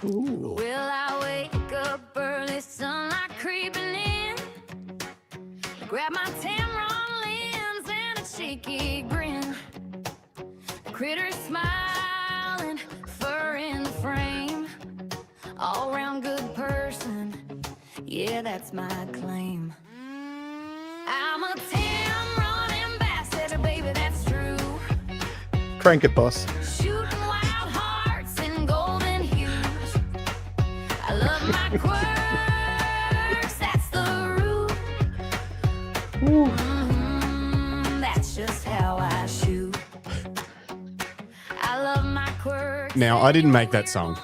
Ooh. Will I wake up early, sunlight creeping in? Grab my Tamron lens and a cheeky grin. Critter smiling, fur in the frame. All round good person, yeah, that's my claim. I'm a Tamron ambassador, baby, that's true. Crank it, boss. Shooting wild hearts in golden hues. I love my quirks, that's the root. That's just how I shoot. I love my quirks. Now, I didn't make that song.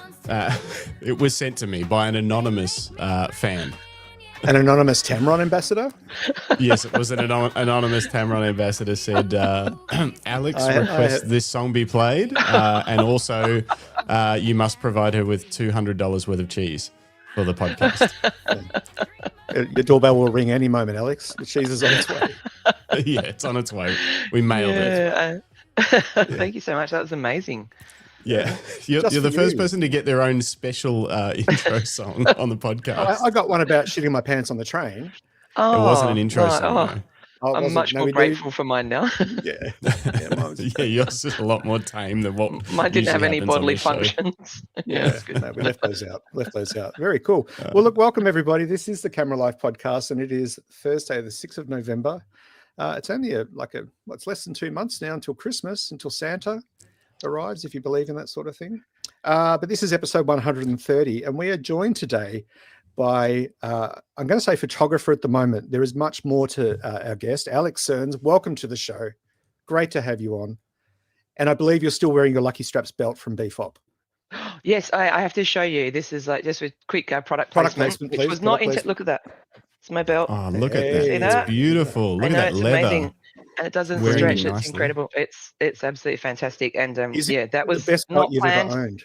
It was sent to me by an anonymous fan. An anonymous Tamron ambassador? Yes, it was an anonymous Tamron ambassador said, Alex requests this song be played, and also you must provide her with $200 worth of cheese for the podcast. Your doorbell will ring any moment, Alex. The cheese is on its way. Yeah, it's on its way. We mailed it. Thank you so much. That was amazing. Yeah, you're the first person to get their own special intro song on the podcast. I got one about shitting my pants on the train. It wasn't an intro song. Oh, I'm much more grateful for mine now. Yeah. Yeah, yours is a lot more tame than what mine didn't have any bodily show. functions. Yeah, no, we left those out. Very cool. Well, look, welcome everybody. This is the Camera Life podcast, and it is Thursday, the 6th of November. It's only it's less than 2 months now until Christmas, until Santa arrives, if you believe in that sort of thing. But this is episode 130, and we are joined today by, I'm going to say photographer at the moment. There is much more to our guest, Alex Cearns. Welcome to the show. Great to have you on. And I believe you're still wearing your Lucky Straps belt from BFOP. Yes, I have to show you. This is like just a quick product placement, which please. was not look at that. It's my belt. Oh, look at Hey. that. It's beautiful. Look at that it's leather. amazing. And it doesn't Wearing stretch. it It's nicely. incredible. It's absolutely fantastic. And that was the best not belt you've planned. ever owned.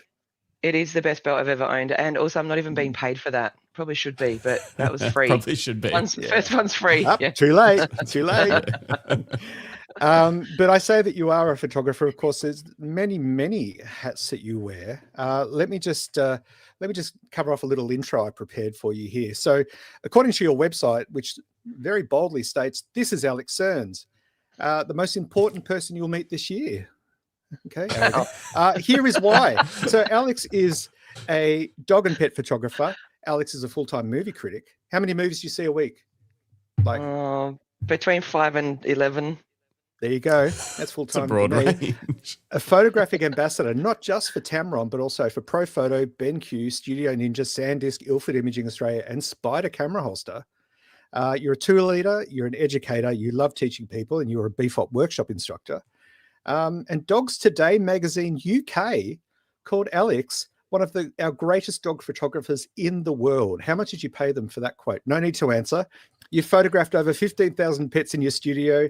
It is the best belt I've ever owned. And also, I'm not even being paid for that. Probably should be, but that was free. Probably should be. First one's free. Up, Yeah. Too late. But I say that you are a photographer. Of course, there's many hats that you wear. Let me just cover off a little intro I prepared for you here. So, according to your website, which very boldly states, "This is Alex Cearns, the most important person you'll meet this year." Okay. Here is why. So, Alex is a dog and pet photographer. Alex is a full-time movie critic. How many movies do you see a week? Between 5 and 11. There you go. That's full-time. It's a broad range. A photographic ambassador, not just for Tamron, but also for Profoto, BenQ, Studio Ninja, SanDisk, Ilford Imaging Australia, and Spider Camera Holster. You're a tour leader, you're an educator, you love teaching people, and you're a BFOP workshop instructor. And Dogs Today magazine UK called Alex one of our greatest dog photographers in the world. How much did you pay them for that quote? No need to answer. You've photographed over 15,000 pets in your studio.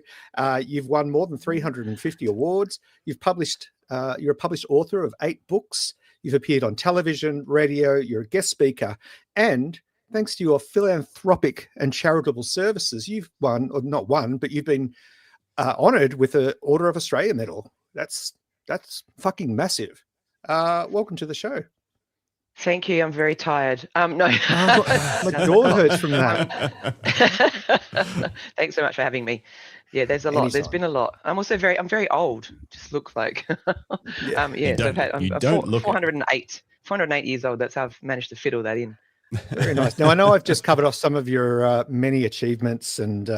You've won more than 350 awards. You're a published author of 8 books. You've appeared on television, radio. You're a guest speaker. And thanks to your philanthropic and charitable services, you've won, or not won, but you've been honoured with an Order of Australia medal. That's fucking massive. Welcome to the show. Thank you. I'm very tired. No. My jaw hurts from that. Thanks so much for having me. Yeah, there's a lot. Anytime. There's been a lot. I'm very old. Just look like. I'm look 408 years old. That's how I've managed to fit all that in. Very nice. Now, I know I've just covered off some of your many achievements and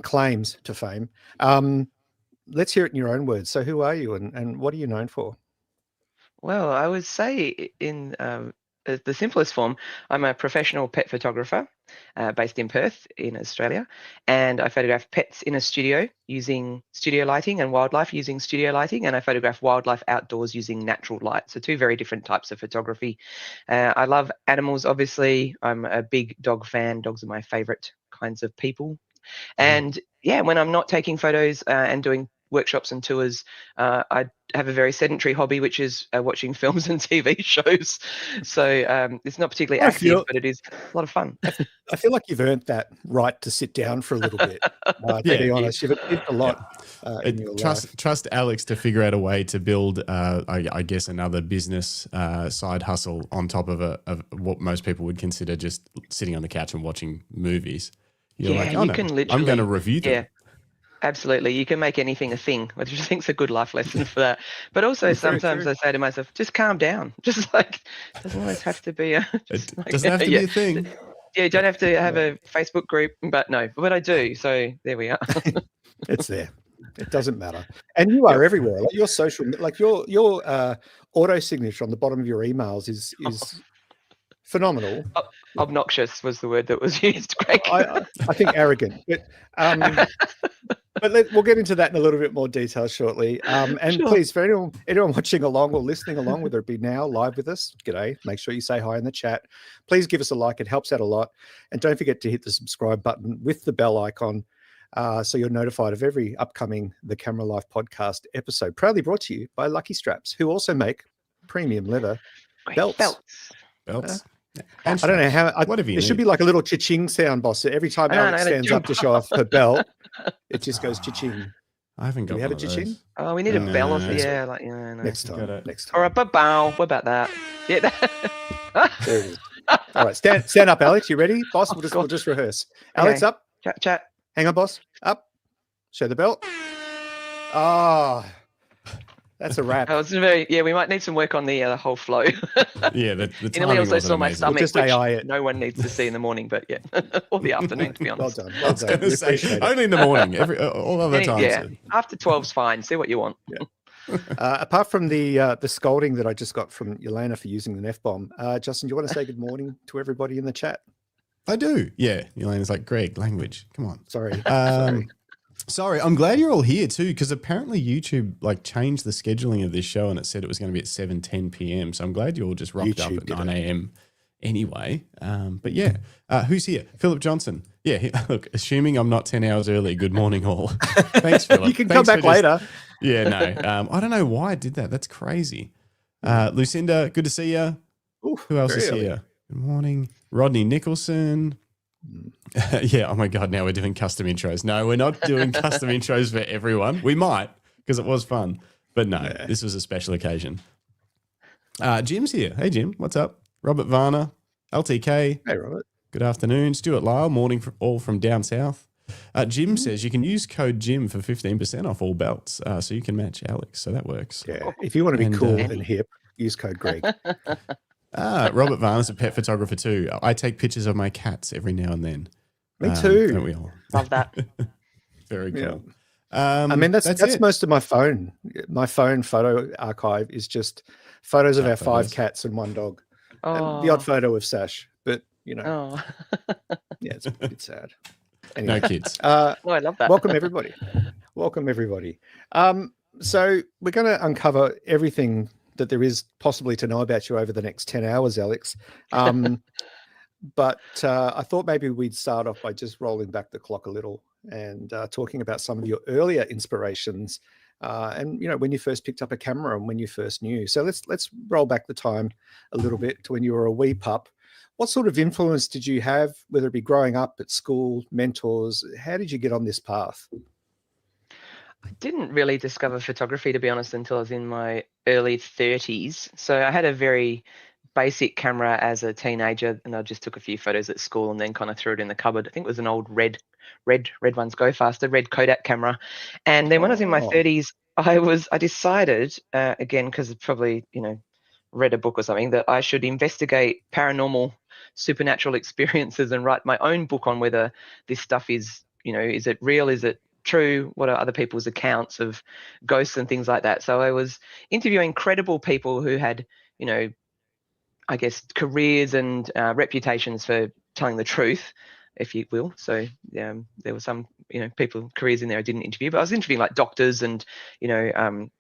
claims to fame. Let's hear it in your own words. So who are you and what are you known for? Well, I would say in the simplest form, I'm a professional pet photographer based in Perth in Australia, and I photograph pets in a studio using studio lighting and wildlife using studio lighting, and I photograph wildlife outdoors using natural light. So 2 very different types of photography. I love animals, obviously. I'm a big dog fan. Dogs are my favorite kinds of people. And yeah, when I'm not taking photos and doing workshops and tours. I have a very sedentary hobby, which is watching films and TV shows. So it's not particularly active, but it is a lot of fun. I feel like you've earned that right to sit down for a little bit. To be honest, you've achieved a lot in your life. Trust Alex to figure out a way to build, I guess, another business side hustle on top of what most people would consider just sitting on the couch and watching movies. You're like, oh, no, can literally, I'm going to review them. Yeah, absolutely. You can make anything a thing, which I think is a good life lesson for that. But also sometimes I say to myself, just calm down. Just like, it doesn't always have to be it doesn't have to be a thing. Yeah, you don't have to have a Facebook group, but I do. So there we are. It's there. It doesn't matter. And you are everywhere. Like your social, like your auto signature on the bottom of your emails is phenomenal. Obnoxious was the word that was used, Greg. I think arrogant, but we'll get into that in a little bit more detail shortly. And please, for anyone watching along or listening along, whether it be now live with us, g'day, make sure you say hi in the chat. Please give us a like. It helps out a lot. And don't forget to hit the subscribe button with the bell icon so you're notified of every upcoming The Camera Life podcast episode. Proudly brought to you by Lucky Straps, who also make premium leather belts. I don't know how. It should be like a little cha-ching sound, boss. So every time Alex stands up to show off her belt, it just goes cha-ching. I haven't got. Do we have a cha-ching? Oh, we need a bell off. Yeah, next time. Or a bow. What about that? Yeah. There it is. All right, stand up, Alex. You ready, boss? We'll just rehearse. Okay. Alex, up. Chat. Hang on, boss. Up. Show the belt. That's a wrap. We might need some work on the whole flow. Yeah, the timing also saw my stomach, just which AI it. no one needs to see in the morning, but yeah, or the afternoon, to be honest. Well done. We appreciate it. Only in the morning. All other times. Yeah, after 12's fine. See what you want. Yeah. Apart from the scolding that I just got from Yelena for using the F-bomb, Justin, do you want to say good morning to everybody in the chat? I do. Yeah, Yelena's like, Greg, language. Come on. Sorry. Sorry, I'm glad you're all here too, because apparently YouTube changed the scheduling of this show and it said it was going to be at 7:10 p.m. So I'm glad you all just rocked up at 9 a.m. anyway. But yeah, who's here? Philip Johnson. Yeah, look, assuming I'm not 10 hours early, good morning all. Thanks, Philip. You can come back later. Yeah, no. I don't know why I did that. That's crazy. Lucinda, good to see you. Who else is here? Good morning. Rodney Nicholson. Yeah, oh my God, now we're doing custom intros. No, we're not doing custom intros for everyone. We might, because it was fun. But no, This was a special occasion. Jim's here. Hey, Jim, what's up? Robert Varner, LTK. Hey, Robert. Good afternoon. Stuart Lyle, morning all from down south. Jim says you can use code Jim for 15% off all belts, so you can match Alex, so that works. Yeah, if you want to be cool and hip, use code Greg. Robert Varner's a pet photographer too. I take pictures of my cats every now and then. Me too. Don't we all? Love that. Very cool. Yeah. I mean, that's most of my phone. My phone photo archive is just photos of our 5 cats and 1 dog. And the odd photo of Sash, but yeah, it's a bit sad. Anyway, no kids. I love that. Welcome everybody. So we're going to uncover everything that there is possibly to know about you over the next 10 hours, Alex. But I thought maybe we'd start off by just rolling back the clock a little and talking about some of your earlier inspirations and, when you first picked up a camera and when you first knew. So let's roll back the time a little bit to when you were a wee pup. What sort of influence did you have, whether it be growing up at school, mentors? How did you get on this path? I didn't really discover photography, to be honest, until I was in my early 30s. So I had a very basic camera as a teenager, and I just took a few photos at school and then kind of threw it in the cupboard. I think it was an old red ones go faster, red Kodak camera. And then when I was in my 30s, I decided, again, because I probably, read a book or something, that I should investigate paranormal supernatural experiences and write my own book on whether this stuff is, is it real? Is it true? What are other people's accounts of ghosts and things like that? So I was interviewing credible people who had, I guess, careers and reputations for telling the truth, if you will. So there were some, people, careers in there I didn't interview, but I was interviewing like doctors and,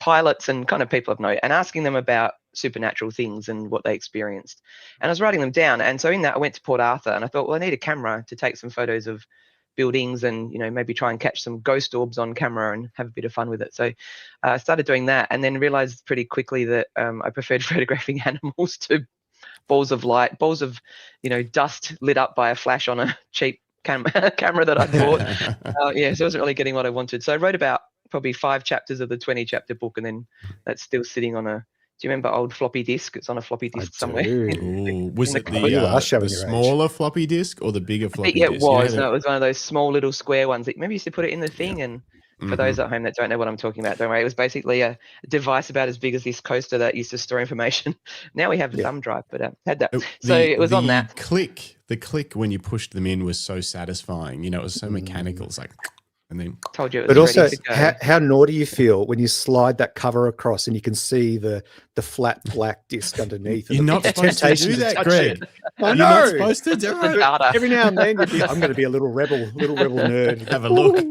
pilots and kind of people of note and asking them about supernatural things and what they experienced. And I was writing them down. And so in that, I went to Port Arthur and I thought, well, I need a camera to take some photos of buildings and, maybe try and catch some ghost orbs on camera and have a bit of fun with it. So I started doing that, and then realized pretty quickly that I preferred photographing animals to balls of light, balls of, dust lit up by a flash on a cheap camera that I bought. So I wasn't really getting what I wanted. So I wrote about probably 5 chapters of the 20-chapter book, and then that's still sitting on a, do you remember old floppy disk? It's on a floppy disk somewhere. Was it the smaller floppy disk or the bigger floppy disk? It was. No, it was one of those small little square ones. Maybe used to put it in the thing. And for those at home that don't know what I'm talking about, don't worry. It was basically a device about as big as this coaster that used to store information. Now we have a thumb drive, but had that. So it was on that. The click when you pushed them in was so satisfying. It was so mechanical. It's like, and then told you it was but also, ready to go. how naughty you feel when you slide that cover across and you can see the flat black disc underneath. You're not supposed to do that, Greg. You're not supposed to do it. Every now and then, I'm going to be a little rebel nerd. Have a look.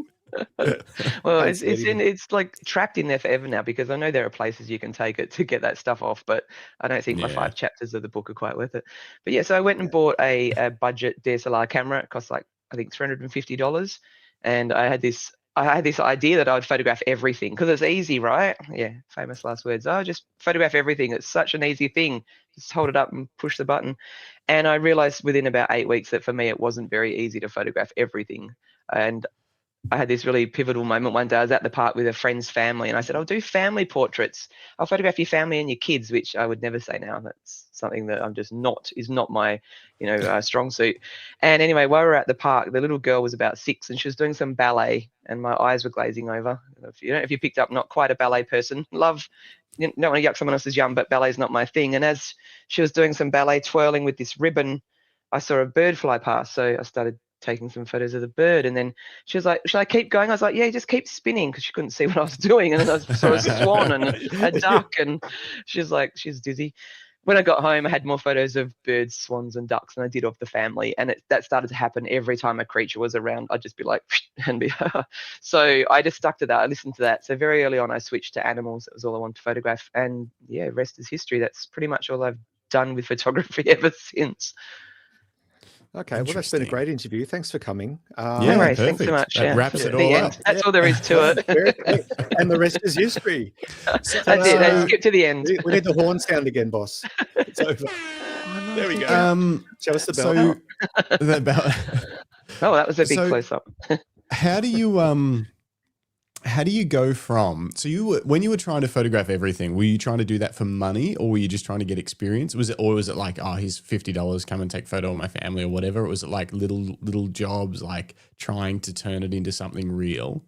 Well, it's like trapped in there forever now, because I know there are places you can take it to get that stuff off, but I don't think my 5 chapters of the book are quite worth it. But yeah, so I went and bought a budget DSLR camera. It cost like, I think, $350. And I had this idea that I would photograph everything because it's easy, right? Yeah, famous last words. Oh, just photograph everything. It's such an easy thing. Just hold it up and push the button. And I realized within about 8 weeks that for me, it wasn't very easy to photograph everything. And I had this really pivotal moment one day. I was at the park with a friend's family, and I said, I'll do family portraits. I'll photograph your family and your kids, which I would never say now. That's something that I'm just is not my, strong suit. And anyway, while we were at the park, the little girl was about 6, and she was doing some ballet, and my eyes were glazing over. If you picked up, not quite a ballet person. Don't want to yuck someone else's yum, but ballet's not my thing. And as she was doing some ballet twirling with this ribbon, I saw a bird fly past. So I started taking some photos of the bird, and then she was like, should I keep going? I was like, yeah, just keep spinning, because she couldn't see what I was doing. And then I saw a swan and a duck, and she's like, she's dizzy. When I got home, I had more photos of birds, swans, and ducks than I did of the family. And that started to happen every time a creature was around. I'd just be like, and be, so I just stuck to that. I listened to that. So very early on, I switched to animals. That was all I wanted to photograph. And yeah, rest is history. That's pretty much all I've done with photography ever since. Okay, well, that's been a great interview. Thanks for coming. No worries. Thanks so much. That wraps it all up. That's all there is to it. And the rest is history. That's it. Let's skip to the end. We need the horn sound again, boss. It's over. There we go. Show us the bell. The bell. Oh, that was a big close-up. How do you go from, when you were trying to photograph everything, were you trying to do that for money, or were you just trying to get experience? Was it like, oh, here's $50, come and take a photo of my family or whatever? Or was it like little jobs, like trying to turn it into something real?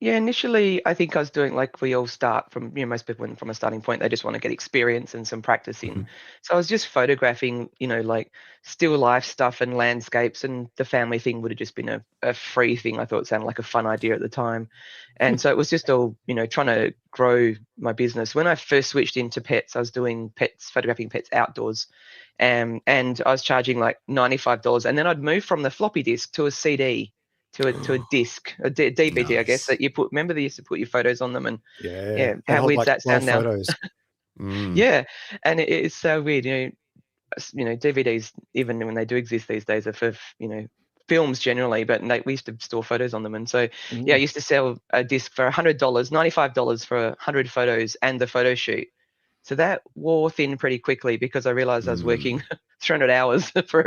Yeah, initially, I think I was doing like we all start from, most people from a starting point, they just want to get experience and some practice in. So I was just photographing, like still life stuff and landscapes, and the family thing would have just been a free thing. I thought it sounded like a fun idea at the time. And so it was just all, trying to grow my business. When I first switched into pets, I was doing photographing pets outdoors. And I was charging like $95. And then I'd move from the floppy disk to a CD. To a disc, a DVD, nice. I guess, that you put. Remember, they used to put your photos on them, and how weird that sound now. Yeah, and it is so weird. DVDs, even when they do exist these days, are for films generally, but we used to store photos on them, and so I used to sell a disc for $100, $95 for 100 photos and the photo shoot. So that wore thin pretty quickly, because I realized I was working 300 hours for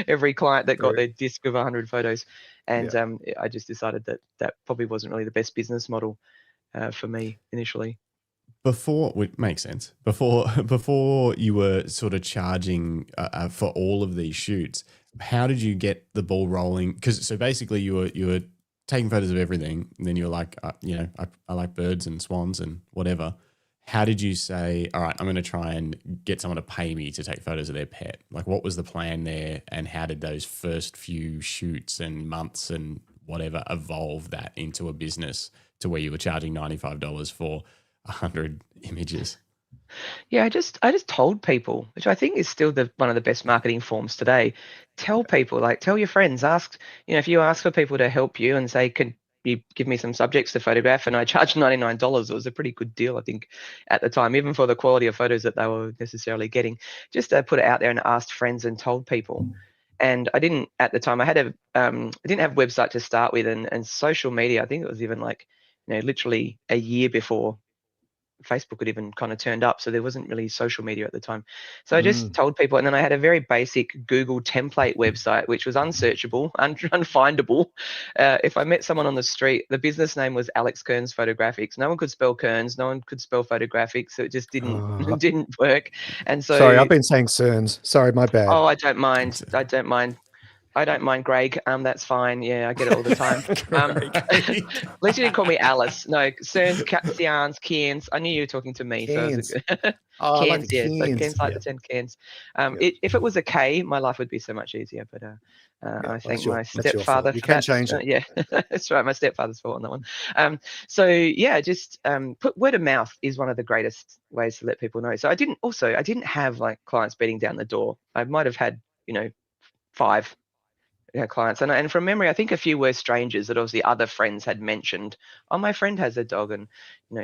every client that got their disc of 100 photos. And I just decided that probably wasn't really the best business model for me initially. Which makes sense. Before you were sort of charging for all of these shoots, how did you get the ball rolling? Because so basically you were taking photos of everything, and then you were like, I like birds and swans and whatever. How did you say, all right, I'm going to try and get someone to pay me to take photos of their pet? Like, what was the plan there, and how did those first few shoots and months and whatever evolve that into a business to where you were charging $95 for 100 images? Yeah, I just told people, which I think is still one of the best marketing forms today. Tell people, tell your friends, ask, if you ask for people to help you and say, can you give me some subjects to photograph, and I charged $99. It was a pretty good deal, I think, at the time, even for the quality of photos that they were necessarily getting. Just put it out there and asked friends and told people. And I didn't at the time. I didn't have a website to start with, and social media. I think it was even like, literally a year before Facebook had even kind of turned up, so there wasn't really social media at the time. So I just told people, and then I had a very basic Google template website, which was unsearchable, unfindable. If I met someone on the street, the business name was Alex Cearns Photographics. No one could spell Cearns, no one could spell photographics, so it just didn't work. And so, sorry, I've been saying Cearns. Sorry, my bad. Oh, I don't mind. I don't mind, Greg. That's fine. Yeah, I get it all the time. At least you didn't call me Alice. No, Cearns, Cearns, Cearns. I knew you were talking to me. Cairns. So Oh, Cairns, like yeah. So Cairns. Cairns like the 10 Cairns. If it was a K, my life would be so much easier. But I thank my stepfather for that. You can change it. Yeah, that's right. My stepfather's fault on that one. So yeah, just put word of mouth is one of the greatest ways to let people know. So I didn't have like clients beating down the door. I might have had 5 clients, and from memory, I think a few were strangers that obviously other friends had mentioned. Oh, my friend has a dog, and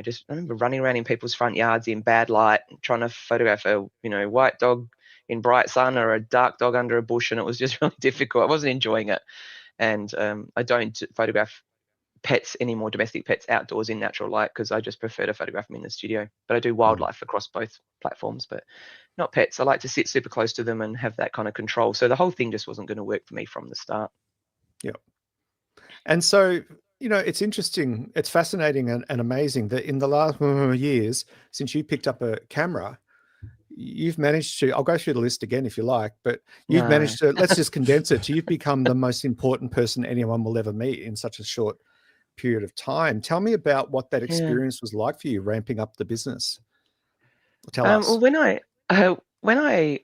just I remember running around in people's front yards in bad light, trying to photograph a white dog in bright sun or a dark dog under a bush, and it was just really difficult. I wasn't enjoying it, and I don't photograph pets anymore, domestic pets outdoors in natural light, because I just prefer to photograph them in the studio. But I do wildlife across both platforms, but not pets. I like to sit super close to them and have that kind of control. So the whole thing just wasn't going to work for me from the start. Yeah. And so, it's interesting, it's fascinating and amazing that in the last years, since you picked up a camera, you've managed to, I'll go through the list again if you like, but you've managed to, let's just condense it. You've become the most important person anyone will ever meet in such a short period of time. Tell me about what that experience was like for you, ramping up the business. Tell us. Well, when I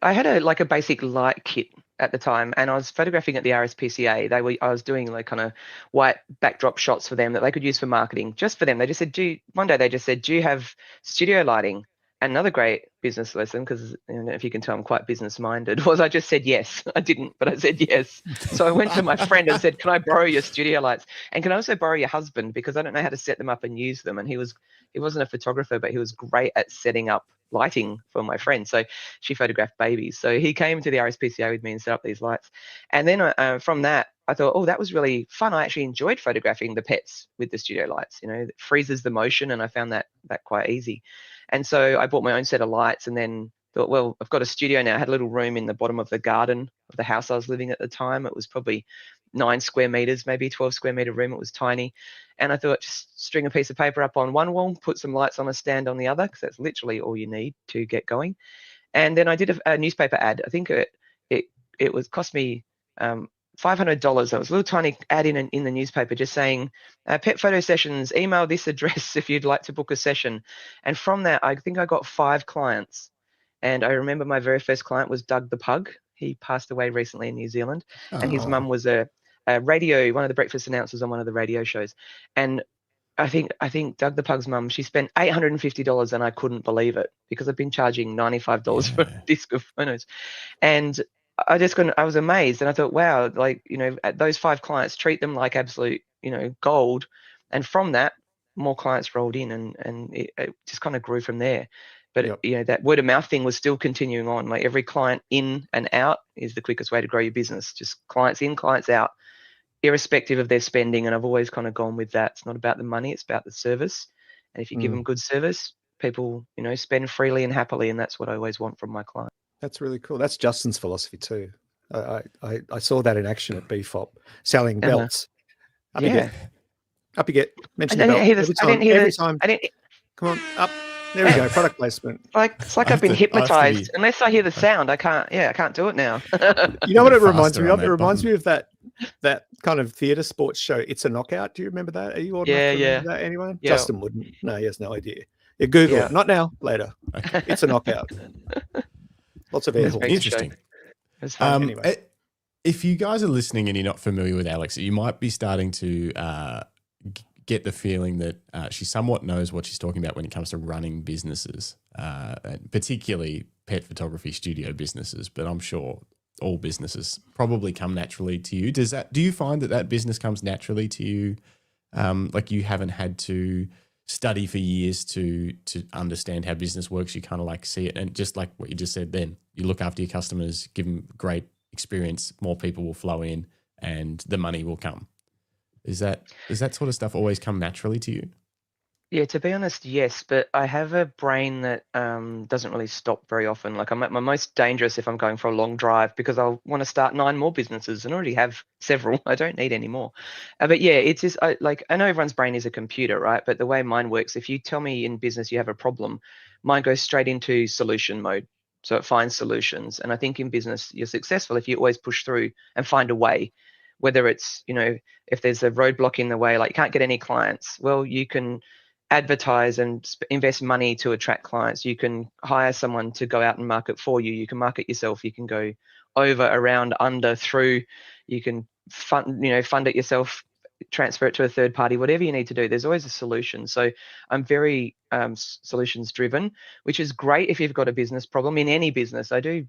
had a basic light kit at the time, and I was photographing at the RSPCA. I was doing like kind of white backdrop shots for them that they could use for marketing, just for them. They just said, one day they just said, do you have studio lighting? And another great business lesson, because if you can tell I'm quite business minded, was I just said yes. I didn't, but I said yes. So I went to my friend and said, can I borrow your studio lights? And can I also borrow your husband? Because I don't know how to set them up and use them. And he wasn't a photographer, but he was great at setting up lighting for my friend. So she photographed babies. So he came to the RSPCA with me and set up these lights. And then from that, I thought, oh, that was really fun. I actually enjoyed photographing the pets with the studio lights. It freezes the motion, and I found that quite easy. And so I bought my own set of lights, and then thought, well, I've got a studio now. I had a little room in the bottom of the garden of the house I was living at the time. It was probably 9 square meters, maybe 12 square meter room. It was tiny. And I thought, just string a piece of paper up on one wall, put some lights on a stand on the other, because that's literally all you need to get going. And then I did a newspaper ad. I think it was cost me $500. That was a little tiny ad in the newspaper, just saying, pet photo sessions, email this address if you'd like to book a session. And from that, I think I got 5 clients. And I remember my very first client was Doug the Pug. He passed away recently in New Zealand. And his mum was a radio, one of the breakfast announcers on one of the radio shows. And I think Doug the Pug's mum, she spent $850, and I couldn't believe it, because I've been charging $95 for a disc of photos. And I was amazed, and I thought, wow, those 5 clients, treat them like absolute, gold. And from that, more clients rolled in, and it just kind of grew from there. But that word of mouth thing was still continuing on. Like, every client in and out is the quickest way to grow your business. Just clients in, clients out, irrespective of their spending. And I've always kind of gone with that. It's not about the money, it's about the service. And if you give them good service, people, spend freely and happily. And that's what I always want from my clients. That's really cool. That's Justin's philosophy too. I saw that in action at BFOP, selling belts. Up you get. Mention the belt every time. Come on, up. There we go. Product placement. It's like I've been hypnotized. Unless I hear the sound, I can't do it now. You know what it reminds me of? It reminds me of that kind of theatre sports show, It's a Knockout. Do you remember that? Are you old enough to remember that? Anyone? Yeah. Justin wouldn't. No, he has no idea. Google it. Not now, later. Okay. It's a Knockout. Lots of air horns. Interesting. Anyway. If you guys are listening and you're not familiar with Alex, you might be starting to get the feeling that she somewhat knows what she's talking about when it comes to running businesses, particularly pet photography studio businesses. But I'm sure all businesses probably come naturally to you. Do you find that business comes naturally to you? Like, you haven't had to study for years to understand how business works. You kind of like see it, and just like what you just said then, you look after your customers, give them great experience, more people will flow in and the money will come. Does that sort of stuff always come naturally to you? Yeah, to be honest, yes, but I have a brain that doesn't really stop very often. Like I'm at my most dangerous if I'm going for a long drive because I'll want to start 9 more businesses and already have several. I don't need any more. But yeah, it's just I know everyone's brain is a computer, right? But the way mine works, if you tell me in business you have a problem, mine goes straight into solution mode. So it finds solutions. And I think in business you're successful if you always push through and find a way. Whether it's, if there's a roadblock in the way, like you can't get any clients, well, you can advertise and invest money to attract clients. You can hire someone to go out and market for you. You can market yourself. You can go over, around, under, through. You can fund it yourself, transfer it to a third party, whatever you need to do. There's always a solution. So I'm very solutions driven, which is great if you've got a business problem in any business. I do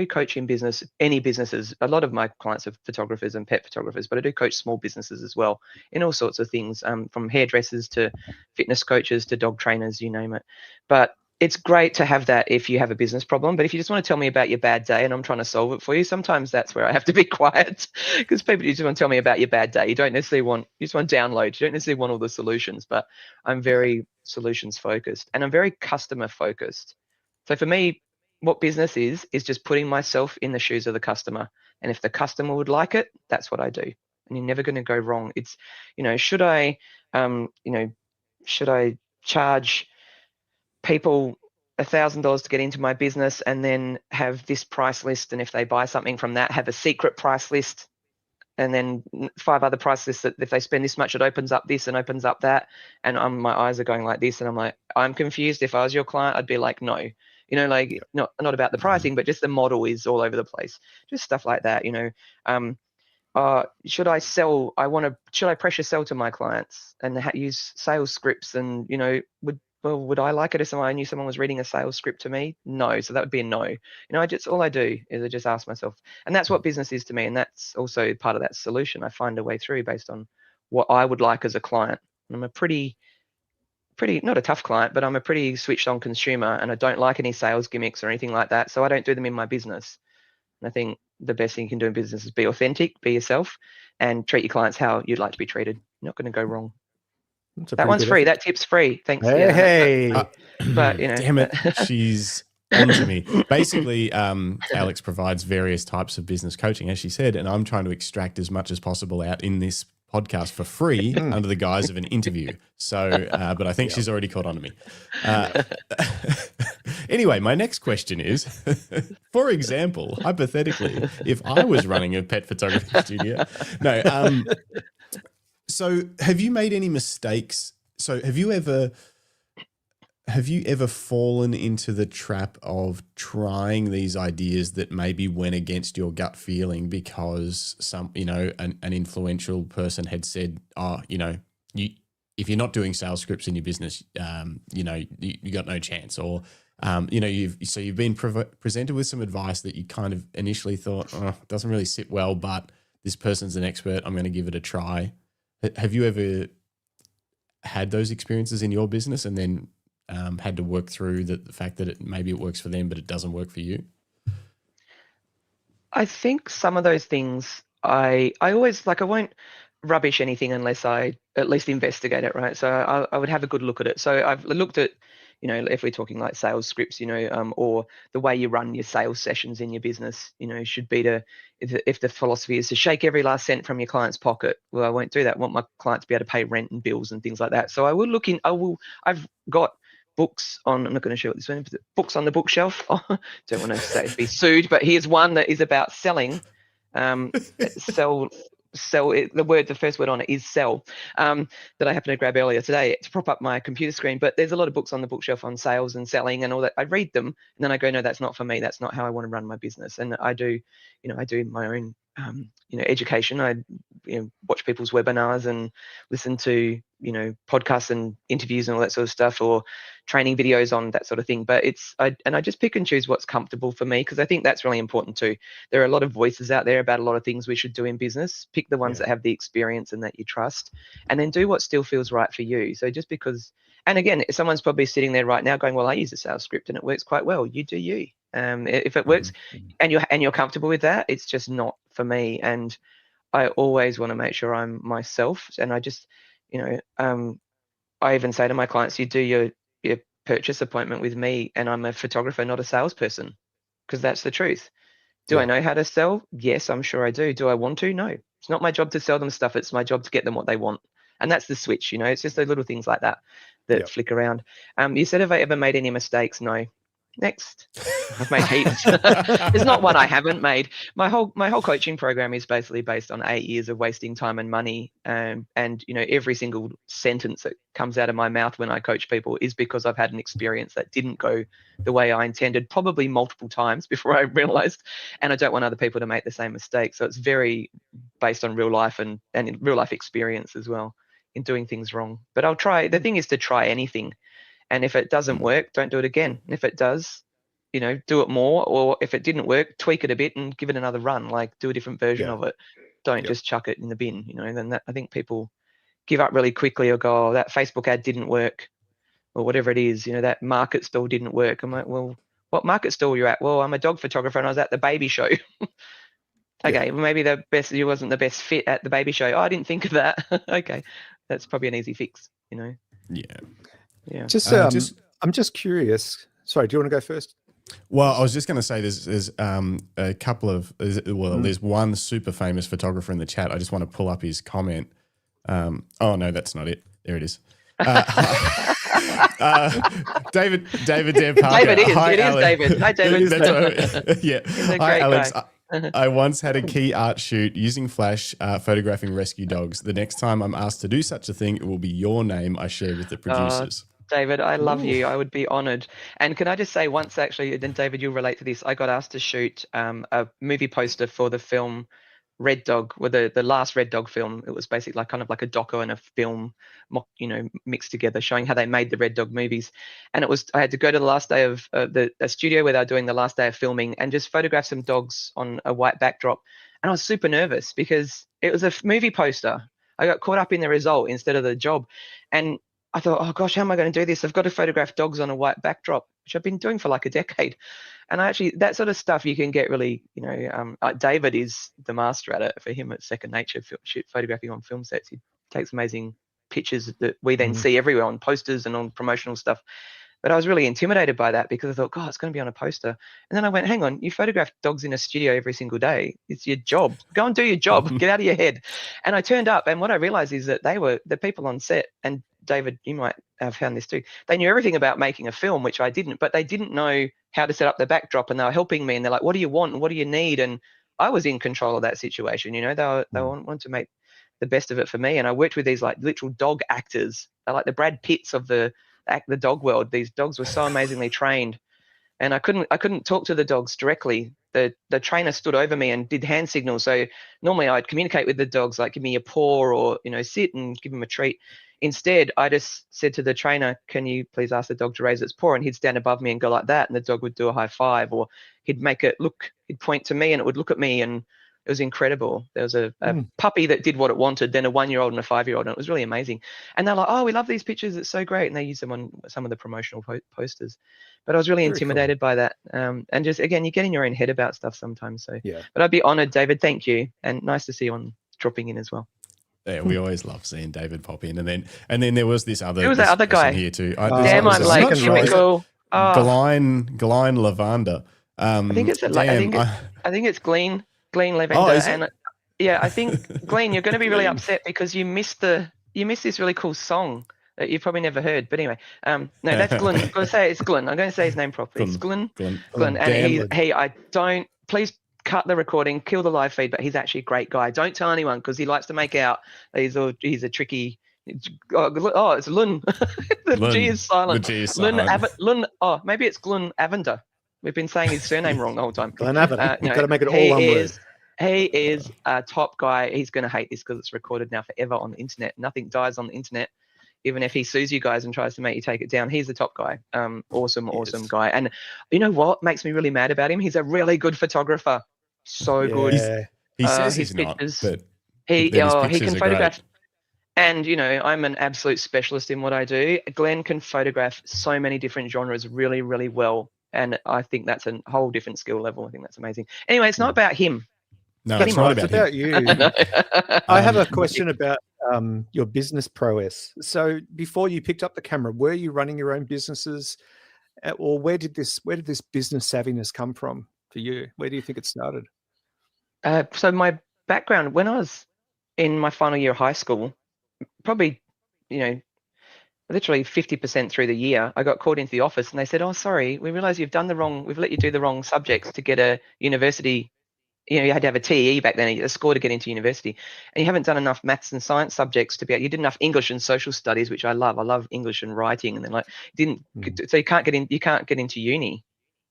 coach in business, any businesses. A lot of my clients are photographers and pet photographers, but I do coach small businesses as well in all sorts of things, from hairdressers to fitness coaches to dog trainers, you name it. But it's great to have that if you have a business problem. But if you just want to tell me about your bad day and I'm trying to solve it for you, sometimes that's where I have to be quiet because people just want to tell me about your bad day. You don't necessarily want, you just want to download. You don't necessarily want all the solutions, but I'm very solutions focused and I'm very customer focused. So for me, what business is just putting myself in the shoes of the customer. And if the customer would like it, that's what I do. And you're never going to go wrong. It's, should I charge people $1,000 to get into my business and then have this price list? And if they buy something from that, have a secret price list and then 5 other price lists that if they spend this much, it opens up this and opens up that. And my eyes are going like this. And I'm like, I'm confused. If I was your client, I'd be like, no. Not about the pricing, but just the model is all over the place. Just stuff like that, should I sell? Should I pressure sell to my clients and use sales scripts? And would I like it if I knew someone was reading a sales script to me? No, so that would be a no. All I do is I just ask myself, and that's what business is to me, and that's also part of that solution. I find a way through based on what I would like as a client. And I'm a pretty not a tough client, but I'm a pretty switched on consumer and I don't like any sales gimmicks or anything like that. So I don't do them in my business. And I think the best thing you can do in business is be authentic, be yourself, and treat your clients how you'd like to be treated. You're not going to go wrong. That one's free. That tip's free. Thanks. Hey, but damn it, she's onto me. Basically, Alex provides various types of business coaching, as she said, and I'm trying to extract as much as possible out in this podcast for free under the guise of an interview. So, but I think she's already caught on to me. Anyway, my next question is, for example, hypothetically, if I was running a pet photography studio, so have you made any mistakes? So have you ever fallen into the trap of trying these ideas that maybe went against your gut feeling because an influential person had said, if you're not doing sales scripts in your business, you got no chance, or you've been presented with some advice that you kind of initially thought, it doesn't really sit well, but this person's an expert, I'm going to give it a try. Have you ever had those experiences in your business and then had to work through the fact that maybe it works for them, but it doesn't work for you? I think some of those things I always I won't rubbish anything unless I at least investigate it, right? So I would have a good look at it. So I've looked at, if we're talking like sales scripts, or the way you run your sales sessions in your business, should be if the philosophy is to shake every last cent from your client's pocket, well, I won't do that. I want my clients to be able to pay rent and bills and things like that. So I've got books on, I'm not going to show it this one, but books on the bookshelf. Oh, don't want to say be sued, but here's one that is about selling. The first word on it is sell, that I happened to grab earlier today to prop up my computer screen. But there's a lot of books on the bookshelf on sales and selling and all that. I read them and then I go, no, that's not for me. That's not how I want to run my business. And I do my own, education. I watch people's webinars and listen to, podcasts and interviews and all that sort of stuff, or training videos on that sort of thing. But I just pick and choose what's comfortable for me, because I think that's really important too. There are a lot of voices out there about a lot of things we should do in business. Pick the ones that have the experience and that you trust, and then do what still feels right for you. So just because, and again, someone's probably sitting there right now going, well, I use a sales script and it works quite well. You do you. If it works and you're comfortable with that, it's just not for me. And I always want to make sure I'm myself. And I just, I even say to my clients, you do your purchase appointment with me, and I'm a photographer, not a salesperson, because that's the truth. Do I know how to sell? Yes, I'm sure I do. Do I want to? No. It's not my job to sell them stuff. It's my job to get them what they want. And that's the switch, it's just those little things like that flick around. You said, have I ever made any mistakes? No. Next. I've made heaps. There's not one I haven't made. My whole coaching program is basically based on 8 years of wasting time and money. And every single sentence that comes out of my mouth when I coach people is because I've had an experience that didn't go the way I intended, probably multiple times before I realized. And I don't want other people to make the same mistake. So it's very based on real life and in real life experience as well in doing things wrong. But I'll try. The thing is to try anything. And if it doesn't work, don't do it again. And if it does, do it more. Or if it didn't work, tweak it a bit and give it another run. Like do a different version of it. Don't just chuck it in the bin. Then I think people give up really quickly or go, oh, that Facebook ad didn't work, or whatever it is. That market stall didn't work. I'm like, well, what market stall are you at? Well, I'm a dog photographer and I was at the baby show. Okay, well, maybe you wasn't the best fit at the baby show. Oh, I didn't think of that. Okay, that's probably an easy fix. Yeah. I'm just curious. Sorry, do you want to go first? Well, I was just going to say there's a couple of there's one super famous photographer in the chat. I just want to pull up his comment. Oh no, that's not it. There it is. David Dare Parker. David is. Hi, It Alex. is David. Hi, David. Yeah. He's a Hi, great Alex. guy. I once had a key art shoot using flash, photographing rescue dogs. The next time I'm asked to do such a thing, it will be your name I share with the producers. David, I love you. I would be honored. And can I just say once, actually, then David, you'll relate to this. I got asked to shoot a movie poster for the film Red Dog, with the last Red Dog film. It was basically kind of like a doco and a film, mixed together, showing how they made the Red Dog movies. And I had to go to the last day of the studio where they were doing the last day of filming and just photograph some dogs on a white backdrop. And I was super nervous because it was a movie poster. I got caught up in the result instead of the job. And I thought, oh gosh, how am I going to do this? I've got to photograph dogs on a white backdrop, which I've been doing for like a decade. And that sort of stuff you can get really, David is the master at it. For him, it's second nature, photographing on film sets. He takes amazing pictures that we then see everywhere on posters and on promotional stuff. But I was really intimidated by that because I thought, God, it's going to be on a poster. And then I went, hang on, you photograph dogs in a studio every single day. It's your job. Go and do your job. Get out of your head. And I turned up, and what I realized is that they were the people on set, and David, you might have found this too. They knew everything about making a film, which I didn't, but they didn't know how to set up the backdrop, and they were helping me, and they're like, what do you want? And what do you need? And I was in control of that situation. They wanted to make the best of it for me. And I worked with these like literal dog actors. They're like the Brad Pitts of the dog world. These dogs were so amazingly trained, and I couldn't talk to the dogs directly. The trainer stood over me and did hand signals. So normally I'd communicate with the dogs, like give me a paw or sit and give them a treat. Instead, I just said to the trainer, can you please ask the dog to raise its paw? And he'd stand above me and go like that, and the dog would do a high five, or he'd make it look, he'd point to me and it would look at me, and it was incredible. There was a puppy that did what it wanted, then a 1-year-old and a 5-year-old, and it was really amazing. And they're like, oh, we love these pictures, it's so great. And they use them on some of the promotional posters. But I was really intimidated by that. And just, again, you get in your own head about stuff sometimes. So, yeah. But I'd be honored, David. Thank you. And nice to see you on dropping in as well. Yeah, we always love seeing David pop in, and then there was this other. Who was that other guy here too? Damn, I'm like chemical. Glenn Lavanda. I think it's I think it's Glenn Lavender, and yeah, I think Glenn, you're going to be really upset because you missed this really cool song that you've probably never heard. But anyway, no, that's Glenn. I'm going to say it's Glenn. I'm going to say his name properly. It's Glenn. And please cut the recording, kill the live feed, but he's actually a great guy. Don't tell anyone because he likes to make out he's a tricky. Oh, it's Lun. The G is silent. The G is silent. Lun. Oh, maybe it's Glenn Avender. We've been saying his surname wrong the whole time. Glenn Avender. You've got to make it all one word. He is a top guy. He's going to hate this because it's recorded now forever on the internet. Nothing dies on the internet. Even if he sues you guys and tries to make you take it down, he's the top guy. Awesome guy. And you know what makes me really mad about him? He's a really good photographer. So good. He says he's pictures, not, but he can photograph. And I'm an absolute specialist in what I do. Glenn can photograph so many different genres really, really well. And I think that's a whole different skill level. I think that's amazing. Anyway, it's not about him. No, That's it's right. not It's about him. about you. I have a Um, question about your business prowess. So before you picked up the camera, were you running your own businesses, or where did this business savviness come from for you? Where do you think it started? So my background, when I was in my final year of high school, probably, literally 50% through the year, I got called into the office and they said, "Oh, sorry, we realize we've let you do the wrong subjects to get a university. You had to have a TE back then, a score to get into university, and you haven't done enough maths and science subjects to you did enough English and social studies, which I love. I love English and writing, and then so you can't get into uni."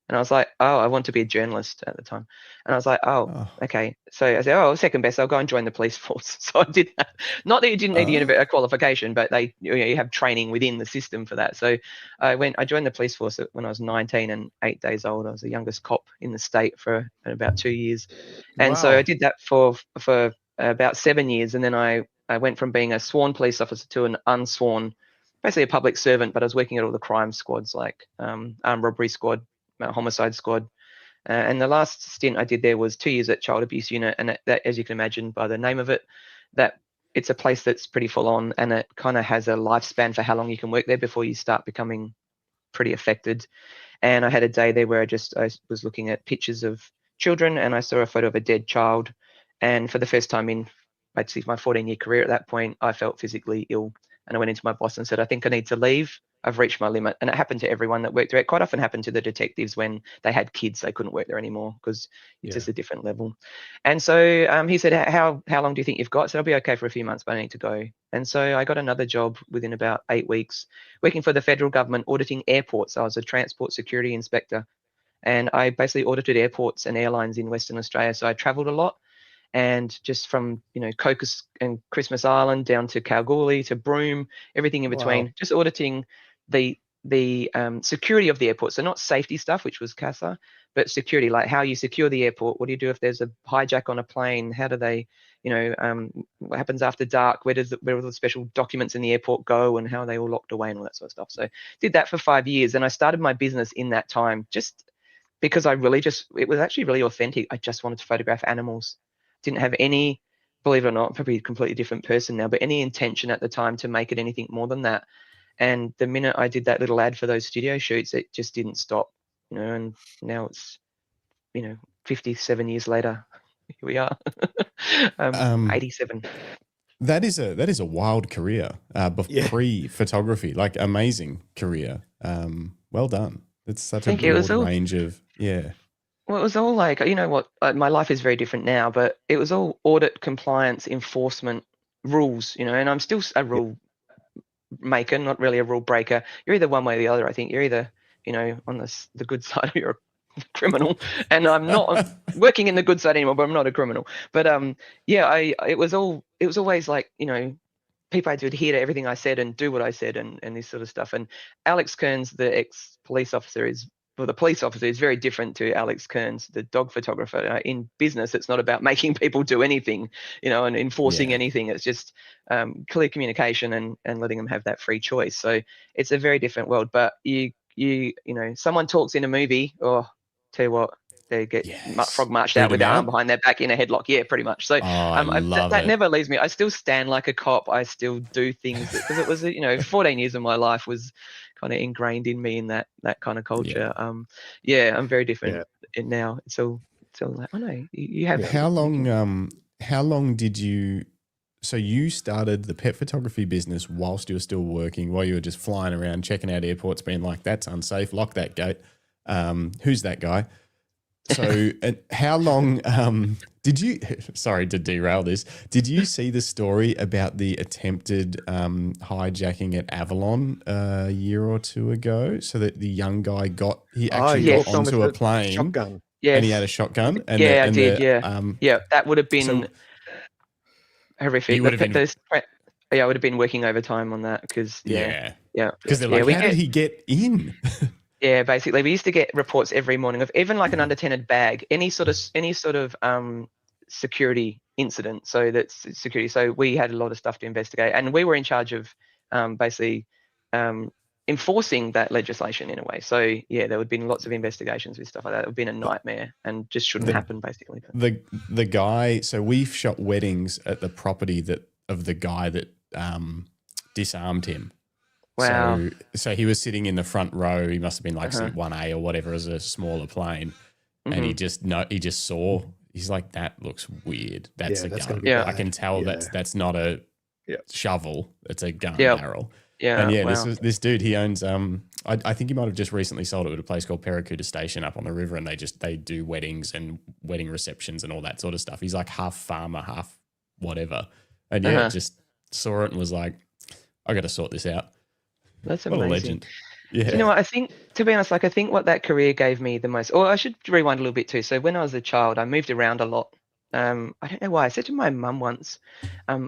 And I was like, "Oh, I want to be a journalist at the time." And I was like, "Oh, okay." So I said, "Oh, second best, I'll go and join the police force." So I did that. Not that you didn't need a qualification, but you have training within the system for that. So I joined the police force when I was 19 and 8 days old. I was the youngest cop in the state for about 2 years. And so I did that for about 7 years. And then I went from being a sworn police officer to an unsworn, basically a public servant, but I was working at all the crime squads like armed robbery squad, homicide squad. And the last stint I did there was 2 years at child abuse unit. And that, as you can imagine by the name of it, that it's a place that's pretty full on, and it kind of has a lifespan for how long you can work there before you start becoming pretty affected. And I had a day there where I was looking at pictures of children, and I saw a photo of a dead child. And for the first time in basically my 14-year career at that point, I felt physically ill. And I went into my boss and said, "I think I need to leave. I've reached my limit." And it happened to everyone that worked there. It quite often happened to the detectives when they had kids, they couldn't work there anymore because it's just a different level. And so he said, how long do you think you've got? I said, "I'll be okay for a few months, but I need to go." And so I got another job within about 8 weeks, working for the federal government, auditing airports. I was a transport security inspector. And I basically audited airports and airlines in Western Australia. So I traveled a lot. And just from Cocos and Christmas Island down to Kalgoorlie to Broome, everything in between, just auditing the security of the airport. So not safety stuff, which was CASA, but security, like how you secure the airport. What do you do if there's a hijack on a plane? How do they, what happens after dark? Where all the special documents in the airport go, and how are they all locked away and all that sort of stuff? So did that for 5 years, and I started my business in that time just because it was actually really authentic. I just wanted to photograph animals. Didn't have any, believe it or not, probably a completely different person now, but any intention at the time to make it anything more than that. And the minute I did that little ad for those studio shoots, it just didn't stop, and now it's, 57 years later, here we are, 87. That is a wild career, pre-photography, like amazing career. Well done. It's such a broad range of, Well, it was all like, my life is very different now, but it was all audit, compliance, enforcement, rules, and I'm still a rule maker, not really a rule breaker. You're either one way or the other. I think you're either, on the good side or you're a criminal. And I'm not working in the good side anymore, but I'm not a criminal. But it was always like, people had to adhere to everything I said and do what I said and this sort of stuff. And Alex Kearns, the ex-police officer, the police officer is very different to Alex Kearns, the dog photographer. In business, it's not about making people do anything, and enforcing anything. It's just clear communication and letting them have that free choice. So it's a very different world. But someone talks in a movie, tell you what, they get frog marched out with their arm behind their back in a headlock. Yeah, pretty much. So that never leaves me. I still stand like a cop. I still do things because it was, 14 years of my life was kind of ingrained in me in that kind of culture. I'm very different now. It's all like, oh no, you have. How long did you? So you started the pet photography business whilst you were still working, while you were just flying around checking out airports, being like, "That's unsafe. Lock that gate. Who's that guy?" So how long did you, sorry to derail this, did you see the story about the attempted hijacking at Avalon a year or two ago? So that the young guy got onto a plane shotgun. And he had a shotgun. And I did. That would have been horrific. I would have been working overtime on that because because they're like, how did he get in? Yeah, basically, we used to get reports every morning of even like an unattended bag, any sort of security incident. So that's security. So we had a lot of stuff to investigate, and we were in charge of basically enforcing that legislation in a way. So yeah, there would have been lots of investigations with stuff like that. It would have been a nightmare and just shouldn't happen basically. The guy, so we've shot weddings at the property of the guy that disarmed him. Wow. So he was sitting in the front row. He must have been like seat 1A or whatever as a smaller plane. And he just saw, he's like, that looks weird. That's a gun. I can tell that's not a shovel. It's a gun barrel. Yeah. And this dude, he owns I think he might have just recently sold it at a place called Paracuda Station up on the river, and they do weddings and wedding receptions and all that sort of stuff. He's like half farmer, half whatever. And just saw it and was like, I got to sort this out. That's what amazing. A legend. Yeah. You know what? I think, to be honest, I think what that career gave me the most, or I should rewind a little bit too. So when I was a child, I moved around a lot. I don't know why. I said to my mum once,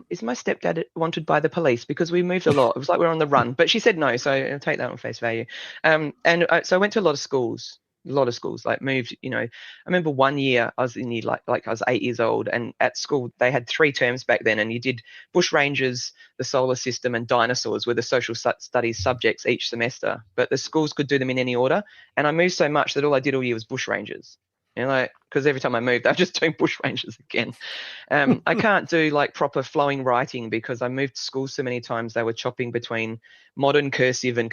is my stepdad wanted by the police? Because we moved a lot. It was like we were on the run. But she said no, so I'll take that on face value. So I went to a lot of schools, like moved, I remember one year I was in year, like I was 8 years old, and at school they had 3 terms back then, and you did bush rangers, the solar system, and dinosaurs were the social studies subjects each semester, but the schools could do them in any order. And I moved so much that all I did all year was bush rangers. Because every time I moved, I was just doing bush rangers again. I can't do like proper flowing writing because I moved schools so many times. They were chopping between modern cursive and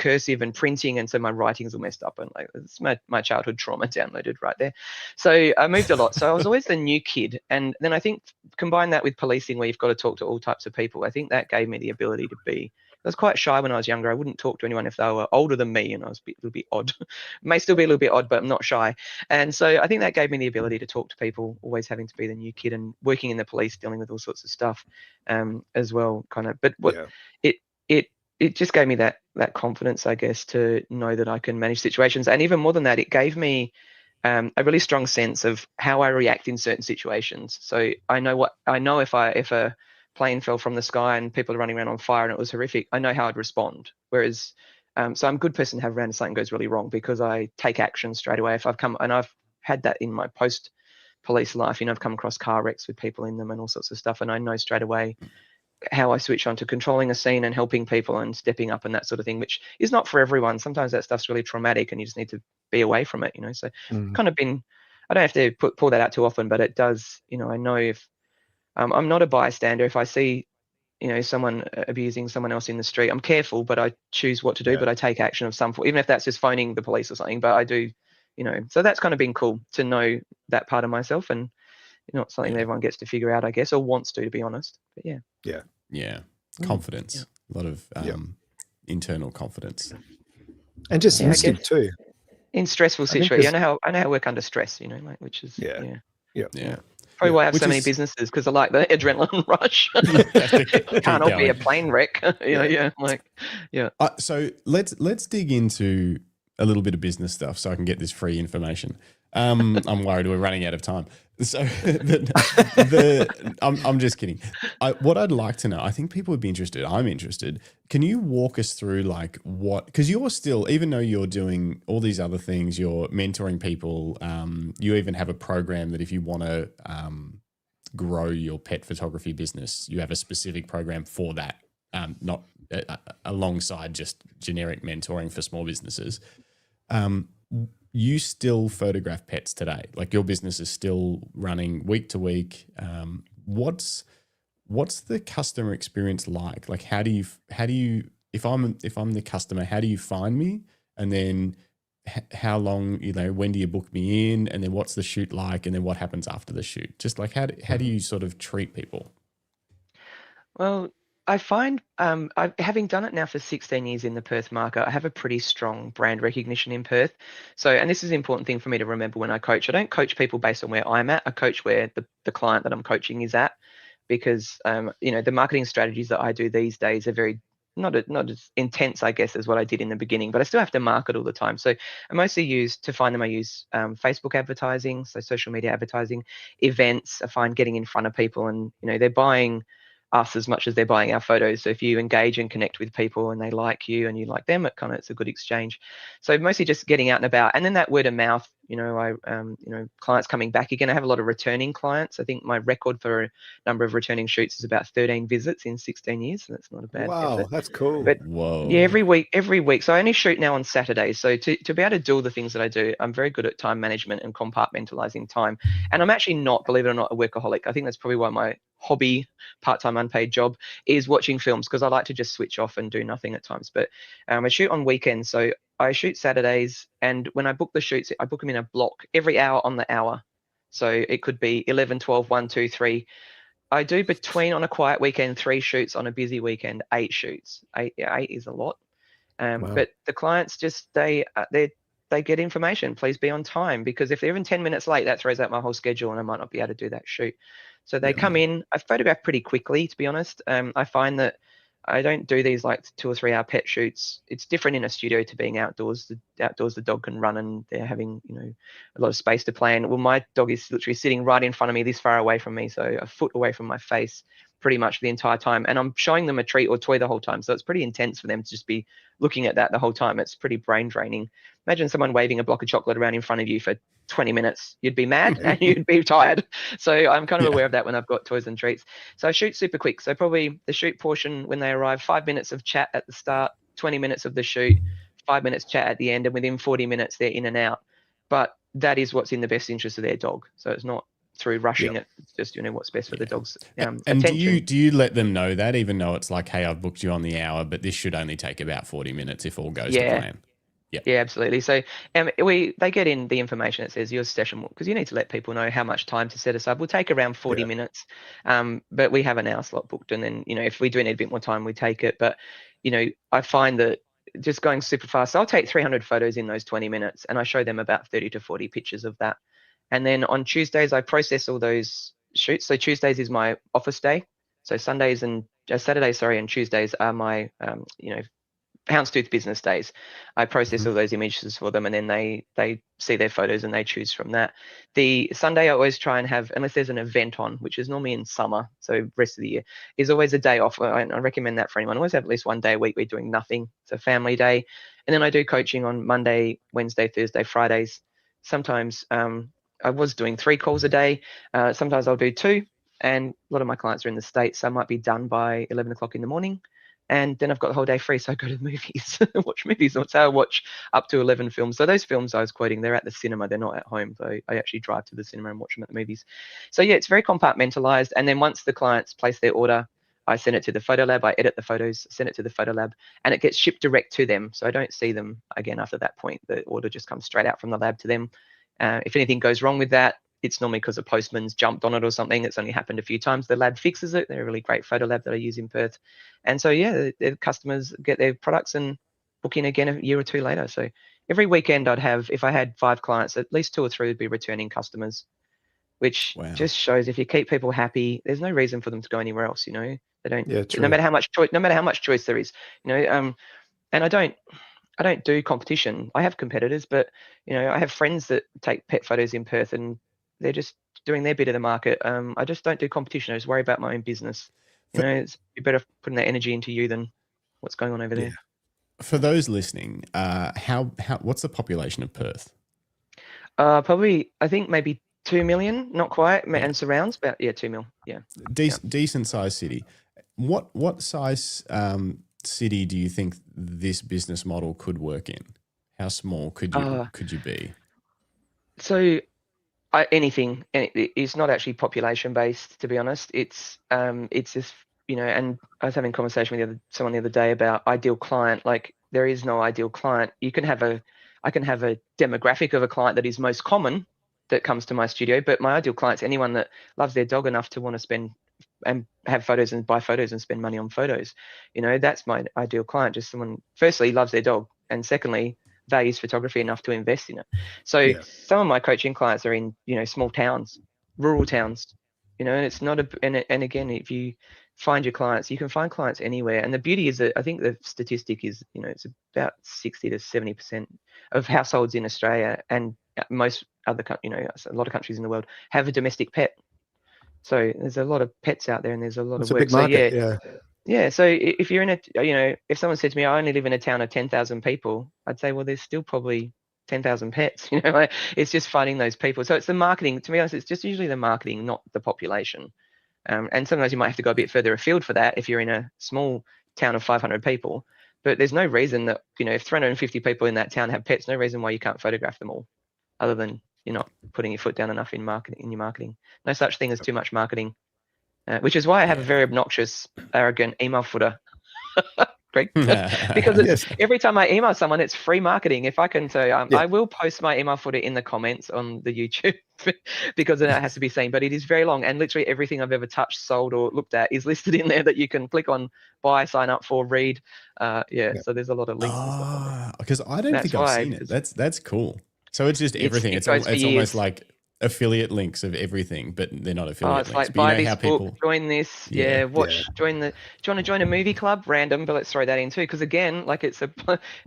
printing, and so my writings all messed up. And like, it's my childhood trauma downloaded right there. So I moved a lot. So I was always the new kid. And then I think combine that with policing, where you've got to talk to all types of people. I think that gave me the ability to be. I was quite shy when I was younger. I wouldn't talk to anyone if they were older than me, and I was a little bit odd. May still be a little bit odd, but I'm not shy. And so I think that gave me the ability to talk to people, always having to be the new kid, and working in the police, dealing with all sorts of stuff as well, kind of. But it just gave me that confidence, I guess, to know that I can manage situations. And even more than that, it gave me a really strong sense of how I react in certain situations. So I know if a plane fell from the sky and people are running around on fire and it was horrific, I know how I'd respond. Whereas, so I'm a good person to have around if something goes really wrong, because I take action straight away. If I've had that in my post-police life, I've come across car wrecks with people in them and all sorts of stuff, and I know straight away how I switch on to controlling a scene and helping people and stepping up and that sort of thing, which is not for everyone. Sometimes that stuff's really traumatic and you just need to be away from it, So kind of been, I don't have to pull that out too often, but it does, I know if I'm not a bystander. If I see, someone abusing someone else in the street, I'm careful, but I choose what to do, but I take action of some form, even if that's just phoning the police or something, but I do, so that's kind of been cool to know that part of myself, and not something that everyone gets to figure out, I guess, or wants to be honest. But yeah. Confidence, a lot of internal confidence, and just instinct too. In stressful situations, I know how I work under stress, which is probably why I have so many businesses, because I like the adrenaline rush. Can't all be a plane wreck. So let's dig into a little bit of business stuff so I can get this free information. I'm worried we're running out of time. So I'm just kidding. What I'd like to know, I think people would be interested. I'm interested. Can you walk us through because you're still, even though you're doing all these other things, you're mentoring people. You even have a program that if you want to grow your pet photography business, you have a specific program for that, not alongside just generic mentoring for small businesses. You still photograph pets today. Like, your business is still running week to week. What's the customer experience like? Like, how do you if I'm the customer, how do you find me? And then how long, when do you book me in? And then what's the shoot like? And then what happens after the shoot? Just like, how do you sort of treat people? Well, I find, having done it now for 16 years in the Perth market, I have a pretty strong brand recognition in Perth. So, and this is an important thing for me to remember when I coach. I don't coach people based on where I'm at. I coach where the client that I'm coaching is at, because, the marketing strategies that I do these days are very, not as intense, I guess, as what I did in the beginning, but I still have to market all the time. So I mostly use Facebook advertising, so social media advertising, events. I find getting in front of people, and, they're buying us as much as they're buying our photos. So if you engage and connect with people and they like you and you like them, it's a good exchange. So mostly just getting out and about, and then that word of mouth clients coming back again. I have a lot of returning clients. I think my record for a number of returning shoots is about 13 visits in 16 years. So that's not a bad Wow, effort. that's cool. But Whoa. yeah, every week. So I only shoot now on Saturdays. So to be able to do all the things that I do, I'm very good at time management and compartmentalizing time. And I'm actually not, believe it or not, a workaholic. I think that's probably why my hobby, part-time unpaid job, is watching films, because I like to just switch off and do nothing at times. But I shoot on weekends. So I shoot Saturdays, and when I book the shoots, I book them in a block every hour on the hour. So it could be 11, 12, 1, 2, 3. I do between, on a quiet weekend, 3 shoots, on a busy weekend, 8 shoots. 8 is a lot. Wow. But the clients just, they get information. Please be on time, because if they're even 10 minutes late, that throws out my whole schedule and I might not be able to do that shoot. So they come in. I photograph pretty quickly, to be honest. I find that I don't do these like 2 or 3 hour pet shoots. It's different in a studio to being outdoors. Outdoors, the dog can run and they're having, a lot of space to play in. Well, my dog is literally sitting right in front of me, this far away from me, so a foot away from my face pretty much the entire time. And I'm showing them a treat or toy the whole time. So it's pretty intense for them to just be looking at that the whole time. It's pretty brain draining. Imagine someone waving a block of chocolate around in front of you for 20 minutes. You'd be mad and you'd be tired. So I'm kind of aware of that when I've got toys and treats. So I shoot super quick. So probably the shoot portion, when they arrive, 5 minutes of chat at the start, 20 minutes of the shoot, 5 minutes chat at the end, and within 40 minutes they're in and out. But that is what's in the best interest of their dog. So it's not through rushing it. It's just what's best for the dog's and attention. do you let them know that, even though it's like, hey, I've booked you on the hour, but this should only take about 40 minutes if all goes to plan? Yeah, absolutely. So they get in the information that says your session, because you need to let people know how much time to set aside. We'll take around 40 minutes, but we have an hour slot booked, and then if we do need a bit more time, we take it. But I find that just going super fast, so I'll take 300 photos in those 20 minutes, and I show them about 30 to 40 pictures of that. And then on Tuesdays, I process all those shoots. So Tuesdays is my office day. So Saturdays and Tuesdays are my Houndstooth business days. I process all those images for them, and then they see their photos and they choose from that. The Sunday I always try and have, unless there's an event on, which is normally in summer, so rest of the year, is always a day off. I recommend that for anyone. I always have at least one day a week we're doing nothing. It's a family day. And then I do coaching on Monday, Wednesday, Thursday, Fridays. Sometimes I was doing 3 calls a day. Sometimes I'll do 2. And a lot of my clients are in the States, so I might be done by 11 o'clock in the morning. And then I've got the whole day free, so I go to the movies, watch movies. So I watch up to 11 films. So those films I was quoting, they're at the cinema, they're not at home. So I actually drive to the cinema and watch them at the movies. So yeah, it's very compartmentalized. And then once the clients place their order, I send it to the photo lab, I edit the photos, send it to the photo lab, and it gets shipped direct to them. So I don't see them again after that point. The order just comes straight out from the lab to them. If anything goes wrong with that, it's normally because a postman's jumped on it or something. It's only happened a few times. The lab fixes it. They're a really great photo lab that I use in Perth. And so, yeah, the customers get their products and book in again a year or 2 later. So every weekend I'd have, if I had 5 clients, at least 2 or 3 would be returning customers, which just shows if you keep people happy, there's no reason for them to go anywhere else. They don't, no matter how much choice there is, and I don't do competition. I have competitors, but I have friends that take pet photos in Perth, and they're just doing their bit of the market. I just don't do competition. I just worry about my own business. It's better putting that energy into you than what's going on over there. For those listening, what's the population of Perth? Probably, I think maybe 2 million, not quite, and surrounds, about 2 mil. Yeah. Decent sized city. What size city do you think this business model could work in? How small could you be? So anything. It's not actually population based, to be honest. It's just and I was having a conversation with someone the other day about ideal client. Like, there is no ideal client. I can have a demographic of a client that is most common that comes to my studio, but my ideal client's anyone that loves their dog enough to want to spend and have photos and buy photos and spend money on photos. That's my ideal client. Just someone, firstly, loves their dog, and secondly, values photography enough to invest in it. So some of my coaching clients are in small towns, rural towns, and it's not and again, if you find your clients, you can find clients anywhere. And the beauty is that I think the statistic is it's about 60 to 70% of households in Australia and most other a lot of countries in the world have a domestic pet. So there's a lot of pets out there, and there's a lot of work. It's a big market. Yeah. So if you're in if someone said to me, I only live in a town of 10,000 people, I'd say, well, there's still probably 10,000 pets. You know, like, it's just finding those people. So it's the marketing. To be honest, it's just usually the marketing, not the population. And sometimes you might have to go a bit further afield for that if you're in a small town of 500 people. But there's no reason that, you know, if 350 people in that town have pets, no reason why you can't photograph them all, other than you're not putting your foot down enough in your marketing. No such thing as too much marketing, which is why I have a very obnoxious, arrogant email footer. Greg, because it's, every time I email someone, it's free marketing. If I can say, I will post my email footer in the comments on the YouTube because then it has to be seen, but it is very long, and literally everything I've ever touched, sold, or looked at is listed in there that you can click on, buy, sign up for, read. So there's a lot of links and stuff on there. Because I don't think I've seen it. That's cool. So it's just everything. It's almost like affiliate links of everything, but they're not affiliate links. Like, buy this book, join this, join the. Do you want to join a movie club? Random, but let's throw that in too, because again, like, it's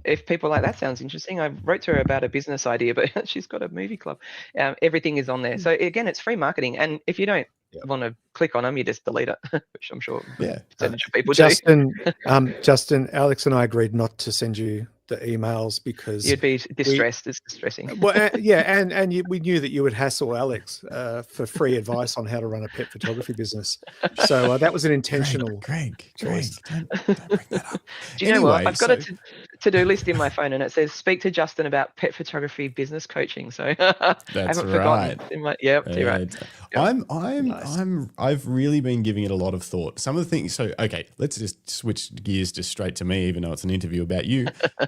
if people like, that sounds interesting. I wrote to her about a business idea, but she's got a movie club. Everything is on there. So again, it's free marketing, and if you don't want to click on them, you just delete it, which I'm sure percentage of people do. Justin, Alex and I agreed not to send you the emails because you'd be distressed. It's distressing. Well, and we knew that you would hassle Alex for free advice on how to run a pet photography business. So that was an intentional. Greg, don't bring that up. Do you know what? I've got a to-do list in my phone, and it says speak to Justin about pet photography business coaching. So I haven't forgotten. I've really been giving it a lot of thought. Some of the things. So okay, let's just switch gears just straight to me, even though it's an interview about you.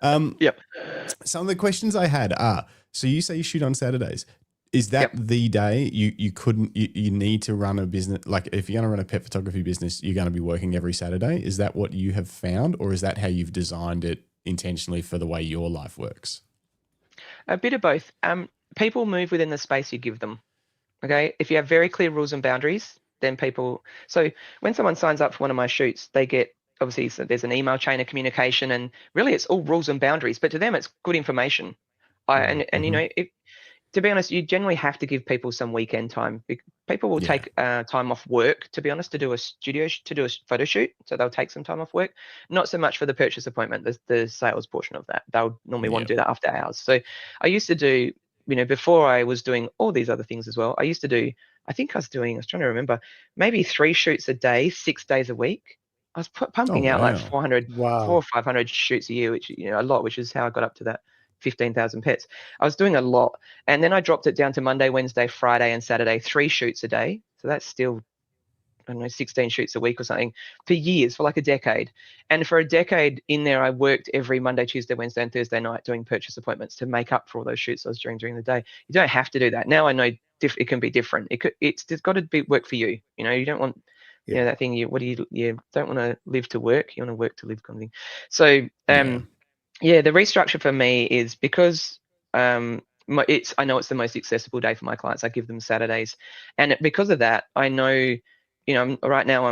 Some of the questions I had are, so you say you shoot on Saturdays. Is that the day you need to run a business? Like, if you're going to run a pet photography business, you're going to be working every Saturday. Is that what you have found, or is that how you've designed it intentionally for the way your life works? A bit of both. People move within the space you give them. Okay. If you have very clear rules and boundaries, then people, so when someone signs up for one of my shoots, they get, obviously, so there's an email chain of communication, and really it's all rules and boundaries, but to them it's good information. You know, to be honest, you generally have to give people some weekend time. People will take time off work, to be honest, to do a photo shoot. So they'll take some time off work, not so much for the purchase appointment, the sales portion of that. They'll normally want to do that after hours. So I used to do, you know, before I was doing all these other things as well, I used to do, I was trying to remember, maybe 3 shoots a day, 6 days a week. I was pumping out like 400 or 500 shoots a year, which, you know, a lot, which is how I got up to that 15,000 pets. I was doing a lot. And then I dropped it down to Monday, Wednesday, Friday, and Saturday, 3 shoots a day. So that's still, I don't know, 16 shoots a week or something for years, for like a decade. And for a decade in there, I worked every Monday, Tuesday, Wednesday, and Thursday night doing purchase appointments to make up for all those shoots I was doing during the day. You don't have to do that. Now I know it can be different. It's got to work for you. You know, you don't want, you know, that thing, you don't want to live to work, you want to work to live, kind of thing. So the restructure for me is because I know it's the most accessible day for my clients. I give them Saturdays, and because of that, I know, you know, right now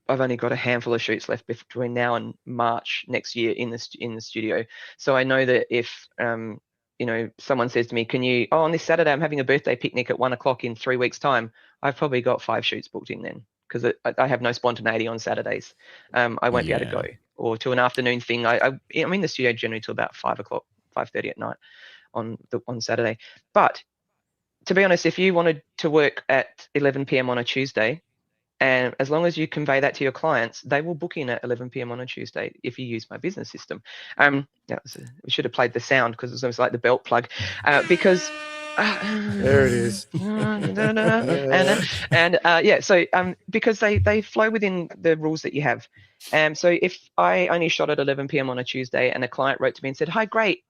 I've only got a handful of shoots left between now and March next year in the studio. So I know that if you know, someone says to me, can you, on this Saturday I'm having a birthday picnic at 1 o'clock in 3 weeks time, I've probably got 5 shoots booked in then, because I have no spontaneity on Saturdays. I won't be able to go, or to an afternoon thing. I'm in the studio generally till about 5 o'clock, 5:30 at night on Saturday. But to be honest, if you wanted to work at 11 p.m. on a Tuesday, and as long as you convey that to your clients, they will book in at 11 p.m. on a Tuesday if you use my business system. We should have played the sound because it was almost like the belt plug, because there it is. Because they flow within the rules that you have. So if I only shot at 11 p.m. on a Tuesday and a client wrote to me and said, hi, great,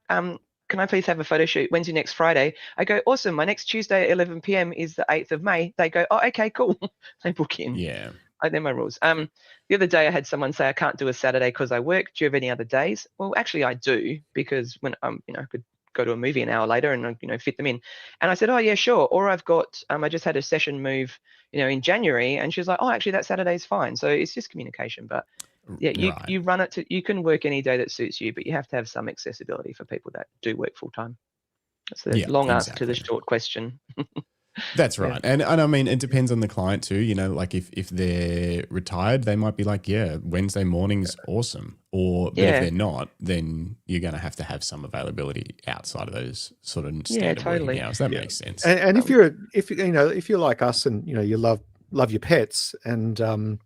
can I please have a photo shoot? When's your next Friday? I go, awesome. My next Tuesday at 11 p.m. is the 8th of May. They go, oh, okay, cool. They book in. Yeah. They're my rules. The other day I had someone say, I can't do a Saturday because I work. Do you have any other days? Well, actually I do, because when I could go to a movie an hour later and fit them in. And I said, oh yeah, sure. Or I've got, I just had a session move, in January, and she was like, oh, actually that Saturday's fine. So it's just communication, but you run it you can work any day that suits you, but you have to have some accessibility for people that do work full time. That's the long answer to the short question. That's right. And I mean, it depends on the client too. You know, like if they're retired, they might be like, yeah, Wednesday morning's awesome. Or but if they're not, then you're going to have some availability outside of those sort of standard working hours. That makes sense. And if you're like us and, you know, you love your pets, and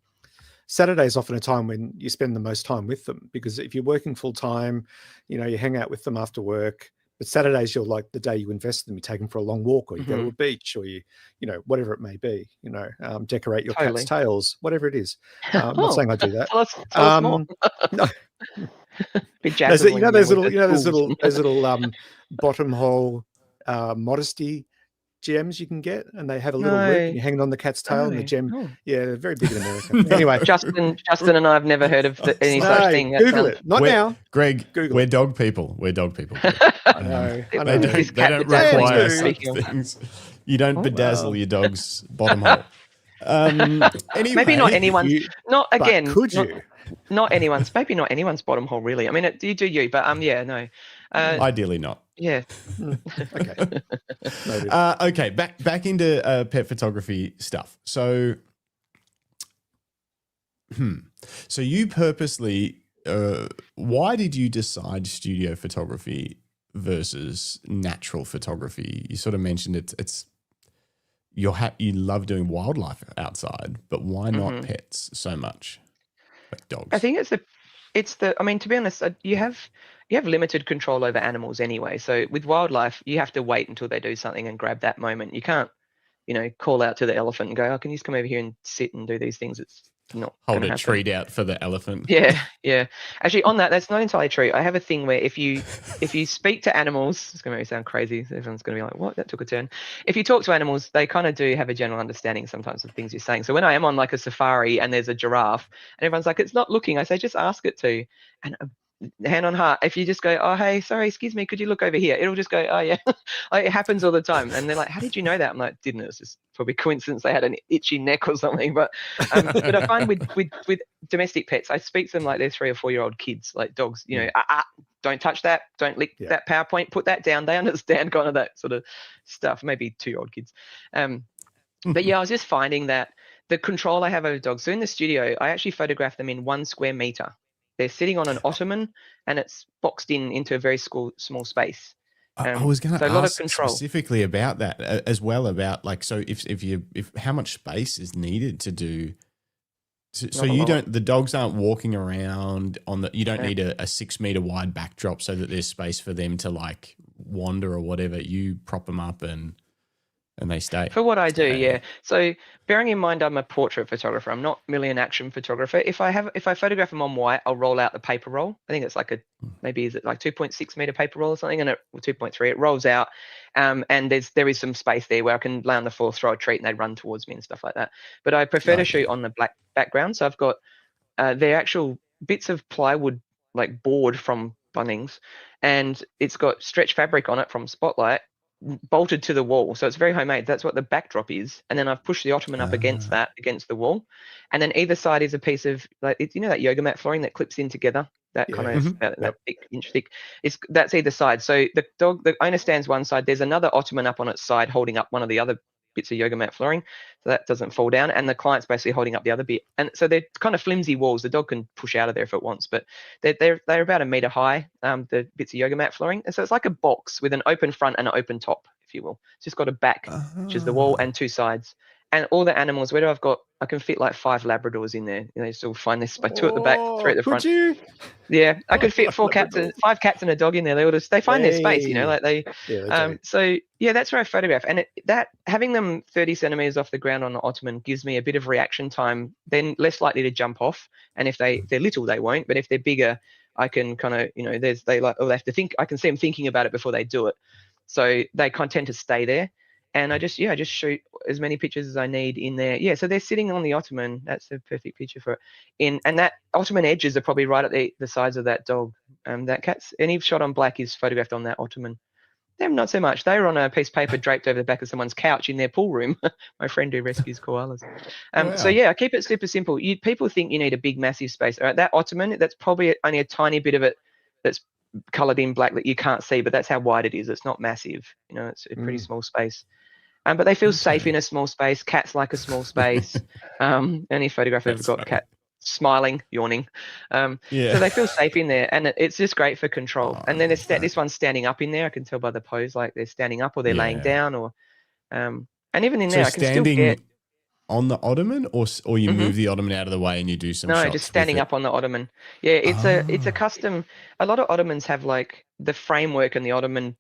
Saturday is often a time when you spend the most time with them, because if you're working full time, you know, you hang out with them after work. But Saturdays, you're like the day you invest in them. You take them for a long walk, or you go to a beach, or you know, whatever it may be. You know, decorate your cat's tails, whatever it is. I'm not saying I do that. Tell us more. No. Those little bottom hole modesty gems you can get, and they have a little loop, and you hang it on the cat's tail, and the gem. Yeah, they're very big in America. Anyway, Justin and I have never heard of any such thing. Google it. Not now, Greg. Google we're dog people. We're dog people. I know. They don't require such things. You don't bedazzle your dog's bottom hole. Anyway, maybe not anyone's. Not again. Could you? Not anyone's. Maybe not anyone's bottom hole. Really. I mean, you do you, but yeah, no. Ideally not. Yeah. Okay. Okay. Back into pet photography stuff. So, so you purposely, why did you decide studio photography versus natural photography? You sort of mentioned it's you love doing wildlife outside, but why not pets so much, like dogs? I think it's the. I mean, to be honest, you have limited control over animals anyway. So with wildlife, you have to wait until they do something and grab that moment. You can't, you know, call out to the elephant and go, "Oh, can you just come over here and sit and do these things?" It's not hold a treat out for the elephant. Yeah. Actually, on that's not entirely true. I have a thing where if you speak to animals, it's going to make me sound crazy. Everyone's going to be like, "What? That took a turn." If you talk to animals, they kind of do have a general understanding sometimes of things you're saying. So when I am on like a safari and there's a giraffe and everyone's like, "It's not looking," I say, "Just ask it to." And hand on heart, if you just go, "Oh, hey, sorry, excuse me, could you look over here?" It'll just go, "Oh yeah." Like, it happens all the time. And they're like, "How did you know that?" I'm like, "Didn't, it was just probably coincidence they had an itchy neck or something." But but I find with domestic pets, I speak to them like they're 3 or 4 year old kids, like dogs, you know, don't touch that, don't lick that PowerPoint, put that down. They understand kind of that sort of stuff. Maybe 2-year-old kids. But yeah, I was just finding that the control I have over dogs. So in the studio, I actually photograph them in 1 square meter. They're sitting on an ottoman, and it's boxed into a very small space. I was going to ask specifically about that as well. About like, so if how much space is needed to do? So you don't. The dogs aren't walking around on the. You don't need a 6 meter wide backdrop so that there's space for them to like wander or whatever. You prop them up and they stay. For what I do, yeah. So bearing in mind I'm a portrait photographer, I'm not merely an action photographer. If I photograph them on white, I'll roll out the paper roll. I think it's like maybe is it like 2.6 meter paper roll or something, and 2.3, it rolls out. And there is some space there where I can lay on the floor, throw a treat, and they run towards me and stuff like that. But I prefer to shoot on the black background. So I've got the actual bits of plywood, like board from Bunnings, and it's got stretch fabric on it from Spotlight, bolted to the wall. So it's very homemade. That's what the backdrop is. And then I've pushed the ottoman up against the wall. And then either side is a piece of, like, you know, that yoga mat flooring that clips in together, that kind of that thick, inch thick. That's either side. So the owner stands one side. There's another ottoman up on its side holding up one of the other bits of yoga mat flooring, so that doesn't fall down, and the client's basically holding up the other bit. And so they're kind of flimsy walls. The dog can push out of there if it wants, but they're about 1 meter high, the bits of yoga mat flooring. And so it's like a box with an open front and an open top, if you will. It's just got a back, which is the wall, and 2 sides. And all the animals, I can fit like 5 Labradors in there. You know, still find this by 2 at the back, 3 at the front. Could you? Yeah, I could fit 5 cats and a dog in there. They find their space, you know, like they. So yeah, that's where I photograph, and that having them 30 centimeters off the ground on the ottoman gives me a bit of reaction time. Then less likely to jump off, and if they're little, they won't. But if they're bigger, I can kind of, you know, they have to think. I can see them thinking about it before they do it, so they kind of tend to stay there. And I just shoot as many pictures as I need in there. Yeah, so they're sitting on the ottoman. That's the perfect picture for it. And that ottoman edges are probably right at the sides of that dog. That cat's, any shot on black is photographed on that ottoman. Them not so much. They were on a piece of paper draped over the back of someone's couch in their pool room. My friend who rescues koalas. So yeah, I keep it super simple. People think you need a big, massive space. All right, that ottoman, that's probably only a tiny bit of it that's coloured in black that you can't see, but that's how wide it is. It's not massive. You know, it's a pretty small space. But they feel safe in a small space. Cats like a small space. Any photograph I've ever got, cat smiling, yawning. So they feel safe in there, and it's just great for control. And then this one's standing up in there. I can tell by the pose, like they're standing up or they're laying down, or and even in there, I can still get on the ottoman, or you move the ottoman out of the way and you do some shots. No, just standing up on the ottoman. Yeah, it's a custom. A lot of ottomans have like the framework and the ottoman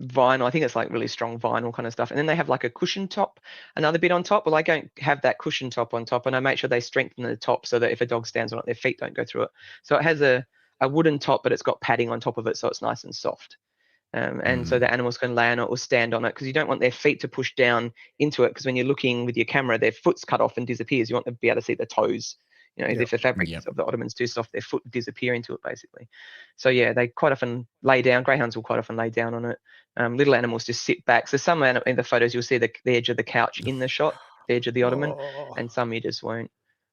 vinyl. I think it's like really strong vinyl kind of stuff, and then they have like a cushion top, another bit on top. Well, I don't have that cushion top on top, and I make sure they strengthen the top so that if a dog stands on it, their feet don't go through it. So it has a wooden top, but it's got padding on top of it, so it's nice and soft. And so the animals can lay on it or stand on it, because you don't want their feet to push down into it, because when you're looking with your camera, their foot's cut off and disappears. You want them to be able to see the toes. You know, if the fabric of the ottoman's too soft, their foot would disappear into it, basically. So yeah, they quite often lay down. Greyhounds will quite often lay down on it. Little animals just sit back. So some in the photos, you'll see the edge of the couch in the shot, the edge of the ottoman, and some you just won't.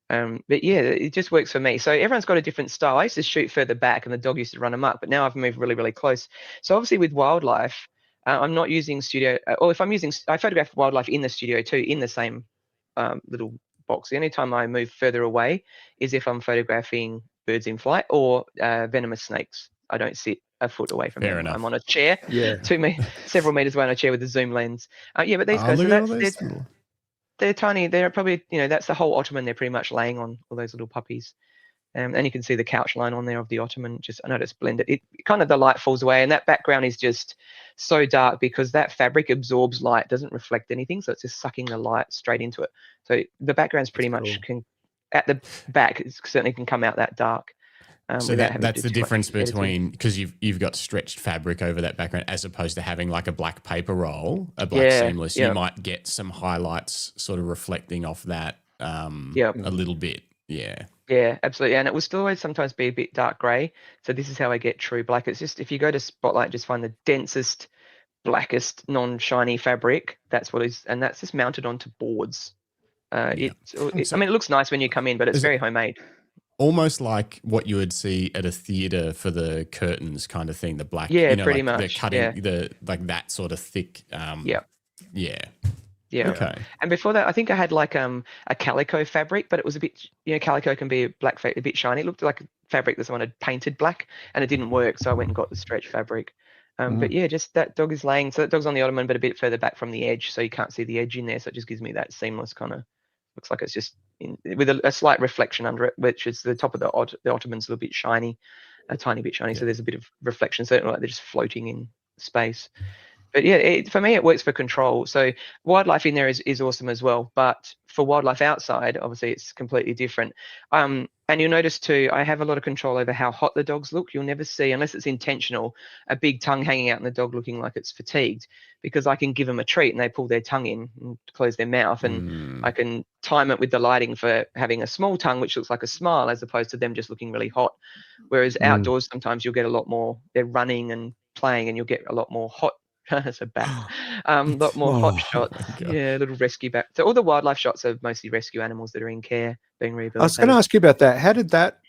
But yeah, it just works for me. So everyone's got a different style. I used to shoot further back and the dog used to run amok, but now I've moved really, really close. So obviously with wildlife, I'm not using studio, or if I'm using, I photograph wildlife in the studio too, in the same little box. The only time I move further away is if I'm photographing birds in flight or venomous snakes. I don't sit a foot away from them. I'm on a chair, several meters away on a chair with a zoom lens. Yeah, but these guys, they're tiny. They're probably, that's the whole ottoman they're pretty much laying on, all those little puppies. And you can see the couch line on there of the ottoman. I know it's blended. It kind of, the light falls away, and that background is just so dark because that fabric absorbs light, doesn't reflect anything, so it's just sucking the light straight into it. So the background's pretty much at the back, it certainly can come out that dark. So that's the difference between, because you've got stretched fabric over that background as opposed to having like a black paper roll, a black seamless. You might get some highlights sort of reflecting off that a little bit. Yeah, absolutely. And it will still always sometimes be a bit dark grey. So this is how I get true black. It's just, if you go to Spotlight, just find the densest, blackest, non-shiny fabric. That's what is, and that's just mounted onto boards. I mean, it looks nice when you come in, but it's very homemade. Almost like what you would see at a theatre for the curtains kind of thing, the black, pretty like much. The cutting, like that sort of thick. Okay. And before that, I think I had like a calico fabric, but it was a bit, calico can be a bit shiny. It looked like fabric that someone had painted black, and it didn't work, so I went and got the stretch fabric. But yeah, just that dog is laying. So that dog's on the ottoman, but a bit further back from the edge, so you can't see the edge in there. So it just gives me that seamless kind of, looks like it's just with a slight reflection under it, which is the top of the ottoman's a little bit shiny, a tiny bit shiny. So there's a bit of reflection, so like they're just floating in space. But yeah, for me, it works for control. So wildlife in there is awesome as well. But for wildlife outside, obviously, it's completely different. And you'll notice too, I have a lot of control over how hot the dogs look. You'll never see, unless it's intentional, a big tongue hanging out and the dog looking like it's fatigued, because I can give them a treat and they pull their tongue in and close their mouth. And I can time it with the lighting for having a small tongue, which looks like a smile, as opposed to them just looking really hot. Whereas outdoors, sometimes you'll get a lot more, they're running and playing, and you'll get a lot more hot. That's a bat. A lot more hot shots. Yeah, little rescue bat. So all the wildlife shots are mostly rescue animals that are in care, being rehabilitated. I was going to ask you about that. How did that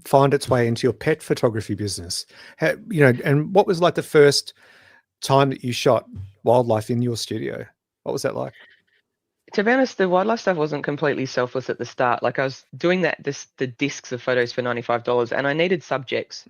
find its way into your pet photography business? And what was like the first time that you shot wildlife in your studio? What was that like? To be honest, the wildlife stuff wasn't completely selfless at the start. Like, I was doing the discs of photos for $95, and I needed subjects.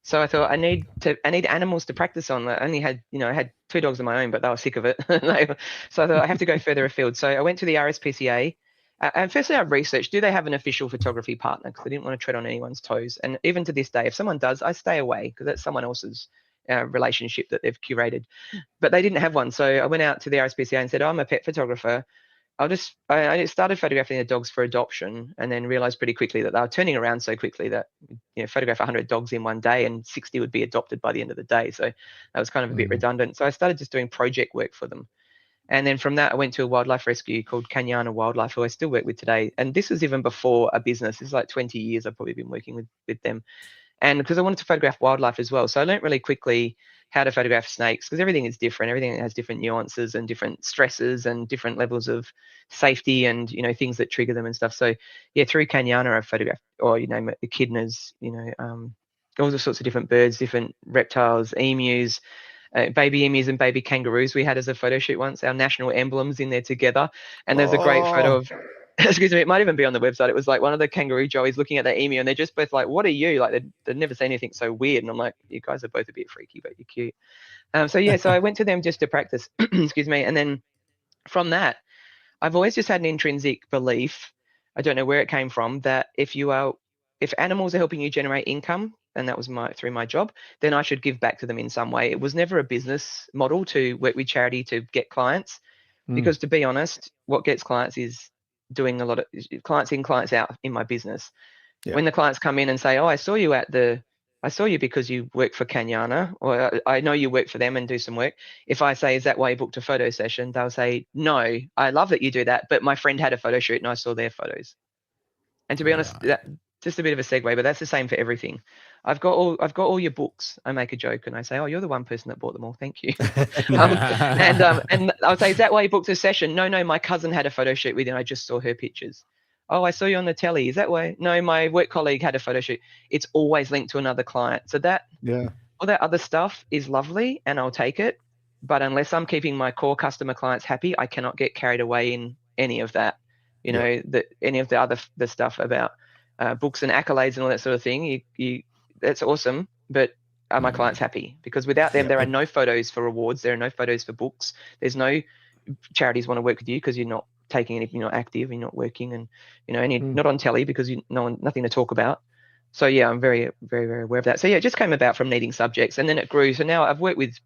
So I thought I need animals to practice on. I only had, I had 2 dogs of my own, but they were sick of it. So I thought I have to go further afield. So I went to the RSPCA, and firstly I researched, do they have an official photography partner? Because I didn't want to tread on anyone's toes. And even to this day, if someone does, I stay away, because that's someone else's relationship that they've curated. But they didn't have one. So I went out to the RSPCA and said, I'm a pet photographer. I started photographing the dogs for adoption, and then realized pretty quickly that they were turning around so quickly that, photograph 100 dogs in one day and 60 would be adopted by the end of the day. So that was kind of a bit redundant. So I started just doing project work for them. And then from that, I went to a wildlife rescue called Kanyana Wildlife, who I still work with today. And this was even before a business. This is like 20 years I've probably been working with them. And because I wanted to photograph wildlife as well. So I learned really quickly how to photograph snakes, because everything is different. Everything has different nuances and different stresses and different levels of safety and, things that trigger them and stuff. So yeah, through Kanyana, I photographed, or echidnas, all the sorts of different birds, different reptiles, emus, baby emus and baby kangaroos we had as a photo shoot once, our national emblems in there together. And there's a great photo of, excuse me, it might even be on the website. It was like one of the kangaroo joeys looking at the emu, and they're just both like, what are you? Like they'd never seen anything so weird. And I'm like, you guys are both a bit freaky, but you're cute. So yeah, so I went to them just to practice, excuse me. And then from that, I've always just had an intrinsic belief, I don't know where it came from, that if animals are helping you generate income, and that was through my job, then I should give back to them in some way. It was never a business model to work with charity to get clients, because to be honest, what gets clients is doing a lot of clients in, clients out in my business. Yeah. When the clients come in and say, oh, I saw you because you work for Kanyana, or I know you work for them and do some work. If I say, is that why you booked a photo session? They'll say, no, I love that you do that, but my friend had a photo shoot and I saw their photos. And to be honest, that just a bit of a segue, but that's the same for everything. I've got all your books. I make a joke and I say, oh, you're the one person that bought them all. Thank you. And I'll say, is that why you booked a session? No, my cousin had a photo shoot with you and I just saw her pictures. Oh, I saw you on the telly. Is that why? No, my work colleague had a photo shoot. It's always linked to another client. So all that other stuff is lovely and I'll take it. But unless I'm keeping my core customer clients happy, I cannot get carried away in any of that. Any of the stuff about books and accolades and all that sort of thing. That's awesome, but are my clients happy? Because without them, there are no photos for awards. There are no photos for books. There's no charities want to work with you because you're not taking anything, you're not active, you're not working, and and you're not on telly because nothing to talk about. So yeah, I'm very, very, very aware of that. So yeah, it just came about from needing subjects, and then it grew. So now I've worked with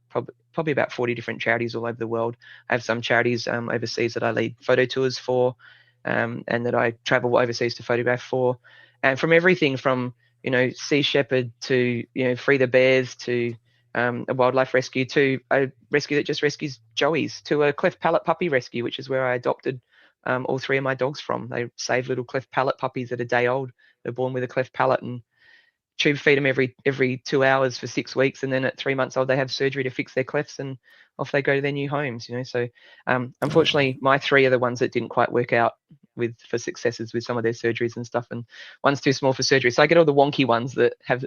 probably about 40 different charities all over the world. I have some charities overseas that I lead photo tours for, and that I travel overseas to photograph for, and from everything from Sea Shepherd to Free the Bears to a wildlife rescue to a rescue that just rescues joeys to a cleft palate puppy rescue, which is where I adopted all 3 of my dogs from. They save little cleft palate puppies that are a day old. They're born with a cleft palate and tube feed them every 2 hours for 6 weeks, and then at 3 months old they have surgery to fix their clefts and off they go to their new homes. So unfortunately my 3 are the ones that didn't quite work out for successes with some of their surgeries and stuff, and one's too small for surgery, so I get all the wonky ones that have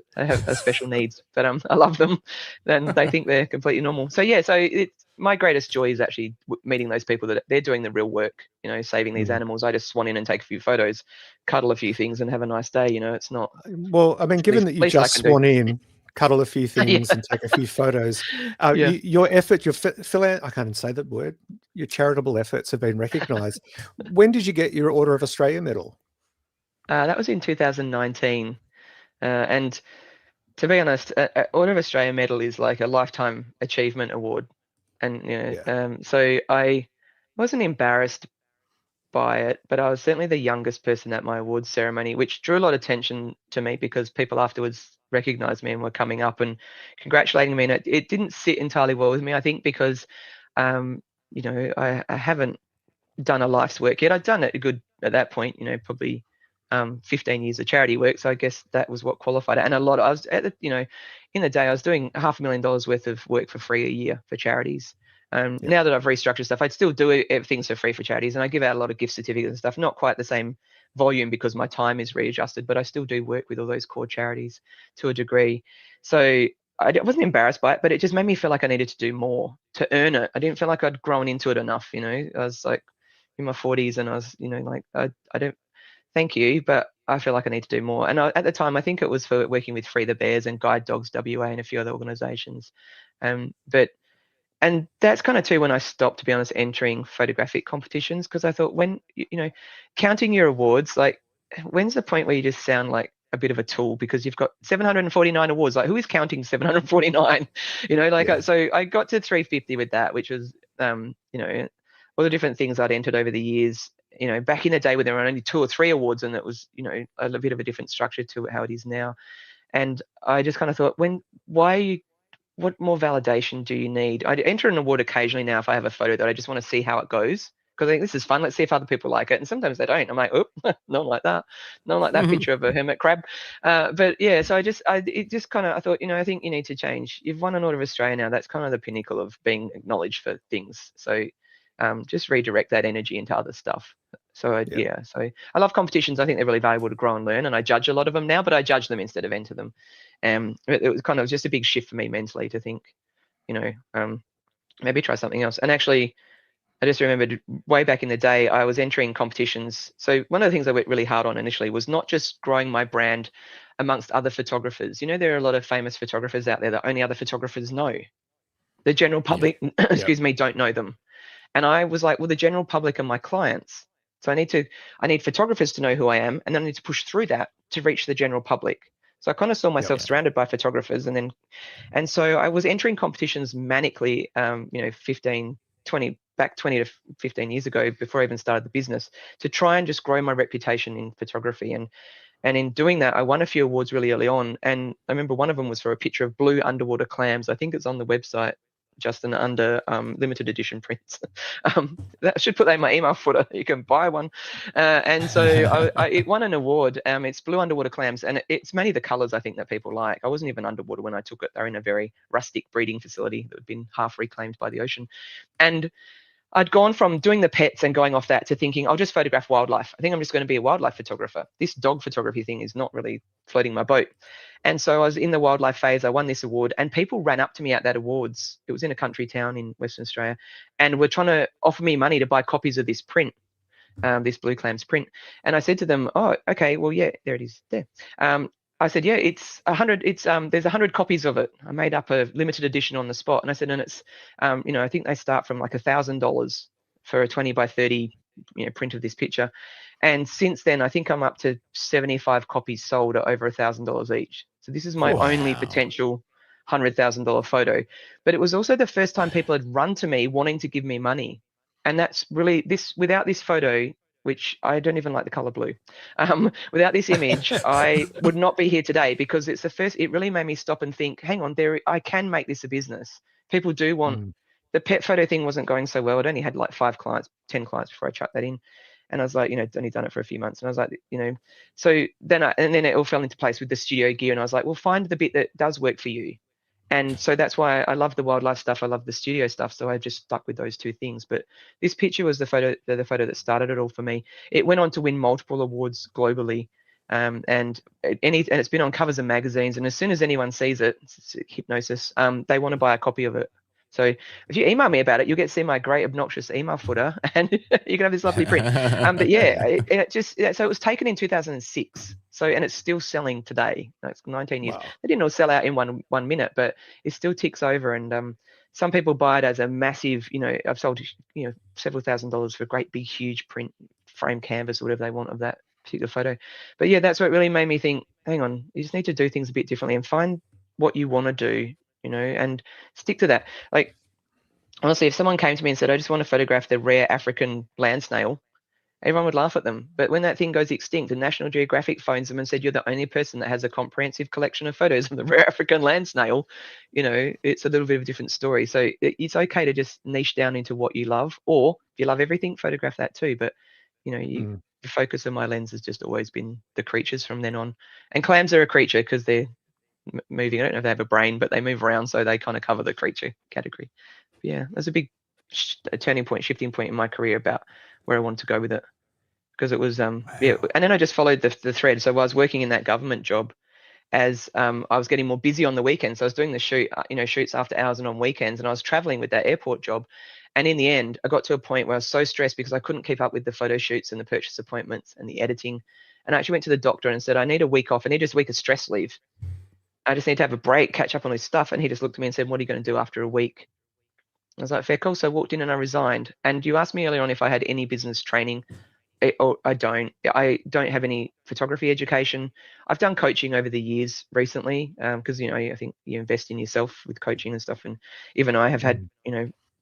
special needs, but I love them and they think they're completely normal. So yeah, so it's my greatest joy is actually meeting those people that they're doing the real work, saving these animals. I just swan in and take a few photos, cuddle a few things and have a nice day. It's not, well, I mean, given that you just swan in, cuddle a few things and take a few photos, your effort, I can't even say that word, your charitable efforts have been recognised. When did you get your Order of Australia medal? That was in 2019, and to be honest, Order of Australia medal is like a lifetime achievement award, and so I wasn't embarrassed by it, but I was certainly the youngest person at my awards ceremony, which drew a lot of attention to me because people afterwards recognized me and were coming up and congratulating me, and it didn't sit entirely well with me, I think, because I haven't done a life's work yet. I'd done it good at that point, probably 15 years of charity work, so I guess that was what qualified it. And I was at in the day I was doing $500,000 worth of work for free a year for charities. Now that I've restructured stuff, I'd still do things for free for charities, and I give out a lot of gift certificates and stuff, not quite the same volume because my time is readjusted, but I still do work with all those core charities to a degree. So I wasn't embarrassed by it, but it just made me feel like I needed to do more to earn it. I didn't feel like I'd grown into it enough. I was like in my 40s and I was, like, I don't, thank you, but I feel like I need to do more. And at the time, I think it was for working with Free the Bears and Guide Dogs WA and a few other organizations. And that's kind of too when I stopped, to be honest, entering photographic competitions, because I thought, when, counting your awards, like, when's the point where you just sound like a bit of a tool because you've got 749 awards? Like, who is counting 749? So I got to 350 with that, which was, all the different things I'd entered over the years. Back in the day when there were only 2 or 3 awards, and it was, a bit of a different structure to how it is now. And I just kind of thought, what more validation do you need? I enter an award occasionally now if I have a photo that I just want to see how it goes, because I think this is fun. Let's see if other people like it. And sometimes they don't. I'm like, oh, not like that. Not like that picture of a hermit crab. But yeah, so I thought, I think you need to change. You've won an Order of Australia now. That's kind of the pinnacle of being acknowledged for things. So just redirect that energy into other stuff. So so I love competitions. I think they're really valuable to grow and learn, and I judge a lot of them now, but I judge them instead of enter them. It was kind of just a big shift for me mentally to think, maybe try something else. And actually, I just remembered way back in the day, I was entering competitions. So one of the things I worked really hard on initially was not just growing my brand amongst other photographers. There are a lot of famous photographers out there that only other photographers know. The general public, excuse me, don't know them. And I was like, well, the general public are my clients. So I need photographers to know who I am, and then I need to push through that to reach the general public. So I kind of saw myself surrounded by photographers, and so I was entering competitions manically, 20 to 15 years ago, before I even started the business, to try and just grow my reputation in photography. And in doing that, I won a few awards really early on. And I remember one of them was for a picture of blue underwater clams. I think it's on the website, Justin, under limited edition prints. That should put that in my email footer. You can buy one. And so it won an award. It's blue underwater clams, and it's mainly the colors I think that people like. I wasn't even underwater when I took it. They're in a very rustic breeding facility that had been half reclaimed by the ocean. And I'd gone from doing the pets and going off that to thinking, I'll just photograph wildlife. I think I'm just going to be a wildlife photographer. This dog photography thing is not really floating my boat. And so I was in the wildlife phase. I won this award, and people ran up to me at that awards. It was in a country town in Western Australia, and were trying to offer me money to buy copies of this print, this blue clams print. And I said to them, oh, okay, well, yeah, there it is there. I said, yeah, it's 100. It's there's 100 copies of it. I made up a limited edition on the spot, and I said, and it's, I think they start from like $1,000 for a 20 by 30, print of this picture. And since then, I think I'm up to 75 copies sold at over $1,000 each. So this is my only potential $100,000 photo. But it was also the first time people had run to me wanting to give me money, and that's really this. Without this photo, which I don't even like the color blue. Without this image, I would not be here today, because it's the first, it really made me stop and think, hang on, I can make this a business. People do want, the pet photo thing wasn't going so well. I'd only had like 10 clients before I chucked that in. And I was like, only done it for a few months. And I was like, so then it all fell into place with the studio gear. And I was like, well, find the bit that does work for you. And so that's why I love the wildlife stuff. I love the studio stuff. So I just stuck with those two things. But this picture was the photo that started it all for me. It went on to win multiple awards globally. And it's been on covers of magazines. And as soon as anyone sees it, it's hypnosis, they want to buy a copy of it. So if you email me about it, you'll get to see my great obnoxious email footer, and you can have this lovely print. But yeah, so it was taken in 2006. So, and it's still selling today. It's 19 years. Wow. They didn't all sell out in one minute, but it still ticks over. And some people buy it as a massive, I've sold, several $1,000s for a great big huge print frame canvas or whatever they want of that particular photo. But yeah, that's what really made me think, hang on, you just need to do things a bit differently and find what you want to do, and stick to that. Like, honestly, if someone came to me and said, I just want to photograph the rare African land snail, everyone would laugh at them. But when that thing goes extinct and National Geographic phones them and said, you're the only person that has a comprehensive collection of photos of the rare African land snail, it's a little bit of a different story. So it's okay to just niche down into what you love, or if you love everything, photograph that too. But, the focus of my lens has just always been the creatures from then on. And clams are a creature because they're moving. I don't know if they have a brain, but they move around, so they kind of cover the creature category. But yeah, there's a big turning point, shifting point in my career about where I wanted to go with it, because it was and then I just followed the thread. So I was working in that government job as I was getting more busy on the weekends. So I was doing the shoots after hours and on weekends, and I was traveling with that airport job. And in the end, I got to a point where I was so stressed because I couldn't keep up with the photo shoots and the purchase appointments and the editing. And I actually went to the doctor and said, I need a week off. I need just a week of stress leave. I just need to have a break, catch up on this stuff. And he just looked at me and said, what are you going to do after a week? I was like, fair call. So I walked in and I resigned. And you asked me earlier on if I had any business training. I don't have any photography education. I've done coaching over the years recently, because, I think you invest in yourself with coaching and stuff. And even I have had,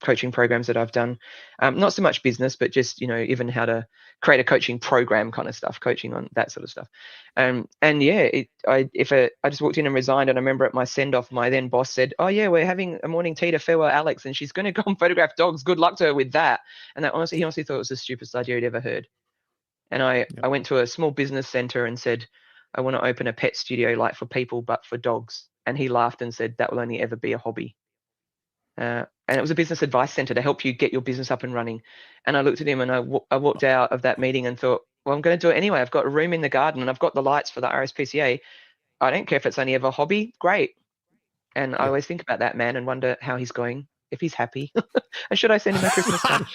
coaching programs that I've done, not so much business, but just, even how to create a coaching program kind of stuff, coaching on that sort of stuff. And yeah, I just walked in and resigned. And I remember at my send off, my then boss said, oh yeah, we're having a morning tea to farewell Alex, and she's going to go and photograph dogs. Good luck to her with that. And he honestly thought it was the stupidest idea he'd ever heard. And I went to a small business center and said, I want to open a pet studio like for people, but for dogs. And he laughed and said, that will only ever be a hobby. And it was a business advice center to help you get your business up and running. And I looked at him and I walked out of that meeting and thought, well, I'm going to do it anyway. I've got a room in the garden and I've got the lights for the RSPCA. I don't care if it's only ever a hobby. Great. And I always think about that man and wonder how he's going, if he's happy. And should I send him a Christmas card?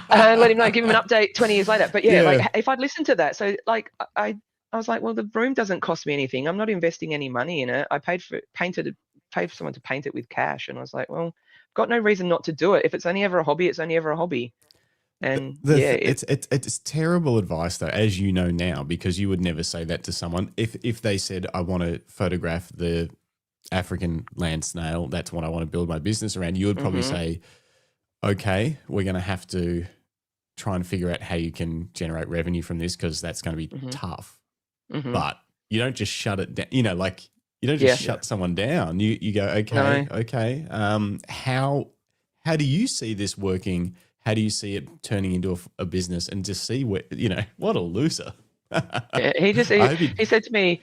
Let him know, give him an update 20 years later. But yeah, like if I'd listened to that, so like I was like, well, the room doesn't cost me anything. I'm not investing any money in it. I paid for someone to paint it with cash. And I was like, well, got no reason not to do it. If it's only ever a hobby, it's only ever a hobby. And it's terrible advice though, as you know now, because you would never say that to someone. If they said, I want to photograph the African land snail, that's what I want to build my business around, you would probably say, okay, we're going to have to try and figure out how you can generate revenue from this, because that's going to be tough. But you don't just shut it down, you know, like you don't just shut someone down. You go, okay. How do you see this working? How do you see it turning into a business, and just see where, you know, what a loser. He said to me,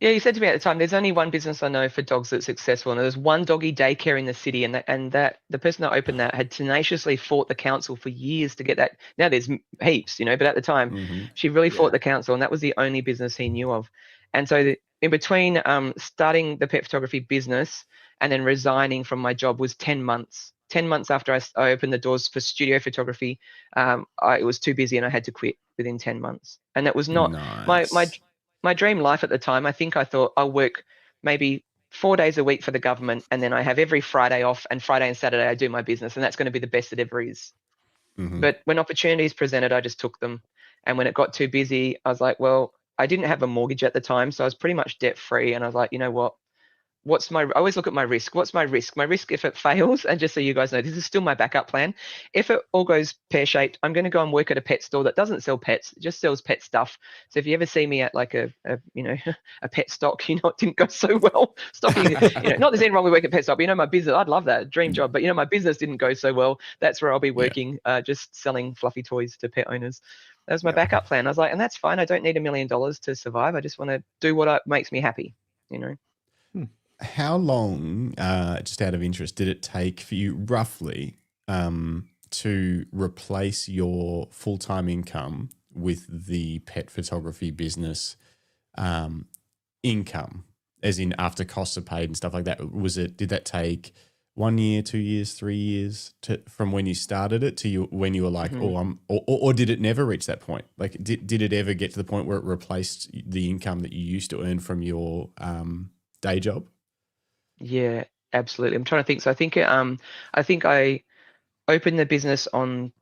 he said to me at the time, there's only one business I know for dogs that's successful, and there's one doggy daycare in the city, and that the person that opened that had tenaciously fought the council for years to get that. Now there's heaps, you know, but at the time she really fought the council, and that was the only business he knew of. And so in between starting the pet photography business and then resigning from my job was 10 months. 10 months after I opened the doors for studio photography, it was too busy and I had to quit within 10 months. And that was not my dream life at the time. I thought I'll work maybe 4 days a week for the government, and then I have every Friday off, and Friday and Saturday I do my business, and that's going to be the best it ever is. But when opportunities presented, I just took them. And when it got too busy, I was like, well, I didn't have a mortgage at the time, so I was pretty much debt free. And I was like, you know what? I always look at my risk. What's my risk? My risk, if it fails, and just so you guys know, this is still my backup plan. If it all goes pear-shaped, I'm going to go and work at a pet store that doesn't sell pets, it just sells pet stuff. So if you ever see me at like a pet stock, you know, it didn't go so well. Stocking, not there's anything wrong with working at pet stock, but you know, my business, I'd love that, dream job, but you know, my business didn't go so well. That's where I'll be working, just selling fluffy toys to pet owners. That was my backup plan. I was like, and that's fine. I don't need $1 million to survive. I just want to do what makes me happy, you know. How long, just out of interest, did it take for you roughly to replace your full-time income with the pet photography business income, as in after costs are paid and stuff like that? Did that take 1 year, 2 years, 3 years from when you started it to when you were like, or did it never reach that point? Like, did it ever get to the point where it replaced the income that you used to earn from your day job? Yeah, absolutely. I'm trying to think. So I think I opened the business on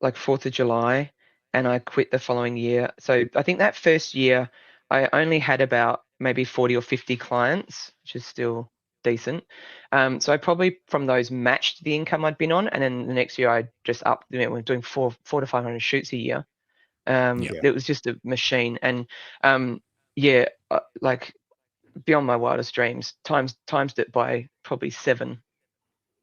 like 4th of July and I quit the following year. So I think that first year I only had about maybe 40 or 50 clients, which is still decent. So I probably from those matched the income I'd been on. And then the next year I just upped, we're doing 400 to 500 shoots a year. It was just a machine. And like, beyond my wildest dreams, times it by probably 7,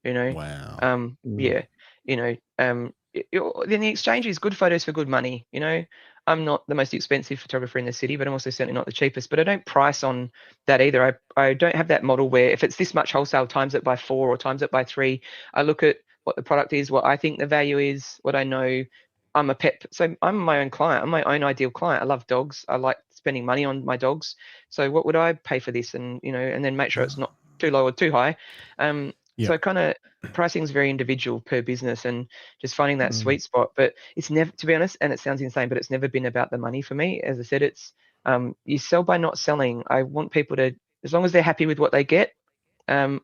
you know. Wow. Then the exchange is good photos for good money, you know. I'm not the most expensive photographer in the city, but I'm also certainly not the cheapest, but I don't price on that either. I don't have that model where if it's this much wholesale, times it by 4 or times it by 3. I look at what the product is, what I think the value is, what I know. I'm a pet, so I'm my own client. I'm my own ideal client. I love dogs. I like spending money on my dogs. So what would I pay for this? And and then make sure it's not too low or too high. So kind of pricing is very individual per business, and just finding that sweet spot. But it's never, to be honest, and it sounds insane, but it's never been about the money for me. As I said, it's you sell by not selling. I want people to, as long as they're happy with what they get, I'm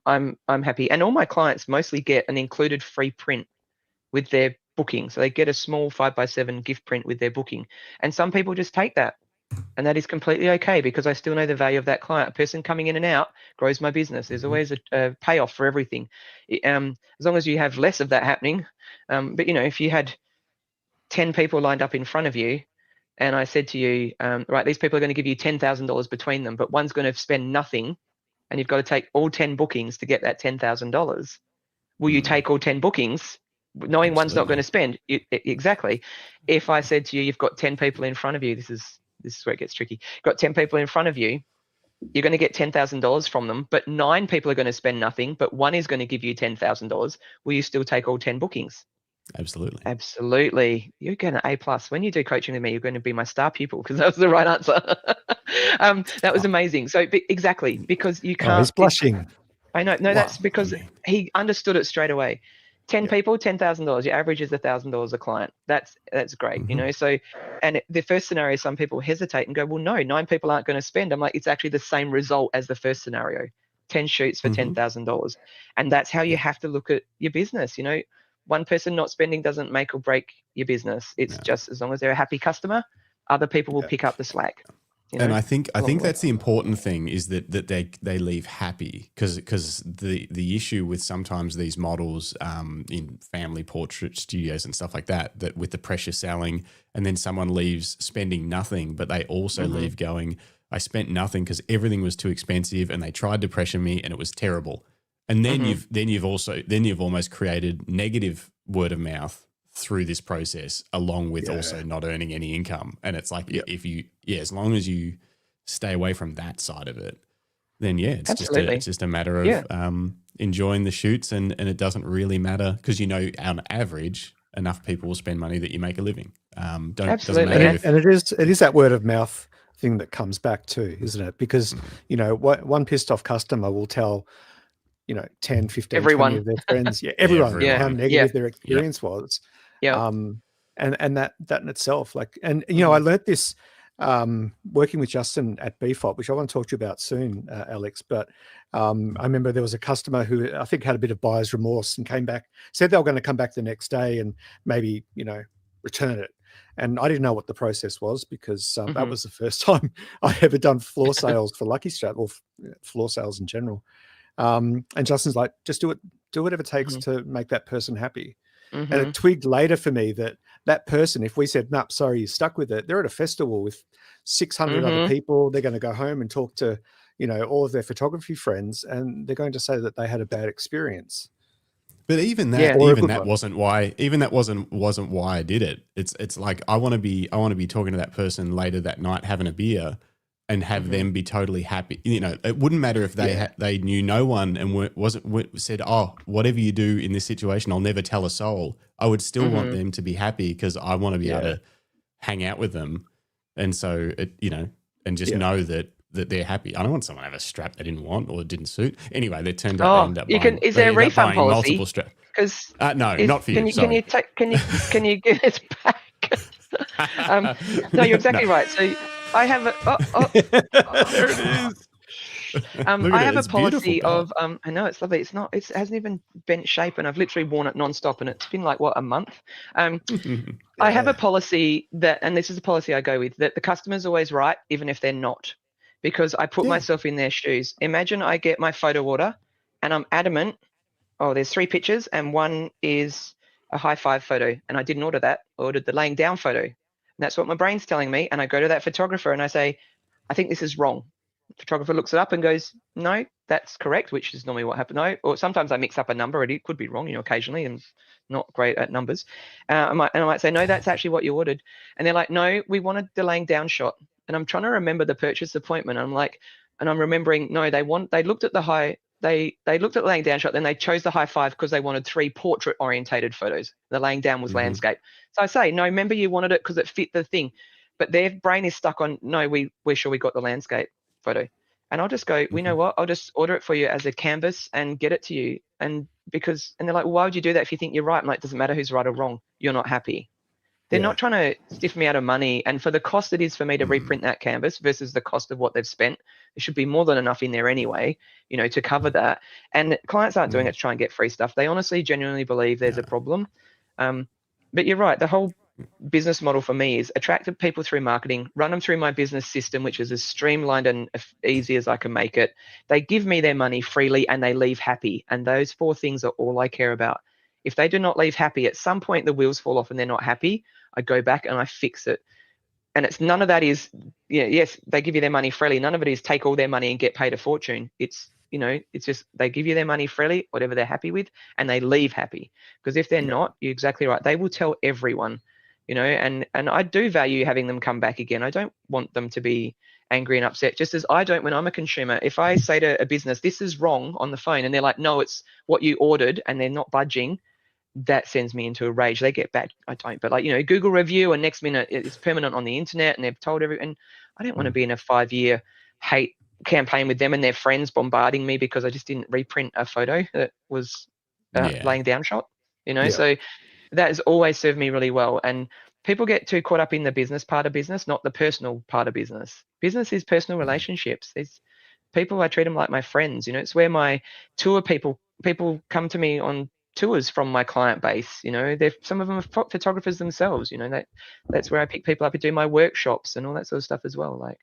happy. And all my clients mostly get an included free print with their booking. So they get a small 5x7 gift print with their booking. And some people just take that. And that is completely okay, because I still know the value of that client. A person coming in and out grows my business. There's always a payoff for everything. As long as you have less of that happening. But, if you had 10 people lined up in front of you and I said to you, right, these people are going to give you $10,000 between them, but one's going to spend nothing, and you've got to take all 10 bookings to get that $10,000. Will you take all 10 bookings? Knowing one's not going to spend. Exactly. If I said to you, you've got 10 people in front of you, this is where it gets tricky. You've got 10 people in front of you, you're going to get $10,000 from them, but 9 people are going to spend nothing, but one is going to give you $10,000. Will you still take all 10 bookings? Absolutely. You get an A+. When you do coaching with me, you're going to be my star pupil, because that was the right answer. That was amazing. So exactly, because you can't. Oh, he's blushing. I know. No, Wow. that's because he understood it straight away. 10 people, $10,000. Your average is $1,000 a client. That's great, you know. So, and the first scenario, some people hesitate and go, well, no, 9 people aren't going to spend. I'm like, it's actually the same result as the first scenario. 10 shoots for $10,000, and that's how you have to look at your business. You know, one person not spending doesn't make or break your business. It's just as long as they're a happy customer, other people will pick up the slack. You know, and I think that's the important thing is that they leave happy, because the issue with sometimes these models in family portrait studios and stuff like that with the pressure selling, and then someone leaves spending nothing, but they also leave going, I spent nothing because everything was too expensive and they tried to pressure me and it was terrible. And then you've almost created negative word of mouth through this process, along with also not earning any income. And it's like, as long as you stay away from that side of it, then it's just a matter of enjoying the shoots, and it doesn't really matter, because on average enough people will spend money that you make a living. Doesn't matter and it is that word of mouth thing that comes back too, isn't it? Because one pissed off customer will tell 10, 15, everyone. 20 of their friends, everyone how negative their experience was. And that in itself, like, and I learnt this working with Justin at BFOP, which I want to talk to you about soon, Alex. But I remember there was a customer who I think had a bit of buyer's remorse and came back, said they were going to come back the next day and maybe return it. And I didn't know what the process was, because that was the first time I ever done floor sales for Lucky Strap, or floor sales in general. And Justin's like, just do whatever it takes to make that person happy. And it twigged later for me that person, if we said, nope, sorry, you're stuck with it, they're at a festival with 600 other people. They're going to go home and talk to, all of their photography friends, and they're going to say that they had a bad experience. But even that wasn't why I did it. It's like, I want to be talking to that person later that night, having a beer, and have them be totally happy. It wouldn't matter if they knew no one and said, oh, whatever you do in this situation, I'll never tell a soul. I would still want them to be happy, because I want to be able to hang out with them. And so, and just know that they're happy. I don't want someone to have a strap they didn't want or didn't suit. Anyway, they turned up. End up buying, is there a refund policy? Multiple straps. Because no, not for you. Can you give it back? No, you're exactly right. So I have there it is. I have a policy of I know it's lovely. It hasn't even bent shape, and I've literally worn it nonstop, and it's been like a month. I have a policy that, and this is a policy I go with, that the customer's always right, even if they're not, because I put myself in their shoes. Imagine I get my photo order and I'm adamant, there's 3 pictures and one is a high five photo, and I didn't order that. I ordered the laying down photo. And that's what my brain's telling me. And I go to that photographer and I say, I think this is wrong. The photographer looks it up and goes, no, that's correct, which is normally what happens. No, or sometimes I mix up a number, and it could be wrong, occasionally, and not great at numbers. I might say, no, that's actually what you ordered. And they're like, no, we wanted the laying down shot. And I'm trying to remember the purchase appointment. I'm like, and I'm remembering, no, they looked at the high, they looked at the laying down shot, then they chose the high five because they wanted 3 portrait orientated photos. The laying down was landscape. So I say, no, remember you wanted it because it fit the thing. But their brain is stuck on, no, we're sure we got the landscape photo. And I'll just go, you know what, I'll just order it for you as a canvas and get it to you. And they're like, well, why would you do that if you think you're right? I'm like, doesn't matter who's right or wrong. You're not happy. They're not trying to stiff me out of money. And for the cost it is for me to reprint that canvas versus the cost of what they've spent, there should be more than enough in there anyway, to cover that. And clients aren't doing it to try and get free stuff. They honestly, genuinely believe there's a problem. But you're right. The whole business model for me is attract people through marketing, run them through my business system, which is as streamlined and easy as I can make it. They give me their money freely and they leave happy. And those 4 things are all I care about. If they do not leave happy, at some point the wheels fall off and they're not happy, I go back and I fix it. And it's none of that is, yes, they give you their money freely. None of it is take all their money and get paid a fortune. It's, it's just they give you their money freely, whatever they're happy with, and they leave happy. Because if they're not, you're exactly right. They will tell everyone, and I do value having them come back again. I don't want them to be angry and upset, just as I don't when I'm a consumer. If I say to a business, this is wrong on the phone, and they're like, no, it's what you ordered, and they're not budging, that sends me into a rage. They get back. I don't, but Google review, and next minute it's permanent on the internet, and they've told everyone. I don't want to be in a 5-year hate campaign with them and their friends bombarding me because I just didn't reprint a photo that was laying down shot, so that has always served me really well. And people get too caught up in the business part of business, not the personal part of business. Business is personal relationships. It's people, I treat them like my friends. It's where my tour people come to me on tours from my client base. Some of them are photographers themselves. That's where I pick people up and do my workshops and all that sort of stuff as well.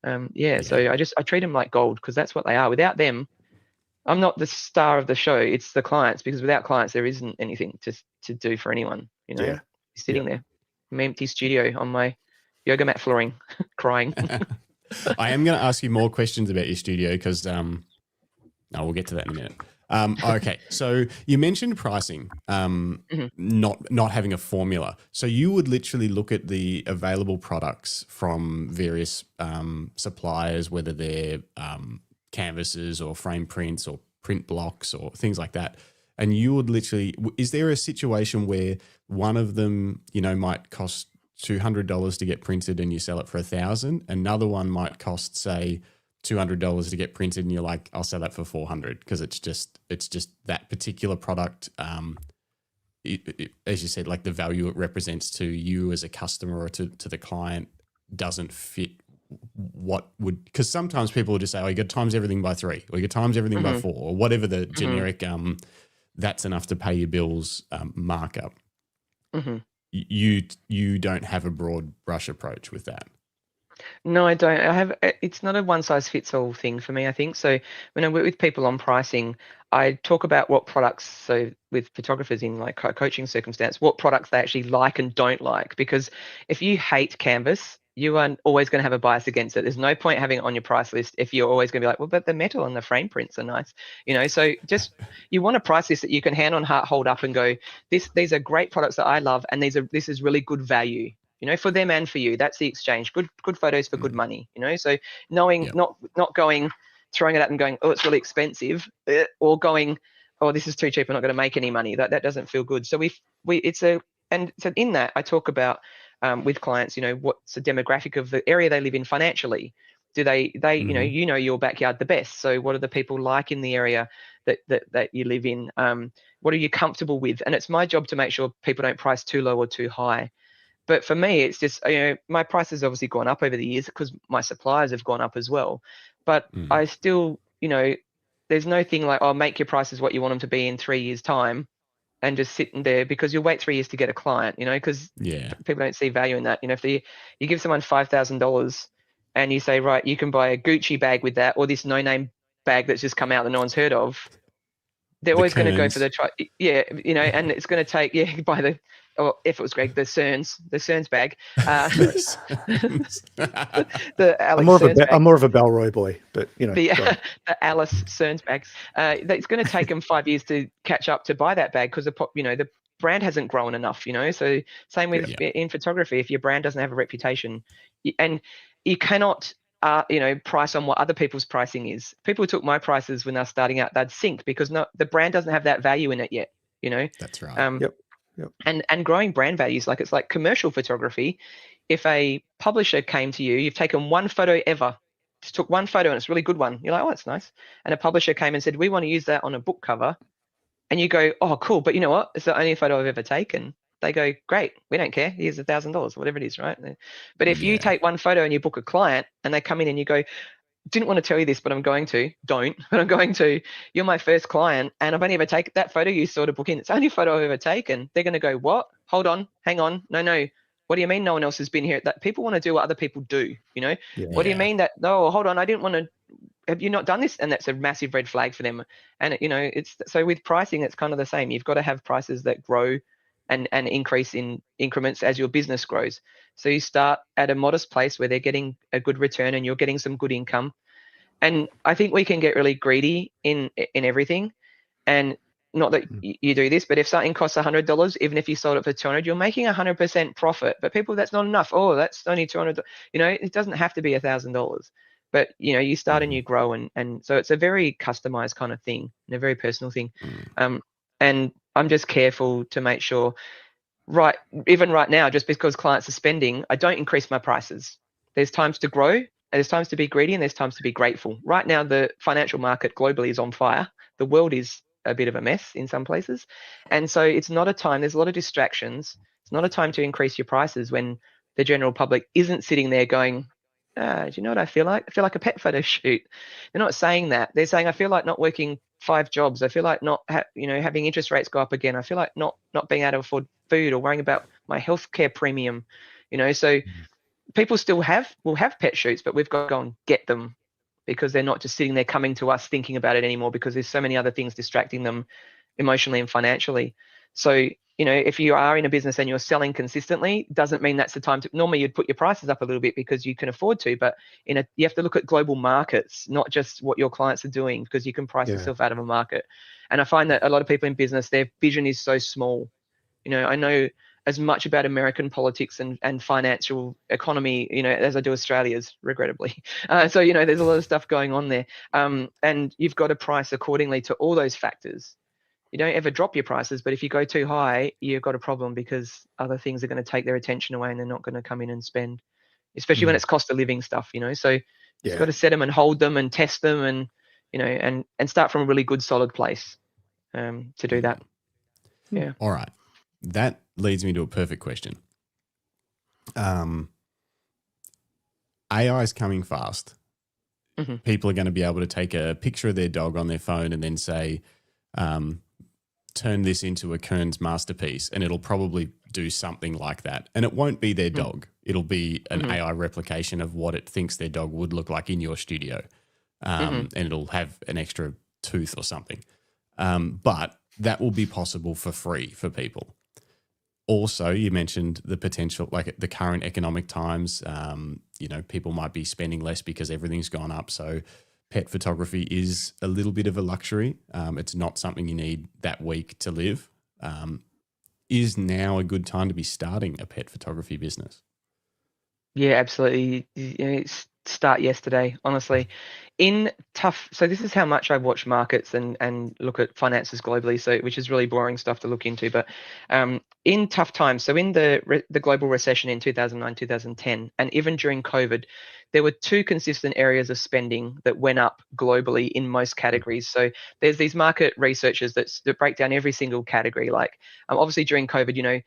So I treat them like gold, because that's what they are. Without them, I'm not the star of the show. It's the clients, because without clients, there isn't anything to do for anyone. Sitting there, my empty studio on my yoga mat flooring, crying. I am going to ask you more questions about your studio, because we'll get to that in a minute. Okay, so you mentioned pricing, not having a formula. So you would literally look at the available products from various suppliers, whether they're canvases or frame prints or print blocks or things like that. And you would literally, is there a situation where one of them, might cost $200 to get printed and you sell it for $1,000? Another one might cost, say, $200 to get printed and you're like, I'll sell that for $400, because it's just that particular product. As you said, like the value it represents to you as a customer or to the client doesn't fit what would, because sometimes people will just say, oh, you got times everything by 3, or you got times everything by 4, or whatever the generic that's enough to pay your bills markup. You don't have a broad brush approach with that. No, I don't. It's not a one size fits all thing for me, I think. So when I work with people on pricing, I talk about what products, so with photographers in like coaching circumstance, what products they actually like and don't like. Because if you hate canvas, you are always going to have a bias against it. There's no point having it on your price list if you're always going to be like, well, but the metal and the frame prints are nice. So just, you want a price list that you can hand on heart hold up and go, these are great products that I love, and this is really good value. For them and for you. That's the exchange. Good photos for good money. So knowing, not going, throwing it up and going, oh, it's really expensive, or going, oh, this is too cheap, I'm not going to make any money. That doesn't feel good. So and so in that I talk about with clients, what's the demographic of the area they live in financially. Do they your backyard the best? So what are the people like in the area that you live in? What are you comfortable with? And it's my job to make sure people don't price too low or too high. But for me, it's just, my price has obviously gone up over the years because my suppliers have gone up as well. But I still, there's no thing like, oh, make your prices what you want them to be in 3 years' time and just sitting there, because you'll wait 3 years to get a client, because people don't see value in that. If you give someone $5,000 and you say, right, you can buy a Gucci bag with that, or this no-name bag that's just come out that no one's heard of, they're always going to go for the and it's going to take buy the, or if it was Greg, the Cearns bag. The Alex I'm more of a Balroy boy, but the Alice Cearns bag. It's going to take them 5 years to catch up to buy that bag, because the brand hasn't grown enough. So same with in photography, if your brand doesn't have a reputation, and you cannot. Price on what other people's pricing is. People took my prices when they're starting out, they'd sink because the brand doesn't have that value in it yet. That's right. Yep. And growing brand values, like it's like commercial photography. If a publisher came to you, you've taken one photo ever, just took one photo and it's a really good one. You're like, oh, that's nice. And a publisher came and said, we want to use that on a book cover. And you go, oh, cool. But you know what? It's the only photo I've ever taken. They go, great, we don't care. Here's $1,000, whatever it is, right? But if you take one photo and you book a client and they come in and you go, didn't want to tell you this, but I'm going to, you're my first client and I've only ever taken that photo you saw to book in. It's the only photo I've ever taken. They're going to go, what? Hold on, hang on. No. What do you mean no one else has been here? That people want to do what other people do, What do you mean that, no, hold on, I didn't want to, have you not done this? And that's a massive red flag for them. And, it's so with pricing, it's kind of the same. You've got to have prices that grow and increase in increments as your business grows. So you start at a modest place where they're getting a good return and you're getting some good income. And I think we can get really greedy in everything. And not that you do this, but if something costs $100, even if you sold it for $200, you're making 100% profit. But people, that's not enough. Oh, that's only $200. It doesn't have to be $1,000. But you start and you grow, and so it's a very customized kind of thing and a very personal thing. And I'm just careful to make sure, even right now, just because clients are spending, I don't increase my prices. There's times to grow There's times to be greedy and there's times to be grateful. Right now, the financial market globally is on fire. The world is a bit of a mess in some places. And so it's not a time, there's a lot of distractions. It's not a time to increase your prices when the general public isn't sitting there going, do you know what I feel like? I feel like a pet photo shoot. They're not saying that. They're saying, I feel like not working 5 jobs. I feel like not, having interest rates go up again. I feel like not being able to afford food or worrying about my healthcare premium. So people still will have pet shoots, but we've got to go and get them because they're not just sitting there coming to us thinking about it anymore because there's so many other things distracting them emotionally and financially. So, if you are in a business and you're selling consistently, doesn't mean that's the time to, normally you'd put your prices up a little bit because you can afford to, but you have to look at global markets, not just what your clients are doing, because you can price yourself out of a market. And I find that a lot of people in business, their vision is so small. I know as much about American politics and financial economy, as I do Australia's, regrettably. So, there's a lot of stuff going on there. And you've got to price accordingly to all those factors. You don't ever drop your prices, but if you go too high, you've got a problem because other things are going to take their attention away and they're not going to come in and spend, especially when it's cost of living stuff, So you've got to set them and hold them and test them and, and start from a really good, solid place to do that. Yeah. All right. That leads me to a perfect question. AI is coming fast. Mm-hmm. People are going to be able to take a picture of their dog on their phone and then say, turn this into a Cearns masterpiece, and it'll probably do something like that. And it won't be their dog. It'll be an AI replication of what it thinks their dog would look like in your studio. And it'll have an extra tooth or something. But that will be possible for free for people. Also, you mentioned the potential, like the current economic times, people might be spending less because everything's gone up. So pet photography is a little bit of a luxury. It's not something you need that week to live. Is now a good time to be starting a pet photography business? Yeah, absolutely. Start yesterday, honestly. So this is how much I watch markets and look at finances globally, so which is really boring stuff to look into, but in tough times, so in the global recession in 2009, 2010, and even during COVID, there were 2 consistent areas of spending that went up globally in most categories. So there's these market researchers that break down every single category. Like obviously during COVID,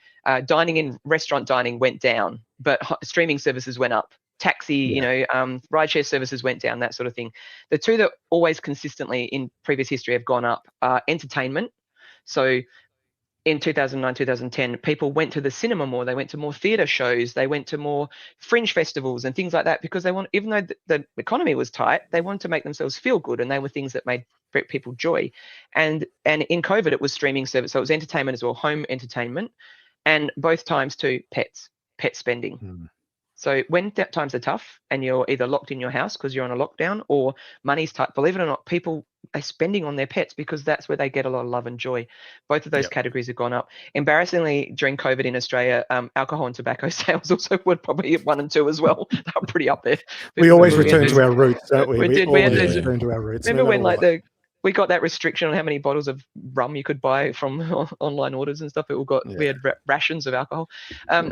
restaurant dining went down, but streaming services went up. Taxi, rideshare services went down, that sort of thing. The 2 that always consistently in previous history have gone up are entertainment. So in 2009, 2010, people went to the cinema more. They went to more theatre shows. They went to more fringe festivals and things like that because even though the economy was tight, they wanted to make themselves feel good, and they were things that made people joy. And in COVID, it was streaming service. So it was entertainment as well, home entertainment, and both times too, pet spending. So when times are tough and you're either locked in your house because you're on a lockdown or money's tight, believe it or not, people are spending on their pets because that's where they get a lot of love and joy. Both of those categories have gone up. Embarrassingly, during COVID in Australia, alcohol and tobacco sales also were probably 1 and 2 as well. They were pretty up there. We always return to our roots, don't we? We always return to our roots. Remember when we got that restriction on how many bottles of rum you could buy from online orders and stuff? We had rations of alcohol.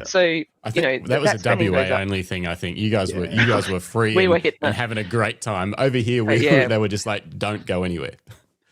So I think that was a WA only thing. I think you guys were free we were and having a great time. Over here, they were just like, don't go anywhere.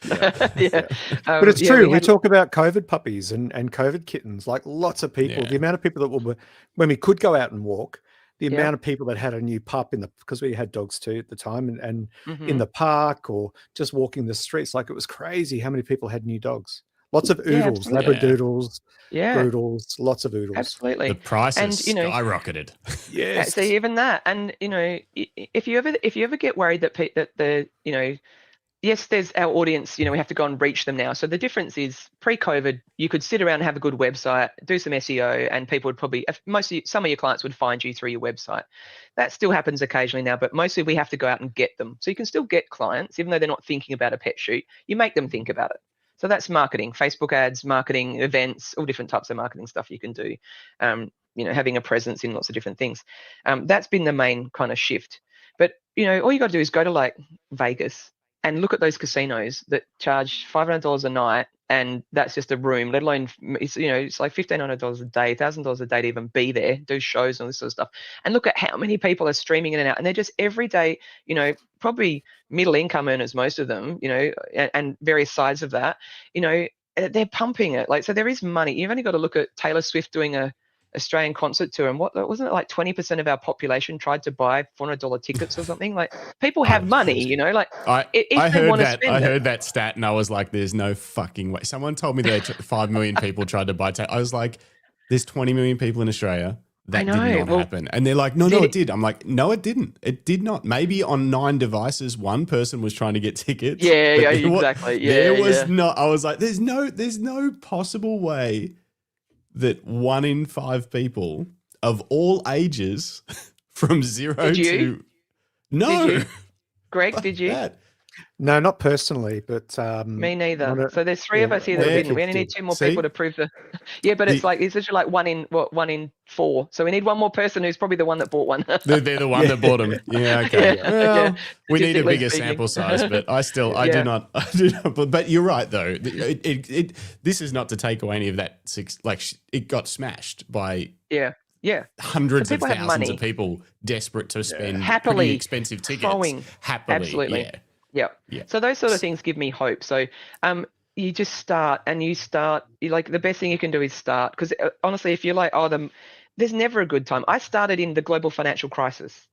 But it's true. We talk about COVID puppies and COVID kittens. Like lots of people, the amount of people that when we could go out and walk, the amount of people that had a new pup because we had dogs too at the time and in the park or just walking the streets, like it was crazy how many people had new dogs. Lots of oodles, Labradoodles, Poodles, lots of oodles. Absolutely. The prices skyrocketed. Yes. So even that, and if you ever get worried that yes, there's our audience, we have to go and reach them now. So the difference is pre-COVID, you could sit around and have a good website, do some SEO, and people would probably, some of your clients would find you through your website. That still happens occasionally now, but mostly we have to go out and get them. So you can still get clients, even though they're not thinking about a pet shoot, you make them think about it. So that's marketing, Facebook ads, marketing, events, all different types of marketing stuff you can do, having a presence in lots of different things. That's been the main kind of shift. But, all you got to do is go to like Vegas and look at those casinos that charge $500 a night, and that's just a room, let alone it's like $1,500 a day, $1,000 a day to even be there, do shows and all this sort of stuff. And look at how many people are streaming in and out, and they're just every day, probably middle income earners, most of them, and various sides of that, they're pumping it. Like, so there is money. You've only got to look at Taylor Swift doing a Australian concert tour, and what wasn't it like 20% of our population tried to buy $400 tickets or something? Like, people have money, like I heard that stat, and I was like, there's no fucking way. Someone told me that 5 million people tried to buy I was like, there's 20 million people in Australia. That did not happen. And they're like, no, it did. I'm like, no, it didn't. It did not. Maybe on 9 devices, one person was trying to get tickets. Yeah, exactly. There was not. I was like, there's no possible way that 1 in 5 people of all ages from 0 to no. Did you? Greg, did you? That. No, not personally, but me neither. So there's 3 of us here that didn't. We only need 2 more people to prove the. Yeah, but it's literally like 1 in 4. So we need 1 more person who's probably the one that bought one. They're the one that bought them. Yeah, okay. Well, we need a bigger sample size, but I do not. But you're right though. This is not to take away any of that. It got smashed by. Yeah. Hundreds of thousands of people desperate to spend happily pretty expensive tickets. Happily, absolutely. Yeah. So those sort of things give me hope. So you just start, and the best thing you can do is start, because honestly, if you're like, there's never a good time. I started in the global financial crisis.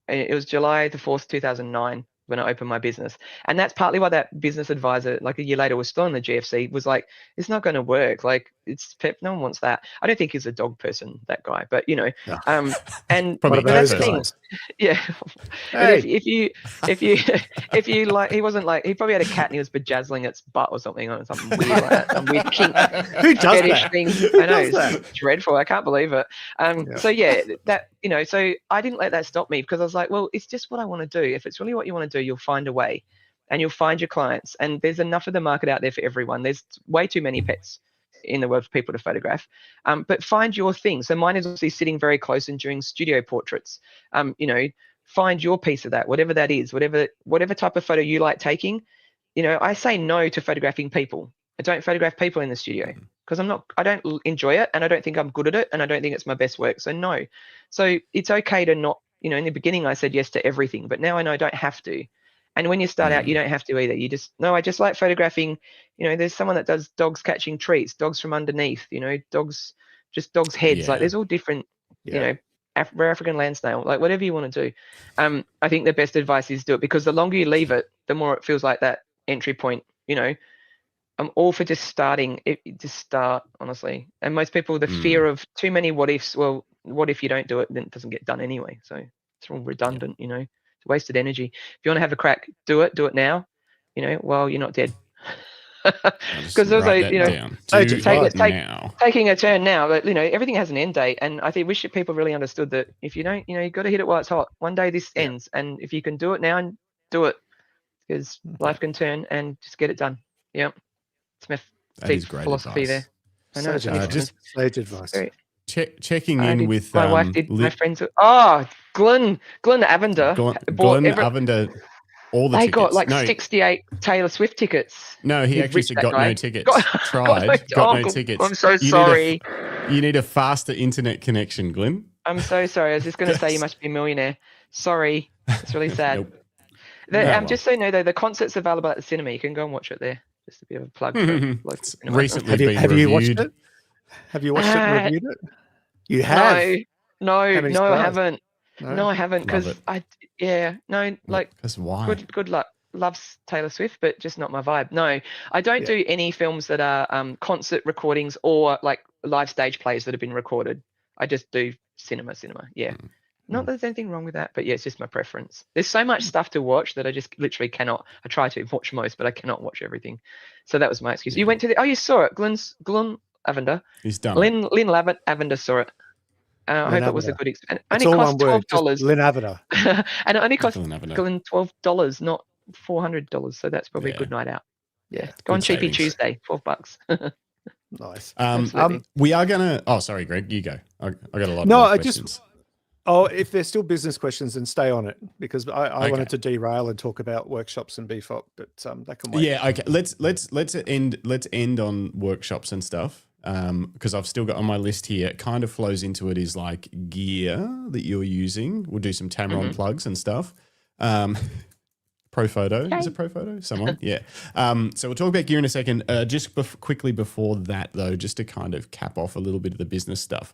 It was July the 4th, 2009. When I opened my business. And that's partly why that business advisor, like a year later, was still in the GFC, was like, it's not going to work. Like, it's no one wants that. I don't think he's a dog person, that guy, but and probably that's the thing. guys. Yeah. Hey. if you like, he wasn't like, he probably had a cat and he was bejazzling its butt or something weird like that, some weird kink. Who does that? Thing. I know, it's dreadful. I can't believe it. So that, so I didn't let that stop me, because I was like, well, it's just what I want to do. If it's really what you want to do, you'll find a way, and you'll find your clients, and there's enough of the market out there for everyone. There's way too many pets in the world for people to photograph, but find your thing. So mine is obviously sitting very close and doing studio portraits. Find your piece of that, whatever that is, whatever type of photo you like taking. I say no to photographing people. I don't photograph people in the studio because I don't enjoy it, and I don't think I'm good at it, and I don't think it's my best work. So no. So it's okay to not, in the beginning I said yes to everything, but now I know I don't have to. And when you start out, you don't have to either. I just like photographing, there's someone that does dogs catching treats, dogs from underneath, dogs heads. Like, there's all different, African land snail, like whatever you want to do. I think the best advice is do it, because the longer you leave it, the more it feels like that entry point. I'm all for just starting. Just start, honestly. And most people, the fear of too many what ifs. Well, what if you don't do it? Then it doesn't get done anyway. So it's all redundant. It's wasted energy. If you want to have a crack, do it now. While you're not dead. Because also, taking a turn now. But everything has an end date, and I think wish that people really understood that if you don't, you've got to hit it while it's hot. One day this ends, and if you can do it now, and do it, because life can turn, and just get it done. Yeah. It's my philosophy advice. There. I know. Just sage advice. Checking in with my wife did. My friends. Glenn Avender. Glenn Avender. All the they tickets. Got like 68 Taylor Swift tickets. No, he actually said got no tickets. Got no tickets. I'm so sorry. You need a faster internet connection, Glenn. I'm so sorry. I was just going to say you must be a millionaire. Sorry. It's really sad. Nope. Just so you know, though, the concert's available at the cinema. You can go and watch it there. Just a bit of a plug. Recently been have reviewed. You watched it? Have you watched it and reviewed it? You have? No, I haven't. No, I haven't, because Because why? Good luck. Loves Taylor Swift, but just not my vibe. No, I don't do any films that are concert recordings or like live stage plays that have been recorded. I just do cinema. Yeah. Not that there's anything wrong with that, but it's just my preference. There's so much stuff to watch that I just literally cannot. I try to watch most, but I cannot watch everything. So that was my excuse. You went to you saw it. Glenn Avender. He's done. Lynn Avender saw it. I hope it was a good experience. It only cost $12. Lynn Avender. And it only cost Glenn $12, not $400. So that's probably a good night out. Yeah. Go on Cheapy Tuesday, $12. Nice. We are gonna. Oh, sorry, Greg. You go. I got a lot of questions. Oh, if there's still business questions, then stay on it, because I Okay. wanted to derail and talk about workshops and BFOP, but that can wait. Yeah, okay. Let's end on workshops and stuff. Because I've still got on my list here, it kind of flows into it, is like gear that you're using. We'll do some Tamron plugs and stuff. Profoto. Is it Profoto? Someone? Yeah. So we'll talk about gear in a second. Just quickly before that, though, just to kind of cap off a little bit of the business stuff.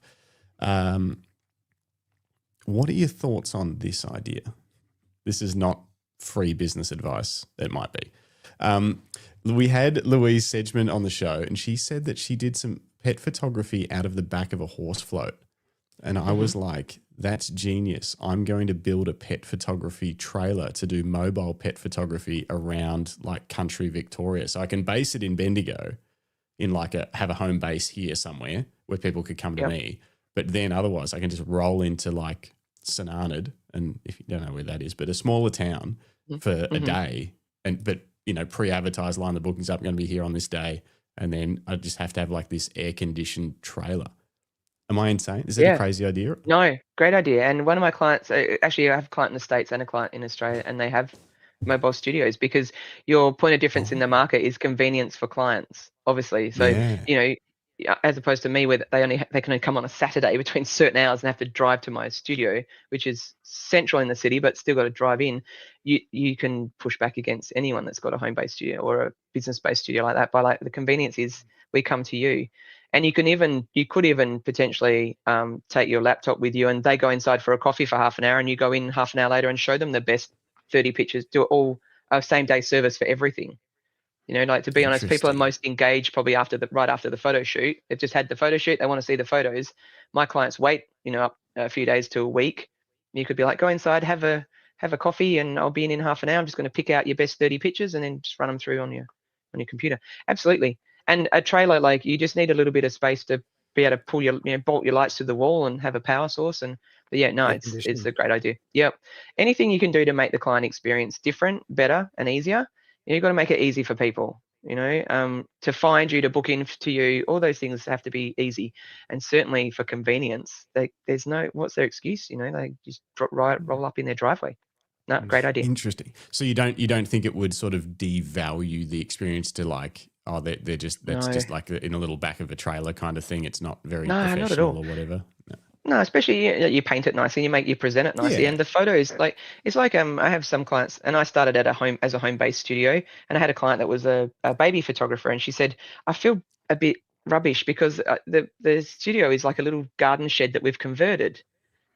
What are your thoughts on this idea? This is not free business advice. It might be. We had Louise Sedgman on the show, and she said that she did some pet photography out of the back of a horse float. And I was like, that's genius. I'm going to build a pet photography trailer to do mobile pet photography around like country Victoria. So I can base it in Bendigo, in like have a home base here somewhere where people could come to me. But then otherwise I can just roll into like St. and if you don't know where that is, but a smaller town for a day, but you know, pre-advertise, line the bookings up, I'm going to be here on this day, and then I just have to have like this air-conditioned trailer. Am I insane? Is that a crazy idea? No, great idea. And one of my clients, actually I have a client in the States and a client in Australia, and they have mobile studios, because your point of difference in the market is convenience for clients, obviously. So, you know, as opposed to me, where they can only come on a Saturday between certain hours and have to drive to my studio, which is central in the city, but still got to drive in. You can push back against anyone that's got a home-based studio or a business-based studio like that by like the convenience is we come to you. And you could even potentially take your laptop with you, and they go inside for a coffee for half an hour, and you go in half an hour later and show them the best 30 pictures. Do it all same day service for everything. You know, like, to be honest, people are most engaged probably right after the photo shoot. They've just had the photo shoot. They want to see the photos. My clients wait, you know, up a few days to a week. You could be like, go inside, have a coffee, and I'll be in half an hour. I'm just going to pick out your best 30 pictures and then just run them through on your computer. Absolutely. And a trailer, like, you just need a little bit of space to be able to pull bolt your lights to the wall and have a power source. But yeah, no, it's a great idea. Yep. Anything you can do to make the client experience different, better, and easier. You've got to make it easy for people, you know, to find you, to book in to you. All those things have to be easy, and certainly for convenience, there's no, what's their excuse? You know, they just roll up in their driveway. No, great idea. Interesting. So you don't think it would sort of devalue the experience to like, oh, they're just just like in a little back of a trailer kind of thing. It's not very professional, not at all, or whatever. No, especially you paint it nicely, you present it nicely, and the photos, like, it's like I have some clients, and I started at a home-based studio, and I had a client that was a baby photographer, and she said, I feel a bit rubbish because the studio is like a little garden shed that we've converted.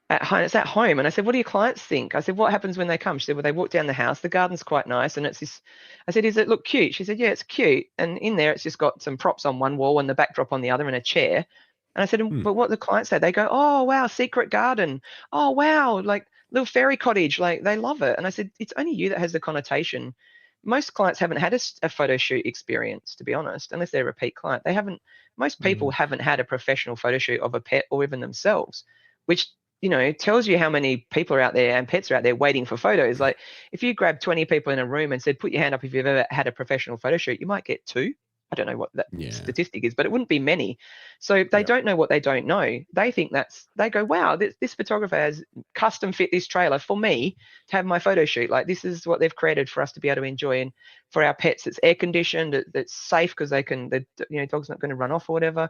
It's at home. And I said, what do your clients think? I said, what happens when they come? She said, well, they walk down the house, the garden's quite nice, and it's this. I said, does it look cute? She said, yeah, it's cute, and in there it's just got some props on one wall and the backdrop on the other and a chair. And I said, but what the clients say? They go, oh, wow, secret garden. Oh, wow, like little fairy cottage. Like, they love it. And I said, it's only you that has the connotation. Most clients haven't had a photo shoot experience, to be honest, unless they're a repeat client. They haven't. Most people haven't had a professional photo shoot of a pet or even themselves, which, you know, tells you how many people are out there and pets are out there waiting for photos. Like, if you grab 20 people in a room and said, put your hand up if you've ever had a professional photo shoot, you might get 2. I don't know what that statistic is, but it wouldn't be many. So they don't know what they don't know. They think they go, wow, this photographer has custom fit this trailer for me to have my photo shoot. Like, this is what they've created for us to be able to enjoy. And for our pets, it's air conditioned, it's safe because dog's not going to run off or whatever.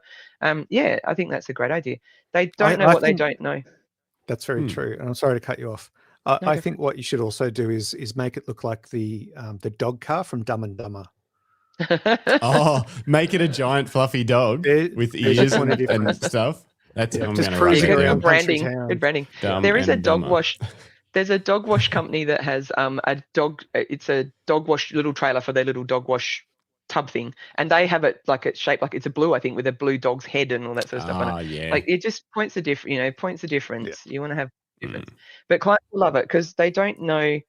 Yeah, I think that's a great idea. They don't know what they don't know. That's very true. And I'm sorry to cut you off. I think what you should also do is make it look like the dog car from Dumb and Dumber. Oh, make it a giant fluffy dog with ears and stuff. That's just cruising around branding. Good branding. There is a dog wash. There's a dog wash company that has a dog. It's a dog wash little trailer for their little dog wash tub thing, and they have it like it's shaped like it's a blue, I think, with a blue dog's head and all that sort of stuff on it. Yeah. Like, it just points the difference. You want to have difference, but clients will love it because they don't know,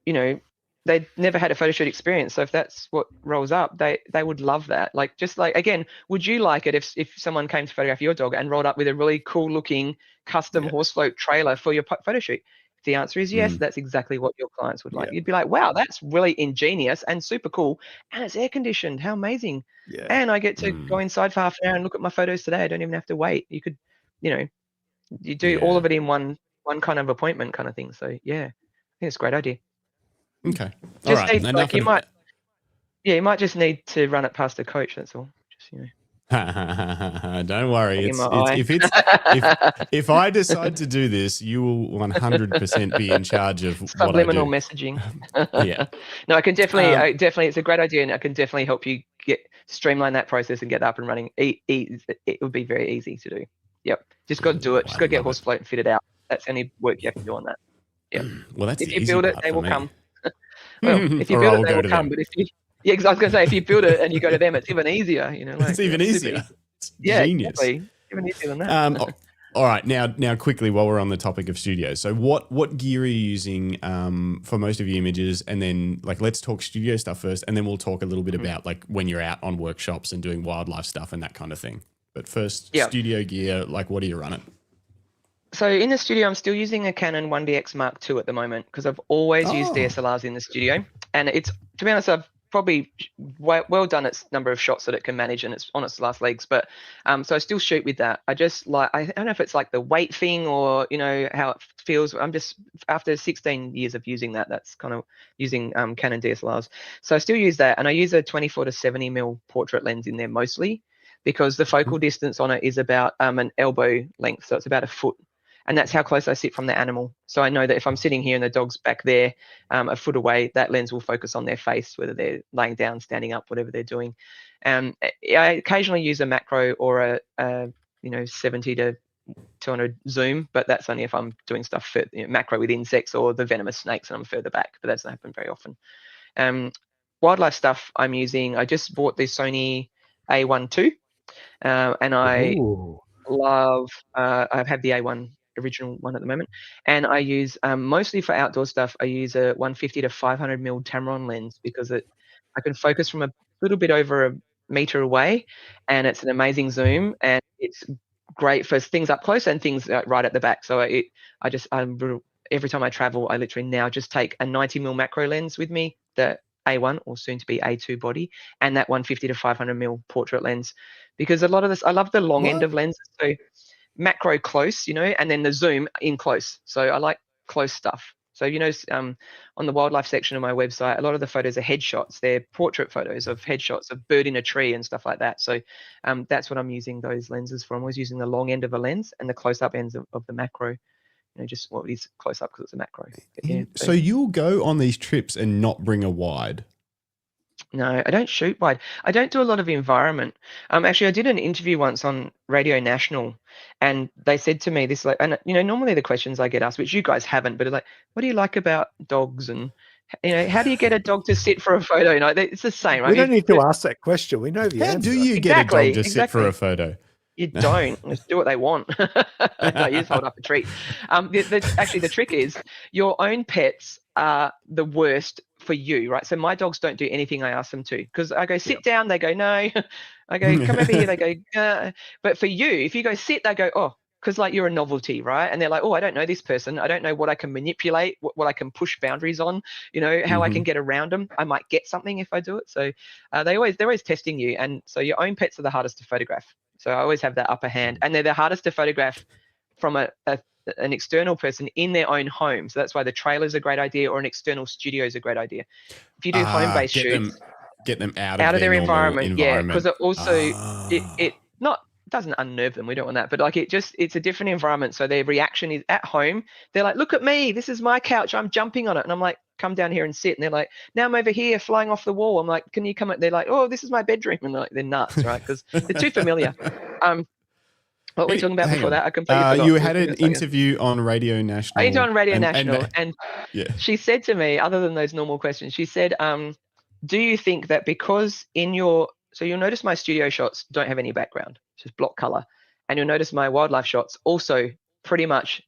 you know. They never had a photo shoot experience, so if that's what rolls up, they would love that. Like, just like, again, would you like it if someone came to photograph your dog and rolled up with a really cool looking custom horse float trailer for your photo shoot? If the answer is yes, that's exactly what your clients would like. You'd be like, wow, that's really ingenious and super cool, and it's air conditioned. How amazing! And I get to go inside for half an hour and look at my photos today. I don't even have to wait. You could, you know, you do all of it in one one kind of appointment kind of thing. So yeah, I think it's a great idea. Okay. All Just right. need, like, you might just need to run it past a coach. That's all. Just, you know. Don't worry. If I decide to do this, you will 100% be in charge of subliminal what I do. messaging. Yeah. No, I can definitely, definitely, it's a great idea, and I can definitely help you streamline that process and get up and running. It would be very easy to do. Yep. Just got to do it. Just got to get horse float and fit it out. That's any work you have to do on that. Yep. Well, that's if the you easy build it, part they for will me. come. Well, if you build it, they will come. But if you, I was going to say, if you build it and you go to them, it's even easier. You know, like, it's even easier. It's yeah, genius. Exactly. Even easier than that. All right, now quickly, while we're on the topic of studio, so what gear are you using for most of your images, and then like let's talk studio stuff first, and then we'll talk a little bit about like when you're out on workshops and doing wildlife stuff and that kind of thing. But first, studio gear, like what are you running? So in the studio, I'm still using a Canon 1DX Mark II at the moment because I've always used DSLRs in the studio, and it's, to be honest, I've probably well done its number of shots that it can manage, and it's on its last legs. But so I still shoot with that. I just like, I don't know if it's like the weight thing or, you know, how it feels. I'm just, after 16 years of using that, that's kind of using Canon DSLRs. So I still use that, and I use a 24 to 70 mil portrait lens in there mostly because the focal distance on it is about an elbow length, so it's about a foot. And that's how close I sit from the animal. So I know that if I'm sitting here and the dog's back there a foot away, that lens will focus on their face, whether they're laying down, standing up, whatever they're doing. I occasionally use a macro or a 70 to 200 zoom, but that's only if I'm doing stuff for macro with insects or the venomous snakes and I'm further back, but that doesn't happen very often. Wildlife stuff I'm using, I just bought the Sony A1 II, and I love, I have the A1 original one at the moment, and I use mostly for outdoor stuff. I use a 150 to 500 mil Tamron lens because I can focus from a little bit over a meter away, and it's an amazing zoom, and it's great for things up close and things right at the back. So every time I travel, I literally now just take a 90 mil macro lens with me, the A1 or soon to be A2 body, and that 150 to 500 mil portrait lens, because a lot of this, I love the long end of lenses. So macro close, and then the zoom in close. So I like close stuff. So, on the wildlife section of my website, a lot of the photos are headshots. They're portrait photos of headshots of bird in a tree and stuff like that. So that's what I'm using those lenses for. I'm always using the long end of a lens and the close-up ends of the macro. Just what is close-up because it's a macro. But yeah, so you'll go on these trips and not bring a wide? No, I don't shoot wide. I don't do a lot of environment. Actually, I did an interview once on Radio National, and they said to me this, like, and normally the questions I get asked, which you guys haven't, but like, what do you like about dogs, and how do you get a dog to sit for a photo? It's the same, right? We don't need to ask that question. We know the answer. How do you get a dog to sit for a photo? You don't. Just do what they want. No, you just hold up a treat. Actually, the trick is your own pets are the worst for you, right? So my dogs don't do anything I ask them to, because I go sit down, they go no. I go come over here, they go but for you, if you go sit, they go oh, because like you're a novelty, right? And they're like, oh, I don't know this person, I don't know what I can manipulate, what I can push boundaries on, how I can get around them. I might get something if I do it. So they're always testing you, and so your own pets are the hardest to photograph. So I always have that upper hand, and they're the hardest to photograph from an external person in their own home. So that's why the trailer is a great idea, or an external studio is a great idea. If you do home-based shoots, get them out of their environment. Yeah, because it also it doesn't unnerve them. We don't want that, but like it's a different environment. So their reaction is at home. They're like, look at me, this is my couch, I'm jumping on it, and I'm like, come down here and sit. And they're like, now I'm over here flying off the wall. I'm like, can you come? They're like, oh, this is my bedroom, and they're nuts, right? Because they're too familiar. What were we talking about before that? I completely forgot. You had an interview on Radio National. I interviewed on Radio National, and she said to me, other than those normal questions, she said, do you think that because so you'll notice my studio shots don't have any background, it's just block color, and you'll notice my wildlife shots also pretty much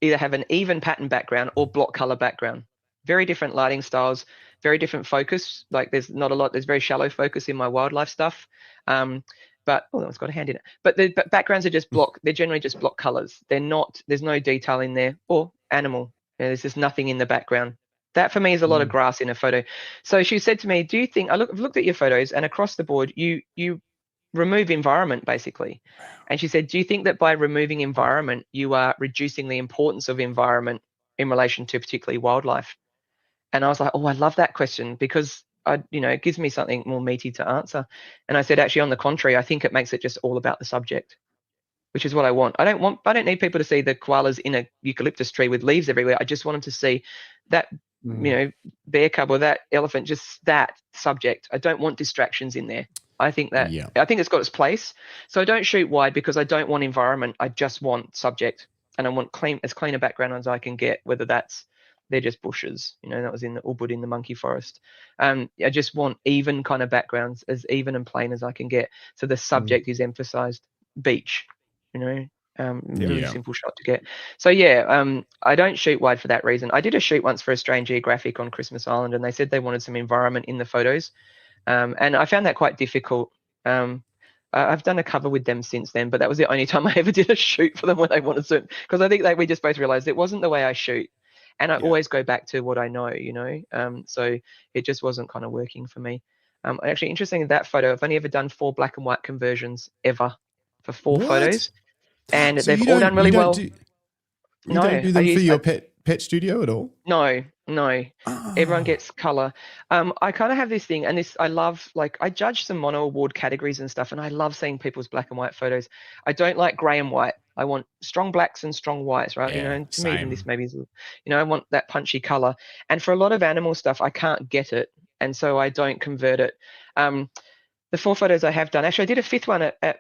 either have an even pattern background or block color background. Very different lighting styles, very different focus. Like there's very shallow focus in my wildlife stuff. But that one's got a hand in it. But the backgrounds are just block. They're generally just block colors. They're not. There's no detail in there or animal. There's just nothing in the background. That for me is a lot of grass in a photo. So she said to me, "Do you think?" I've looked at your photos, and across the board, you remove environment, basically. And she said, do you think that by removing environment, you are reducing the importance of environment in relation to particularly wildlife? And I was like, oh, I love that question, because it gives me something more meaty to answer. And I said, actually, on the contrary, I think it makes it just all about the subject, which is what I want. I don't need people to see the koalas in a eucalyptus tree with leaves everywhere. I just want them to see that, bear cub or that elephant, just that subject. I don't want distractions in there. I think it's got its place. So I don't shoot wide because I don't want environment. I just want subject, and I want as clean a background as I can get, whether they're just bushes. That was in the Ubud in the monkey forest. I just want even kind of backgrounds, as even and plain as I can get. So the subject is emphasized. Beach, really simple shot to get. So I don't shoot wide for that reason. I did a shoot once for Australian Geographic on Christmas Island, and they said they wanted some environment in the photos. And I found that quite difficult. I've done a cover with them since then, but that was the only time I ever did a shoot for them when they wanted to, because I think we just both realized it wasn't the way I shoot. And I always go back to what I know, so it just wasn't kind of working for me. Actually, interesting in that photo, I've only ever done 4 black and white conversions ever for 4 photos. And so they've all done really well. You don't do them for your pet studio at all? No. Everyone gets color. I kind of have this thing, and I love, I judge some mono award categories and stuff, and I love seeing people's black and white photos. I don't like gray and white. I want strong blacks and strong whites, right? And to me, even this maybe is, I want that punchy color. And for a lot of animal stuff, I can't get it, and so I don't convert it. The 4 photos I have done, actually, I did a 5th one at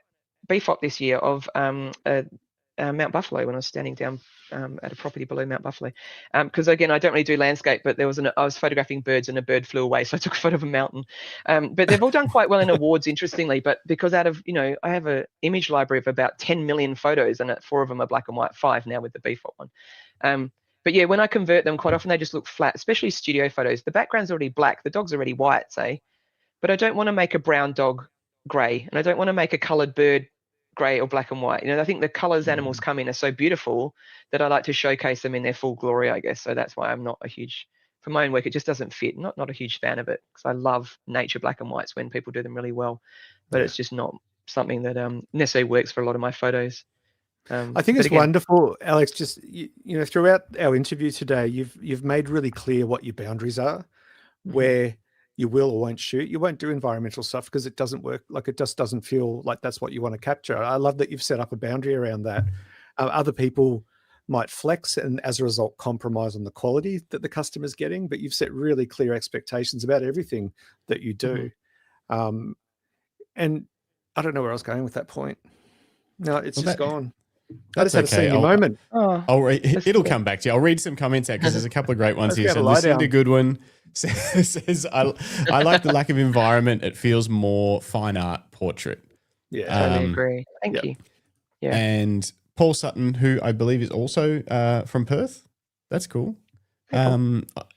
BFOP this year of Mount Buffalo, when I was standing down at a property below Mount Buffalo, because again, I don't really do landscape, but I was photographing birds and a bird flew away, so I took a photo of a mountain. But they've all done quite well in awards, interestingly, but because out of, I have an image library of about 10 million photos, and 4 of them are black and white, 5 now with the BFOP one. But when I convert them, quite often they just look flat, especially studio photos. The background's already black, the dog's already white, say, but I don't want to make a brown dog grey, and I don't want to make a coloured bird grey or black and white. I think the colours animals come in are so beautiful that I like to showcase them in their full glory, I guess. So that's why I'm not a huge, for my own work, it just doesn't fit. Not a huge fan of it, because I love nature black and whites when people do them really well, but it's just not something that necessarily works for a lot of my photos. I think it's wonderful, Alex. Just throughout our interview today, you've made really clear what your boundaries are, where you will or won't shoot. You won't do environmental stuff because it doesn't work. It just doesn't feel like that's what you want to capture. I love that you've set up a boundary around that. Other people might flex and as a result compromise on the quality that the customer's getting, but you've set really clear expectations about everything that you do. And I don't know where I was going with that point. No, it's just gone. I just had a senior moment. It'll come back to you. I'll read some comments out because there's a couple of great ones here. So Lucinda Goodwin says, I like the lack of environment. It feels more fine art portrait. Yeah, I totally agree. Thank you. Yeah. And Paul Sutton, who I believe is also from Perth. That's cool.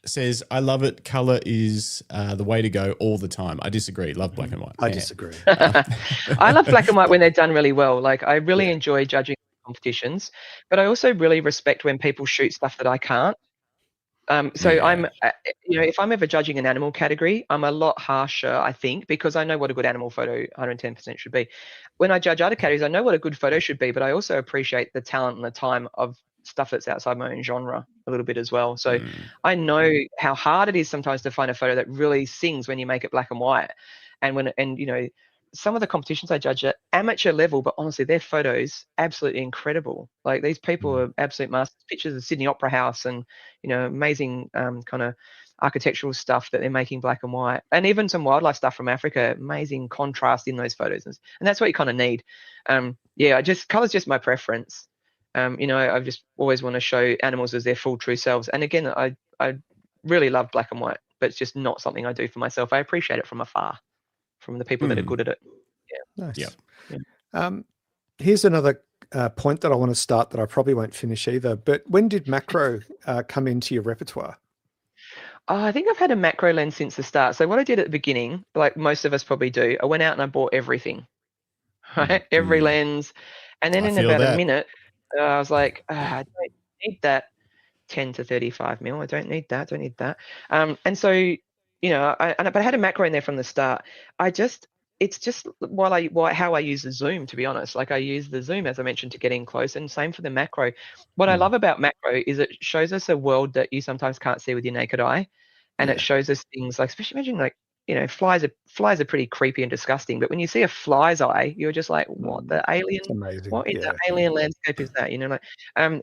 Says, I love it. Color is the way to go all the time. I disagree. Love black and white. I disagree. I love black and white when they're done really well. I really enjoy judging competitions, but I also really respect when people shoot stuff that I can't. I'm, if I'm ever judging an animal category, I'm a lot harsher, I think, because I know what a good animal photo 110% should be. When I judge other categories, I know what a good photo should be, but I also appreciate the talent and the time of stuff that's outside my own genre a little bit as well. So I know how hard it is sometimes to find a photo that really sings when you make it black and white. And some of the competitions I judge at amateur level, but honestly, their photos absolutely incredible. These people are absolute masters. Pictures of Sydney Opera House and amazing kind of architectural stuff that they're making black and white, and even some wildlife stuff from Africa. Amazing contrast in those photos, and that's what you kind of need. Color's just my preference. I just always want to show animals as their full true selves. And again, I really love black and white, but it's just not something I do for myself. I appreciate it from afar, from the people that are good at it. Yeah. Nice. Yeah. Here's another point that I want to start that I probably won't finish either. But when did macro come into your repertoire? I think I've had a macro lens since the start. So what I did at the beginning, like most of us probably do, I went out and I bought everything, right? Every lens. And then in about a minute, I was like, I don't need that 10 to 35 mil. I don't need that. And so, but I had a macro in there from the start. I just it's just how I use the zoom, to be honest. Like I use the zoom, as I mentioned, to get in close, and same for the macro. What I love about macro is it shows us a world that you sometimes can't see with your naked eye, and it shows us things like, especially imagine like, you know, flies are pretty creepy and disgusting, but when you see a fly's eye, you're just like, what the alien? It's amazing. What in the alien landscape is that? You know, like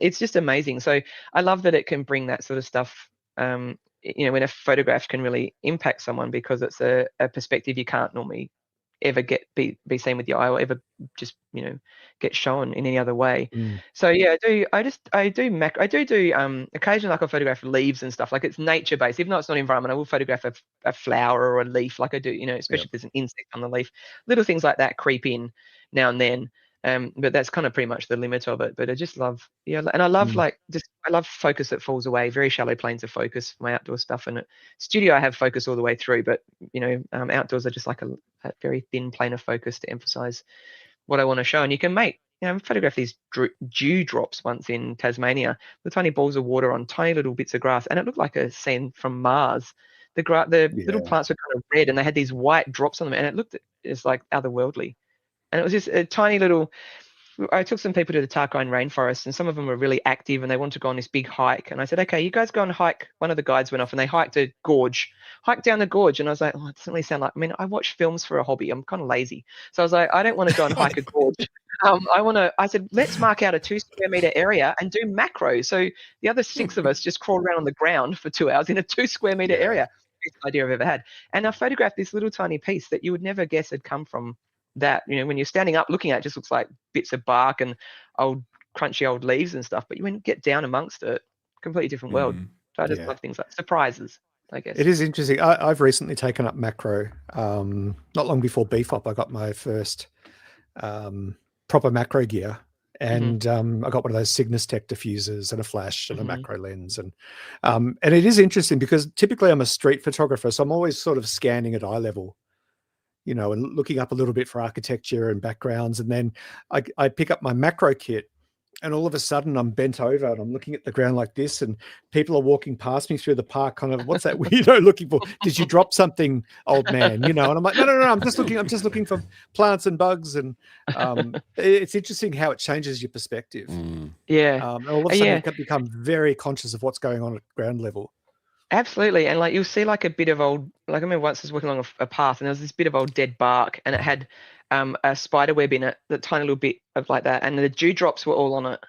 it's just amazing. So I love that it can bring that sort of stuff. You know, when a photograph can really impact someone because it's a perspective you can't normally ever be seen with your eye, or ever just, you know, get shown in any other way. So yeah, I do occasionally, like, I'll photograph leaves and stuff, like it's nature based. Even though it's not environment, I will photograph a flower or a leaf, like I do, you know, especially if there's an insect on the leaf. Little things like that creep in now and then. But that's kind of pretty much the limit of it. But I just love, and I love I love focus that falls away, very shallow planes of focus for my outdoor stuff. And studio, I have focus all the way through, but you know, outdoors are just like a very thin plane of focus to emphasize what I want to show. And you can make, you know, I photographed these dew drops once in Tasmania with tiny balls of water on tiny little bits of grass, and it looked like a scene from Mars. The little plants were kind of red, and they had these white drops on them, and it looked just like otherworldly. And it was just a tiny little. I took some people to the Tarkine rainforest, and some of them were really active, and they wanted to go on this big hike. And I said, okay, you guys go and hike. One of the guides went off, and they hiked down the gorge. And I was like, oh, it doesn't really sound like, I mean, I watch films for a hobby. I'm kind of lazy. So I was like, I don't want to go and hike a gorge. I said, let's mark out a 2 square meter area and do macro. So the other 6 of us just crawled around on the ground for 2 hours in a 2 square meter area. Best idea I've ever had. And I photographed this little tiny piece that you would never guess had come from that. You know, when you're standing up looking at it, just looks like bits of bark and old crunchy old leaves and stuff, but when you get down amongst it, completely different world. So I just love things like surprises, I guess. It is interesting. I've recently taken up macro. Not long before BFOP, I got my first proper macro gear, and I got one of those Cygnus Tech diffusers and a flash and a macro lens, and it is interesting because typically I'm a street photographer, so I'm always sort of scanning at eye level, you know, and looking up a little bit for architecture and backgrounds. And then I pick up my macro kit, and all of a sudden I'm bent over and I'm looking at the ground like this, and people are walking past me through the park kind of, what's that weirdo looking for? Did you drop something, old man? You know, and I'm like, no, I'm just looking for plants and bugs. And it's interesting how it changes your perspective. Yeah. And all of a sudden you can become very conscious of what's going on at ground level. Absolutely. And like you'll see like a bit of old, like I remember once I was walking along a path, and there was this bit of old dead bark, and it had a spider web in it, the tiny little bit of like that, and the dewdrops were all on it.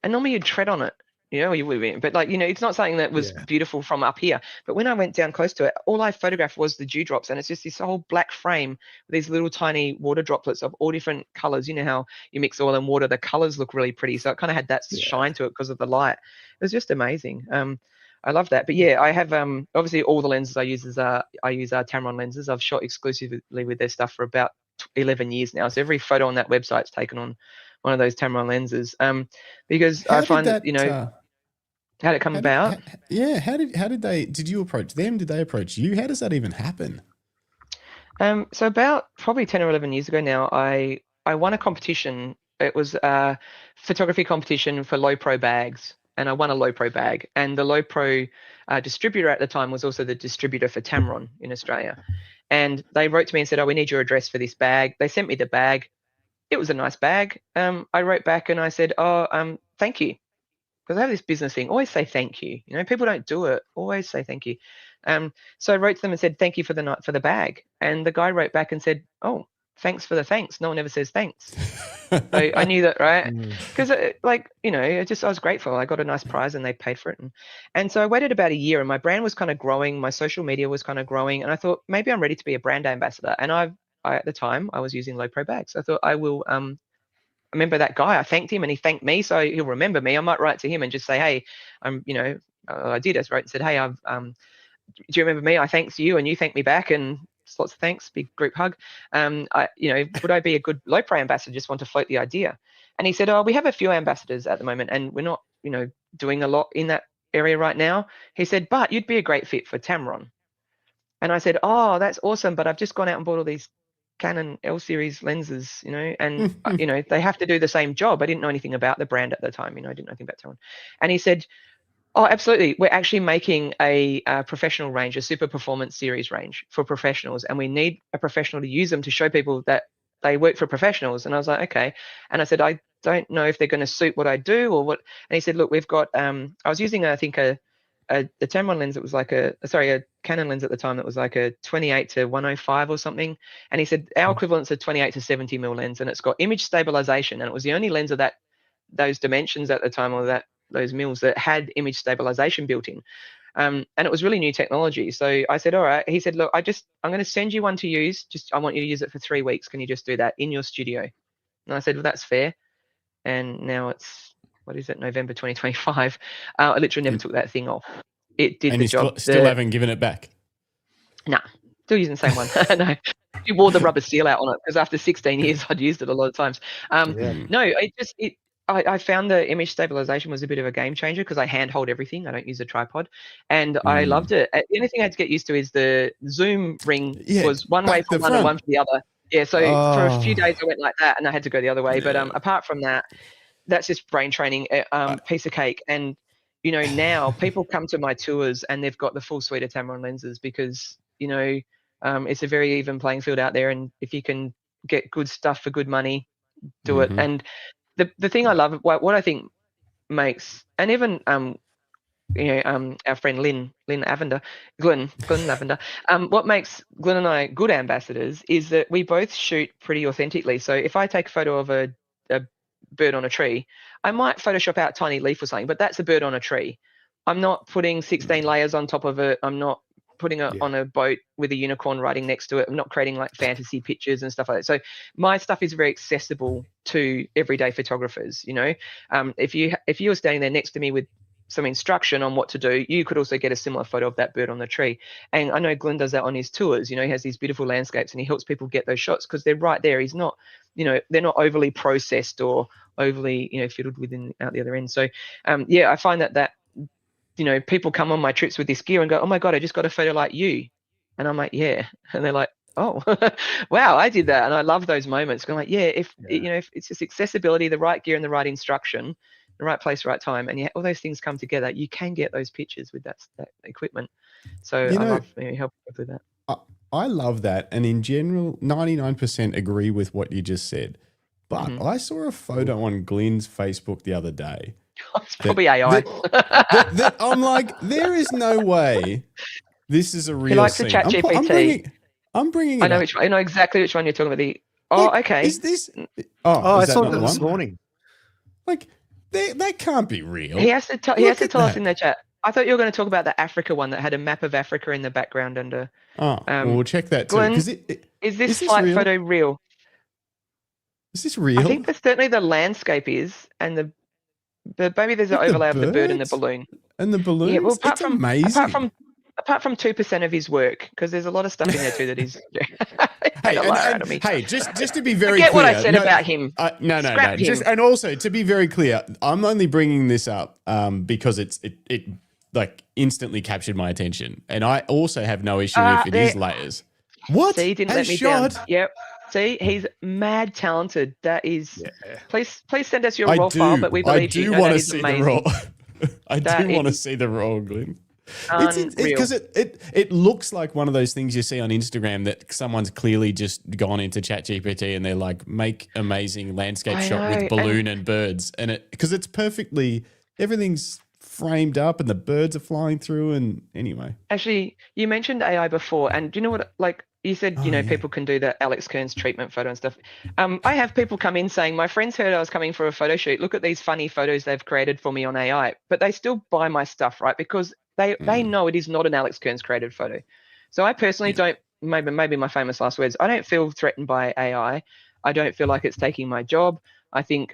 And normally you'd tread on it, you know, you would be, but like, you know, it's not something that was beautiful from up here. But when I went down close to it, all I photographed was the dewdrops, and it's just this whole black frame with these little tiny water droplets of all different colors. You know how you mix oil and water, the colors look really pretty. So it kind of had that shine to it because of the light. It was just amazing. I love that. But yeah, I have obviously all the lenses I use use Tamron lenses. I've shot exclusively with their stuff for about 11 years now. So every photo on that website's taken on one of those Tamron lenses. Because I find that, you know, how did it come about? How did you approach them? Did they approach you? How does that even happen? So about probably 10 or 11 years ago now, I won a competition. It was a photography competition for low pro bags. And I won a low pro bag, and the low pro distributor at the time was also the distributor for Tamron in Australia. And they wrote to me and said, oh, we need your address for this bag. They sent me the bag. It was a nice bag. I wrote back and I said, oh, thank you. Because I have this business thing, always say thank you. You know, people don't do it, always say thank you. So I wrote to them and said, thank you for the bag. And the guy wrote back and said, oh, thanks for the thanks. No one ever says thanks. So I knew that, right? Because like, you know, I was grateful. I got a nice prize and they paid for it. And so I waited about a year, and my brand was kind of growing. My social media was kind of growing. And I thought maybe I'm ready to be a brand ambassador. And I at the time I was using low pro bags. So I thought I will, I remember that guy, I thanked him and he thanked me. So he'll remember me. I might write to him and just say, hey, you know, I did. I wrote and said, hey, do you remember me? I thanked you and you thanked me back, and lots of thanks, big group hug. You know, would I be a good low pro ambassador? Just want to float the idea. And he said, oh, we have a few ambassadors at the moment, and we're not, you know, doing a lot in that area right now. He said, but you'd be a great fit for Tamron. And I said, oh, that's awesome, but I've just gone out and bought all these Canon L series lenses, you know, and you know, they have to do the same job. I didn't know anything about the brand at the time, you know, I didn't know anything about Tamron. And he said, Oh, absolutely. We're actually making a professional range, a super performance series range for professionals, and we need a professional to use them to show people that they work for professionals. And I was like, okay. And I said, I don't know if they're going to suit what I do or what. And he said, look, we've got. I was using, I think, the Tamron lens that was like a Canon lens at the time that was like a 28 to 105 or something. And he said our equivalent's a 28 to 70 mil lens, and it's got image stabilization, and it was the only lens of those dimensions at the time, or those mils that had image stabilization built in. And it was really new technology. So I said, all right. He said, look, I'm going to send you one to use. I want you to use it for 3 weeks. Can you just do that in your studio? And I said, well, that's fair. And now it's, what is it, November 2025. I literally never took that thing off. It did the job. Still haven't given it back? Nah, still using the same one. No, we wore the rubber seal out on it because after 16 years, I'd used it a lot of times. No, I found the image stabilization was a bit of a game changer because I handhold everything. I don't use a tripod, and I loved it. The only thing I had to get used to is the zoom ring was one way for one and one for the other. Yeah, so for a few days I went like that, and I had to go the other way. But apart from that, that's just brain training, piece of cake. And now people come to my tours and they've got the full suite of Tamron lenses because it's a very even playing field out there, and if you can get good stuff for good money, do it. And the thing I love, what I think makes, and even our friend Glenn Lavender, what makes Glenn and I good ambassadors is that we both shoot pretty authentically. So if I take a photo of a bird on a tree, I might Photoshop out a tiny leaf or something, but that's a bird on a tree. I'm not putting 16 layers on top of it. I'm not putting it on a boat with a unicorn riding next to it. I'm not creating like fantasy pictures and stuff like that. So my stuff is very accessible to everyday photographers. If you were standing there next to me with some instruction on what to do, you could also get a similar photo of that bird on the tree. And I know Glenn does that on his tours. He has these beautiful landscapes and he helps people get those shots because they're right there. He's not, they're not overly processed or overly, fiddled within out the other end. So I find that people come on my trips with this gear and go, oh my God, I just got a photo like you. And I'm like, yeah. And they're like, oh, wow, I did that. And I love those moments. I'm like, if it's just accessibility, the right gear and the right instruction, the right place, right time, and all those things come together, you can get those pictures with that equipment. So I love helping with that. I love that. And in general, 99% agree with what you just said. But I saw a photo on Glenn's Facebook the other day. It's probably AI. I'm like, there is no way this is a real he likes scene. to chat GPT. I'm bringing it up. I know exactly which one you're talking about. Okay. Is this? I saw it this morning. Like, that can't be real. He has to tell us in the chat. I thought you were going to talk about the Africa one that had a map of Africa in the background under. We'll check that too. Glenn, is this flight photo real? Is this real? I think that certainly the landscape is, and maybe there's an overlay of the bird and the balloon. And the balloon? Yeah, well, amazing. Apart from 2% of his work, because there's a lot of stuff in there too that is. Hey, just to be very clear. Forget what I said about him. No. And also to be very clear, I'm only bringing this up because it like instantly captured my attention, and I also have no issue if it is layers. What? See, he didn't let me down. Yep. See, he's mad talented. That is. Yeah. Please send us your raw file, but we believe you. I do want to see the raw. I do want to see the raw, Glenn. Because it looks like one of those things you see on Instagram that someone's clearly just gone into ChatGPT and they're like, make amazing landscape shot with balloon and birds, and because it's perfectly, everything's framed up and the birds are flying through. And anyway, actually, you mentioned AI before, and do you know what? Like you said, people can do the Alex Kearns treatment photo and stuff. I have people come in saying, my friends heard I was coming for a photo shoot. Look at these funny photos they've created for me on AI, but they still buy my stuff, right? Because they know it is not an Alex Kearns created photo. So I personally don't, maybe my famous last words, I don't feel threatened by AI. I don't feel like it's taking my job. I think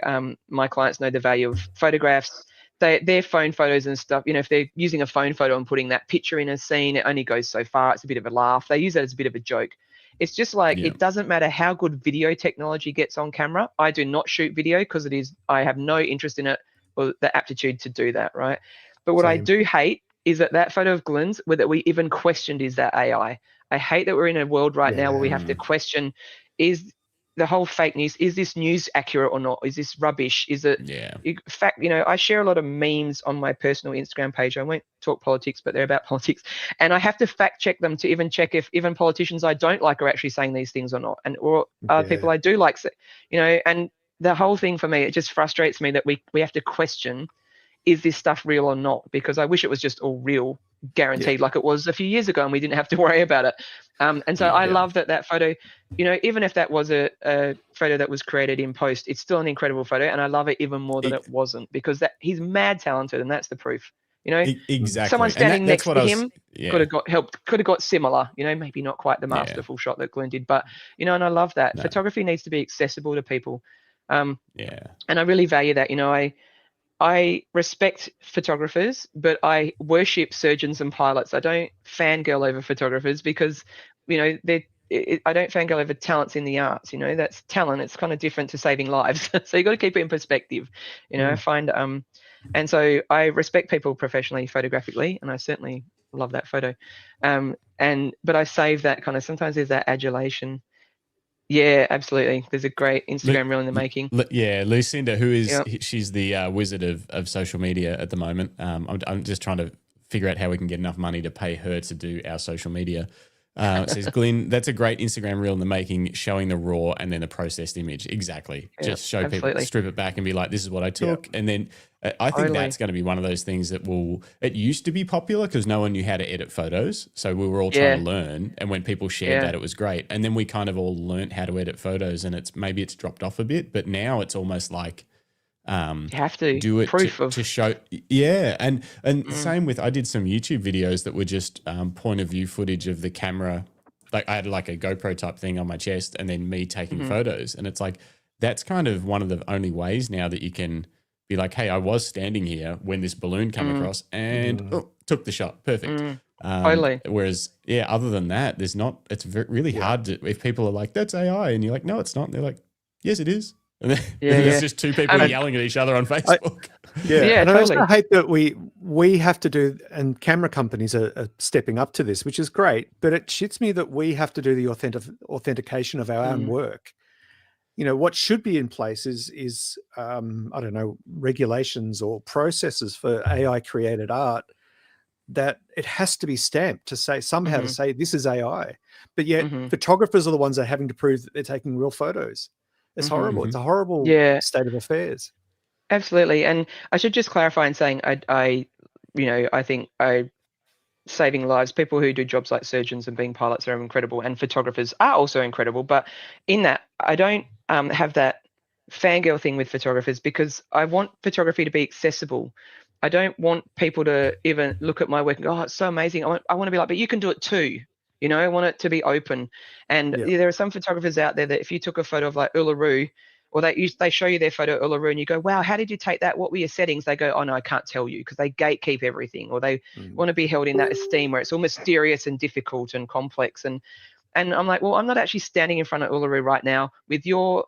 my clients know the value of photographs. Their phone photos and stuff, if they're using a phone photo and putting that picture in a scene, it only goes so far. It's a bit of a laugh. They use that as a bit of a joke. It's just like, it doesn't matter how good video technology gets on camera. I do not shoot video because I have no interest in it or the aptitude to do that, right? But what I do hate is that photo of Glenn's that we even questioned, is that AI? I hate that we're in a world right now where we have to question, is the whole fake news, is this news accurate or not? Is this rubbish? Is it fact? I share a lot of memes on my personal Instagram page. I won't talk politics, but they're about politics, and I have to fact check them to even check if even politicians I don't like are actually saying these things or not, and or other people I do like, and the whole thing for me, it just frustrates me that we have to question, is this stuff real or not? Because I wish it was just all real, guaranteed, like it was a few years ago, and we didn't have to worry about it. And so I love that photo, even if that was a photo that was created in post, it's still an incredible photo. And I love it even more that it wasn't, because he's mad talented, and that's the proof. Exactly. Someone standing next to him could have got similar, maybe not quite the masterful shot that Glenn did, but, and I love that. Photography needs to be accessible to people. And I really value that. I respect photographers, but I worship surgeons and pilots. I don't fangirl over photographers because, I don't fangirl over talents in the arts. That's talent. It's kind of different to saving lives. So you got to keep it in perspective. I find, and so I respect people professionally, photographically, and I certainly love that photo. But I save that kind of, sometimes there's that adulation. Yeah, absolutely. There's a great Instagram reel in the making. Lucinda, who is she's the wizard of social media at the moment. I'm just trying to figure out how we can get enough money to pay her to do our social media. Says Glenn, that's a great Instagram reel in the making, showing the raw and then the processed image. Exactly. Just show people, strip it back and be like, this is what I took. And then I think that's going to be one of those things that it used to be popular because no one knew how to edit photos. So we were all trying to learn. And when people shared that, it was great. And then we kind of all learned how to edit photos, and maybe it's dropped off a bit, but now it's almost like, you have to do it to show. And same with, I did some YouTube videos that were just point of view footage of the camera. Like I had like a GoPro type thing on my chest and then me taking photos. And it's like, that's kind of one of the only ways now that you can be like, hey, I was standing here when this balloon came across and took the shot. Perfect. Totally. Whereas, other than that, there's not, it's really hard to, if people are like, that's AI, and you're like, no, it's not. And they're like, yes, it is. And then there's just two people yelling at each other on Facebook. And I also hate that we have to do, and camera companies are stepping up to this, which is great, but it shits me that we have to do the authentication of our own work. What should be in place is I don't know, regulations or processes for AI created art, that it has to be stamped to say somehow to say this is AI, but yet photographers are the ones that are having to prove that they're taking real photos. It's horrible. It's a horrible state of affairs. Absolutely. And I should just clarify in saying I think saving lives, people who do jobs like surgeons and being pilots are incredible, and photographers are also incredible. But in that, I don't have that fangirl thing with photographers, because I want photography to be accessible. I don't want people to even look at my work and go, oh, it's so amazing. I want to be like, but you can do it too. I want it to be open. And there are some photographers out there that if you took a photo of like Uluru, or they show you their photo of Uluru and you go, wow, how did you take that? What were your settings? They go, oh no, I can't tell you, because they gatekeep everything, or they want to be held in that esteem where it's all mysterious and difficult and complex. And I'm like, well, I'm not actually standing in front of Uluru right now with your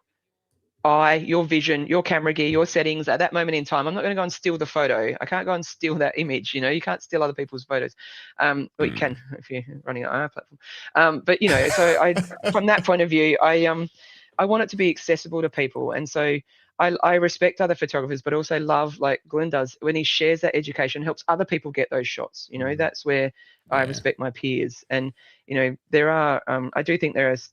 eye, your vision, your camera gear, your settings at that moment in time. I'm not going to go and steal the photo. I can't go and steal that image. You can't steal other people's photos. Well, you can if you're running an AI platform. But so from that point of view, I want it to be accessible to people. And so I respect other photographers, but also love, like Glenn does, when he shares that education, helps other people get those shots. That's where I respect my peers. And, there are, I do think there is,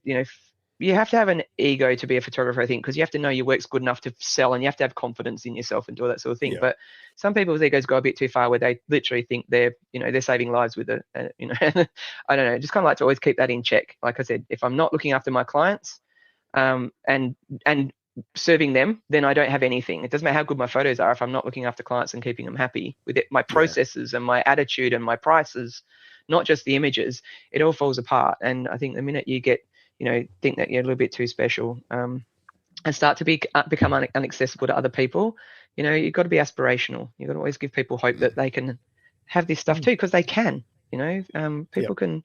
you have to have an ego to be a photographer, I think, because you have to know your work's good enough to sell, and you have to have confidence in yourself and do all that sort of thing. But some people's egos go a bit too far, where they literally think they're saving lives with it. I don't know. Just kind of like to always keep that in check. Like I said, if I'm not looking after my clients, and serving them, then I don't have anything. It doesn't matter how good my photos are if I'm not looking after clients and keeping them happy with it. My processes and my attitude and my prices, not just the images, it all falls apart. And I think the minute you get, think that you're a little bit too special, and start to become inaccessible to other people, you've got to be aspirational. You've got to always give people hope that they can have this stuff too, because they can. People can.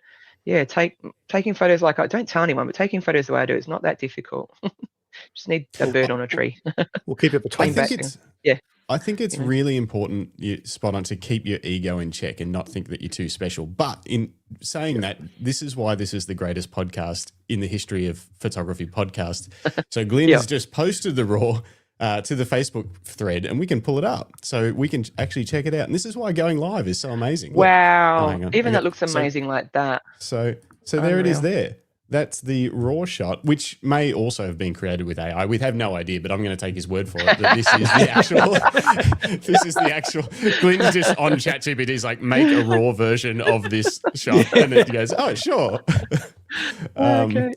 Taking photos like I don't tell anyone, but taking photos the way I do, it's not that difficult. Just need a bird on a tree. We'll keep it between. I think I think it's really important, spot on, to keep your ego in check and not think that you're too special. But in saying that, this is why this is the greatest podcast in the history of photography podcast. So Glenn has just posted the raw to the Facebook thread, and we can pull it up so we can actually check it out. And this is why going live is so amazing. Wow. Even that looks amazing like that. So there it is there. That's the raw shot, which may also have been created with AI. We have no idea, but I'm going to take his word for it that this is the actual. This is the actual. Glenn's just on ChatGPT. He's like, make a raw version of this shot, and it goes, oh, sure. Okay.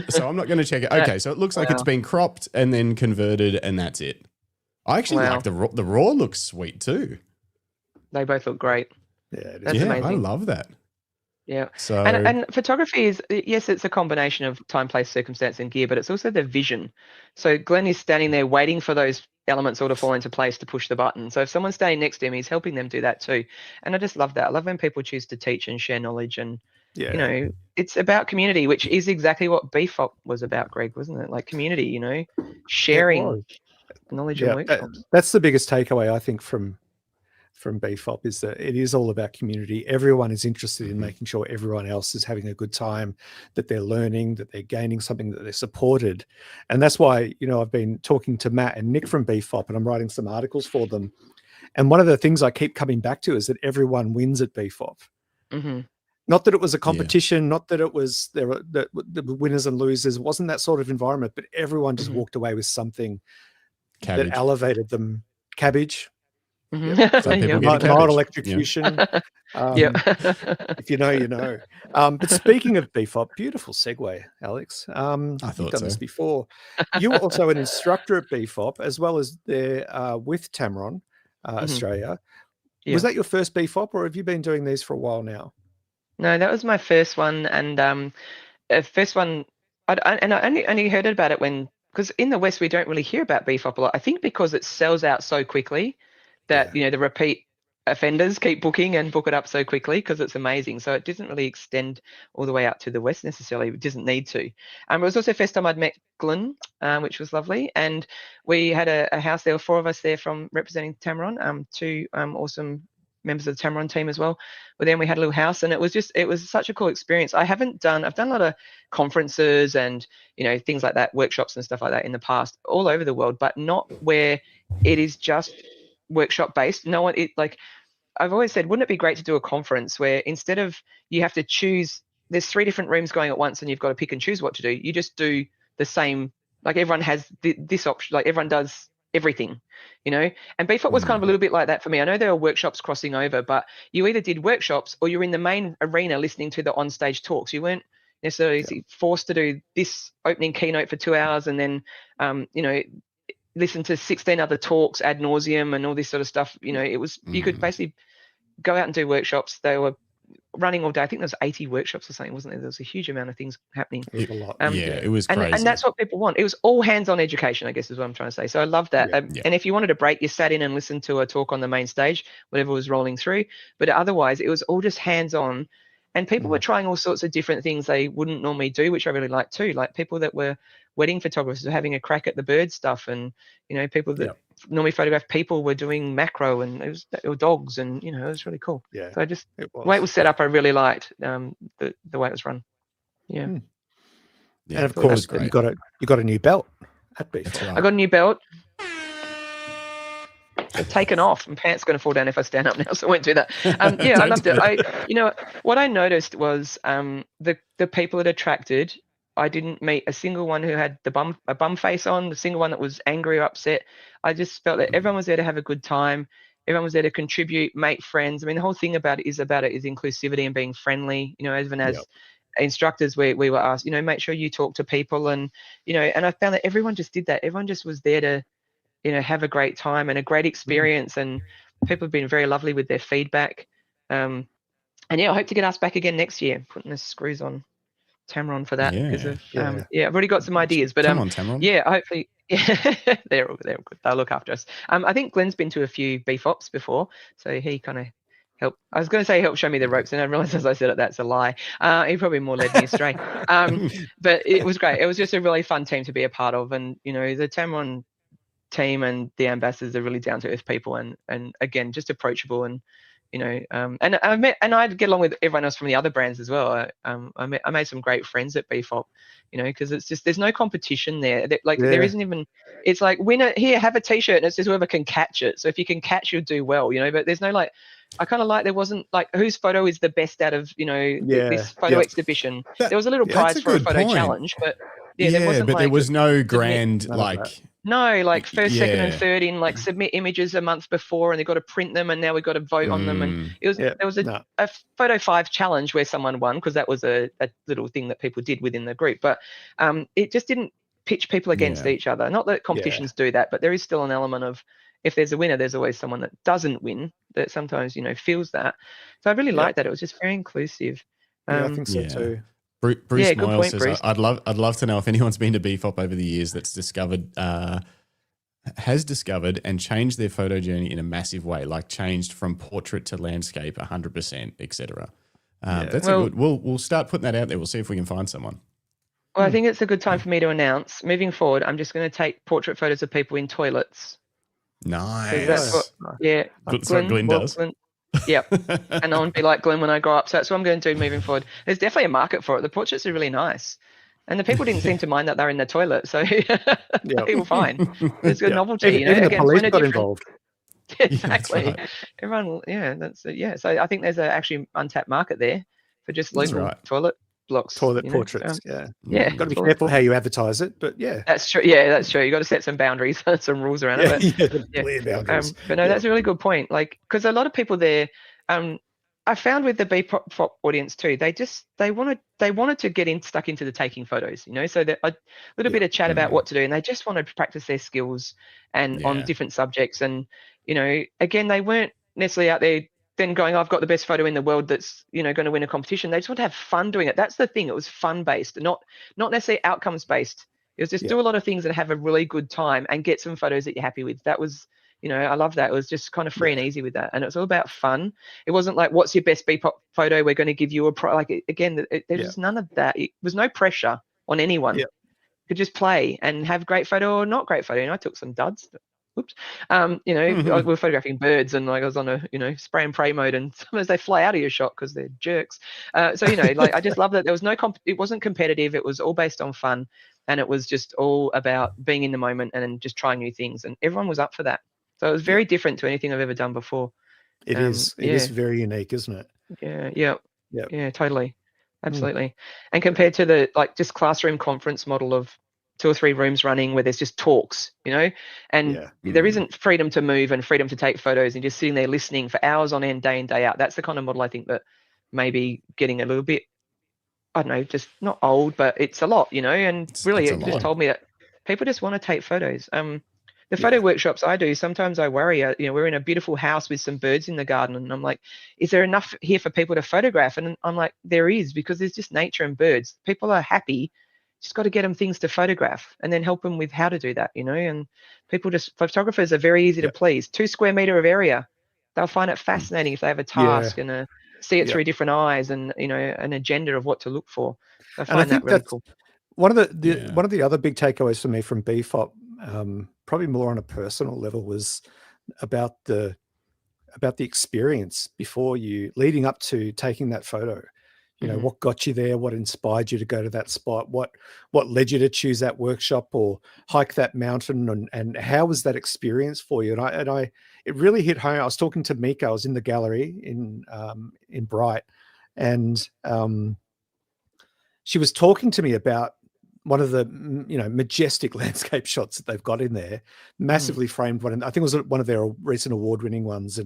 So I'm not going to check it. Okay, so it looks like it's been cropped and then converted, and that's it. I actually like the raw looks sweet too. They both look great. Yeah, That's amazing. I love that. Yeah. So and photography is, yes, it's a combination of time, place, circumstance, and gear, but it's also the vision. So Glenn is standing there waiting for those elements all to fall into place to push the button. So if someone's standing next to him, he's helping them do that too. And I just love that. I love when people choose to teach and share knowledge, and you know, it's about community, which is exactly what BFOP was about, Greg, wasn't it? Like community, you know, sharing knowledge and workshops. That's the biggest takeaway, I think, from BFOP, is that it is all about community. Everyone is interested in making sure everyone else is having a good time, that they're learning, that they're gaining something, that they're supported. And that's why, you know, I've been talking to Matt and Nick from BFOP, and I'm writing some articles for them. And one of the things I keep coming back to is that everyone wins at BFOP. Mm-hmm. Not that it was a competition, not that it was the winners and losers. It wasn't that sort of environment, but everyone just walked away with something that elevated them. Cabbage. Mild electrocution. If you know, you know. But speaking of BFOP, beautiful segue, Alex. I thought you've done this before. You were also an instructor at BFOP, as well as there with Tamron Australia. Was that your first BFOP, or have you been doing these for a while now? No, that was my first one, and first one. I only heard about it because in the West we don't really hear about BFOP a lot. I think because it sells out so quickly that you know the repeat offenders keep booking and book it up so quickly because it's amazing. So it doesn't really extend all the way out to the West necessarily. It doesn't need to. It was also the first time I'd met Glenn, which was lovely. And we had a house. There were 4 of us there from representing Tamron, 2 awesome members of the Tamron team as well. But then we had a little house, and it was such a cool experience. I've done a lot of conferences and, you know, things like that, workshops and stuff like that in the past all over the world, but not where it is just workshop based. No one, like I've always said, wouldn't it be great to do a conference where instead of you have to choose, there's 3 different rooms going at once and you've got to pick and choose what to do. You just do the same, like everyone has this option, like everyone does everything, you know. And BFOP was kind of a little bit like that for me. I know there are workshops crossing over, but you either did workshops or you're in the main arena listening to the on-stage talks. You weren't necessarily forced to do this opening keynote for 2 hours and then, you know, listen to 16 other talks ad nauseum and all this sort of stuff. You know, it was, you could basically go out and do workshops. They were running all day. I think there was 80 workshops or something, wasn't there? There was a huge amount of things happening. It was a lot. It was crazy. And that's what people want. It was all hands-on education, I guess is what I'm trying to say. So I love that. And if you wanted a break, you sat in and listened to a talk on the main stage, whatever was rolling through. But otherwise, it was all just hands-on. And people were trying all sorts of different things they wouldn't normally do, which I really like too. Like people that were wedding photographers were having a crack at the bird stuff, and you know, people that normally photograph people were doing macro and it was dogs, and you know, it was really cool. Yeah. So the way it was set up, I really liked the way it was run. Yeah. And of course, you got a new belt at BFOP. Right. I got a new belt. Taken off, and pants going to fall down if I stand up now, so I won't do that. I loved it. You know, what I noticed was the people it attracted. I didn't meet a single one who had a bum face on, the single one that was angry or upset. I just felt that everyone was there to have a good time. Everyone was there to contribute, make friends. I mean, the whole thing about it is inclusivity and being friendly. You know, even as instructors, we were asked, you know, make sure you talk to people, and you know, and I found that everyone just did that. Everyone just was there to, you know, have a great time and a great experience, and people have been very lovely with their feedback. And I hope to get asked back again next year, putting the screws on Tamron for that. I've already got some ideas, but come on, Tamron. Hopefully they're all good. They'll look after us. I think Glenn's been to a few BFOPs before, so he kind of helped. I was going to say he helped show me the ropes, and I realized as I said it, that's a lie. He probably more led me astray. But it was great. It was just a really fun team to be a part of, and you know, the Tamron team and the ambassadors are really down to earth people, and again, just approachable, and and I'd get along with everyone else from the other brands as well. I made some great friends at BFOP, because it's just, there's no competition there. There isn't even, it's like, winner here, have a t-shirt, and it says whoever can catch it. So if you can catch, you'll do well, but there's no I kind of there wasn't whose photo is the best out of this photo exhibition. There was a little prize for a photo challenge, but there wasn't, but there was no grand first, second, and third in submit images a month before, and they've got to print them, and now we've got to vote on them. And there was a photo 5 challenge where someone won, because that was a little thing that people did within the group. But it just didn't pitch people against each other. Not that competitions do that, but there is still an element of, if there's a winner, there's always someone that doesn't win that sometimes feels that. So I really liked that. It was just very inclusive. I think so too. Bruce Moyle says, I'd love to know if anyone's been to BFOP over the years that's has discovered and changed their photo journey in a massive way, like changed from portrait to landscape 100%, etc. That's a good. We'll start putting that out there. We'll see if we can find someone. Well, I think it's a good time for me to announce, moving forward, I'm just going to take portrait photos of people in toilets. Nice. That's what Glenn does. Yep. And I want to be like Glenn when I grow up. So that's what I'm going to do moving forward. There's definitely a market for it. The portraits are really nice. And the people didn't seem to mind that they're in the toilet. So people fine. It's a novelty. Even the police got involved. Exactly. Yeah, right. Everyone, that's it. Yeah. So I think there's actually untapped market there for just local toilet blocks. Toilet portraits. Yeah. Got to be careful how you advertise it, but That's true. Yeah, that's true. You got to set some boundaries, some rules around it. Clear boundaries. But no, that's a really good point. Because a lot of people there, I found with the BFOP audience too, they wanted to get stuck into the taking photos, so that a little bit of chat about what to do, and they just wanted to practice their skills and on different subjects. And again, they weren't necessarily out there then going, I've got the best photo in the world that's going to win a competition. They just want to have fun doing it. That's the thing. It was fun based, not necessarily outcomes based. It was just do a lot of things and have a really good time and get some photos that you're happy with. That was, I love that. It was just kind of free and easy with that. And it was all about fun. It wasn't like, what's your best BFOP photo? We're going to give you a there's none of that. It was no pressure on anyone. You could just play and have great photo or not great photo. I took some duds. Oops. We were photographing birds, and I was on a spray and pray mode, and sometimes they fly out of your shot because they're jerks. I just love that there was no it wasn't competitive. It was all based on fun, and it was just all about being in the moment and just trying new things, and everyone was up for that. So it was very different to anything I've ever done before. It is very unique, isn't it? Yeah, totally, absolutely. And compared to the just classroom conference model of 2 or 3 rooms running where there's just talks, and there isn't freedom to move and freedom to take photos and just sitting there listening for hours on end, day in, day out. That's the kind of model I think that maybe getting a little bit, I don't know, just not old, but it's a lot, and really it just told me that people just want to take photos. The photo workshops I do, sometimes I worry, we're in a beautiful house with some birds in the garden, and I'm like, is there enough here for people to photograph? And I'm like, there is, because there's just nature and birds. People are happy. Just got to get them things to photograph and then help them with how to do that, and photographers are very easy to please. 2 square meter of area, they'll find it fascinating if they have a task and see it through different eyes and, an agenda of what to look for. I find that really cool. One of the other big takeaways for me from BFOP, probably more on a personal level, was about the experience before leading up to taking that photo. What got you there, what inspired you to go to that spot, what led you to choose that workshop or hike that mountain, and how was that experience for you? And it really hit home. I was talking to Mika. I was in the gallery in Bright, and she was talking to me about one of the majestic landscape shots that they've got in there, massively framed one. I think it was one of their recent award-winning ones,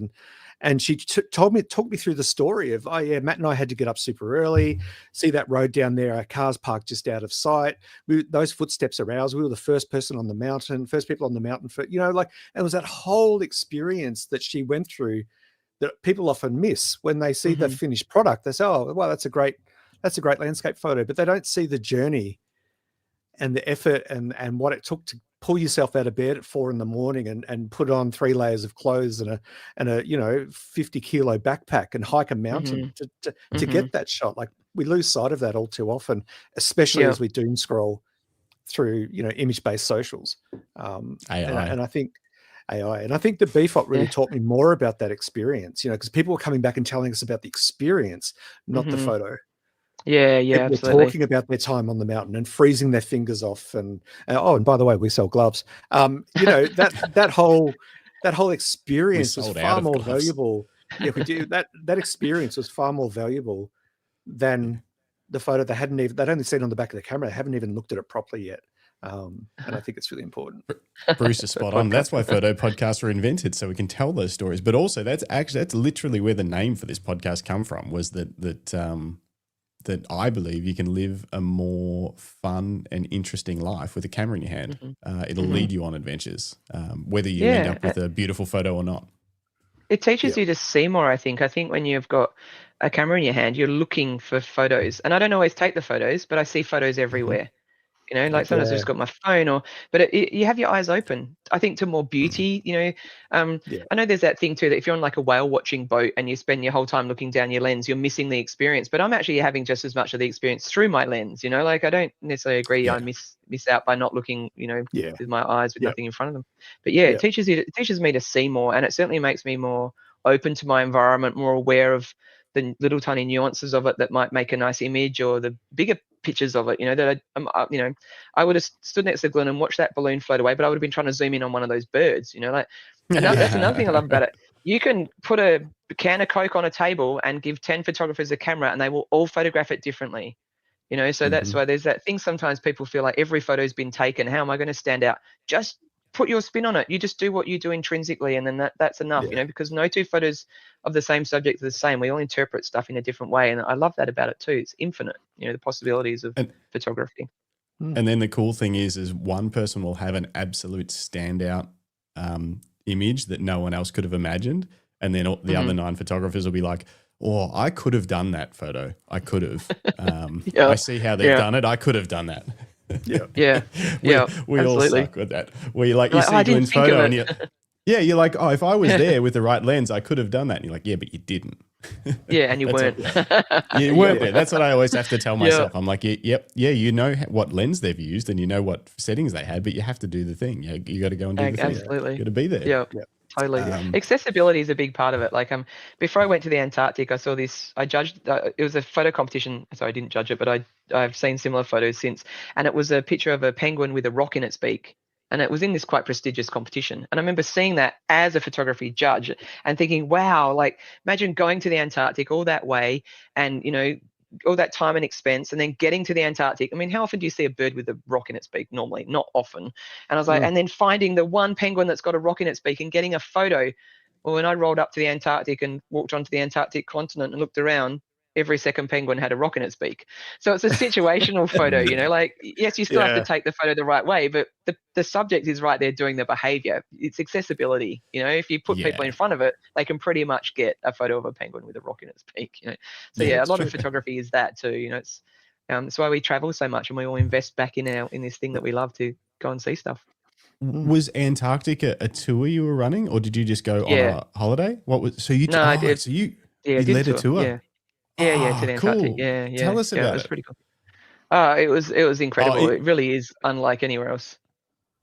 and she talked me through the story of, Matt and I had to get up super early, see that road down there, our car's parked just out of sight. Those footsteps are ours. We were the first people on the mountain. It was that whole experience that she went through that people often miss when they see the finished product. They say, oh, well, that's a great landscape photo, but they don't see the journey and the effort and what it took to pull yourself out of bed at 4 a.m. and put on 3 layers of clothes and a 50 kilo backpack and hike a mountain to get that shot. Like, we lose sight of that all too often, especially as we doom scroll through image-based socials. AI. And I think AI, and I think the BFOP really taught me more about that experience. Because people were coming back and telling us about the experience, not the photo. Yeah, People absolutely. were talking about their time on the mountain and freezing their fingers off, and and by the way, we sell gloves. That whole experience was far more valuable. Yeah, we do. That experience was far more valuable than the photo they'd only seen on the back of the camera. They haven't even looked at it properly yet. And I think it's really important. Bruce is spot on. That's why photo podcasts were invented, so we can tell those stories. But also, that's literally where the name for this podcast come from. Was that I believe you can live a more fun and interesting life with a camera in your hand. It'll lead you on adventures, whether you end up with a beautiful photo or not. It teaches you to see more, I think. I think when you've got a camera in your hand, you're looking for photos. And I don't always take the photos, but I see photos everywhere. Like sometimes I've just got my phone but you have your eyes open, I think, to more beauty. I know there's that thing too, that if you're on like a whale watching boat and you spend your whole time looking down your lens, you're missing the experience. But I'm actually having just as much of the experience through my lens. Like I don't necessarily agree I miss out by not looking, with my eyes with nothing in front of them. But it teaches me to see more, and it certainly makes me more open to my environment, more aware of the little tiny nuances of it that might make a nice image, or the bigger pictures of it, that I would have stood next to Glenn and watched that balloon float away, but I would have been trying to zoom in on one of those birds, that's another thing I love about it. You can put a can of Coke on a table and give 10 photographers a camera and they will all photograph it differently, so that's why there's that thing. Sometimes people feel like every photo's been taken. How am I going to stand out? Just put your spin on it. You just do what you do intrinsically, and then that's enough, because no two photos of the same subject are the same. We all interpret stuff in a different way, and I love that about it too. It's infinite, the possibilities of photography. And then the cool thing is one person will have an absolute standout image that no one else could have imagined, and then the other 9 photographers will be like, "Oh, I could have done that photo. I could have. I see how they've done it. I could have done that." We all suck with that. Where you see Glenn's photo and you're like, "Oh, if I was there with the right lens, I could have done that." And you're like, "Yeah, but you didn't." And you weren't. You weren't there. That's what I always have to tell myself. I'm like, you know what lens they've used and you know what settings they had, but you have to do the thing. You got to go and do the thing. Absolutely. You got to be there. Yeah. Totally. Accessibility is a big part of it. Like before I went to the Antarctic, I saw this. I judged. It was a photo competition. So I didn't judge it, but I've seen similar photos since. And it was a picture of a penguin with a rock in its beak. And it was in this quite prestigious competition. And I remember seeing that as a photography judge and thinking, wow, like imagine going to the Antarctic all that way and, all that time and expense, and then getting to the Antarctic. I mean, how often do you see a bird with a rock in its beak normally? Not often. And I was like, and then finding the one penguin that's got a rock in its beak and getting a photo. Well, when I rolled up to the Antarctic and walked onto the Antarctic continent and looked around, every second penguin had a rock in its beak. So it's a situational photo, like, yes, you still have to take the photo the right way, but the subject is right there doing the behavior. It's accessibility. If you put people in front of it, they can pretty much get a photo of a penguin with a rock in its beak. So a lot of photography is that too. It's that's why we travel so much and we all invest back in this thing that we love to go and see stuff. Was Antarctica a tour you were running, or did you just go on a holiday? I did. So you led a tour. Yeah, to the Antarctic. Cool. Yeah. Tell us about it. It was pretty cool. It was incredible. It really is unlike anywhere else.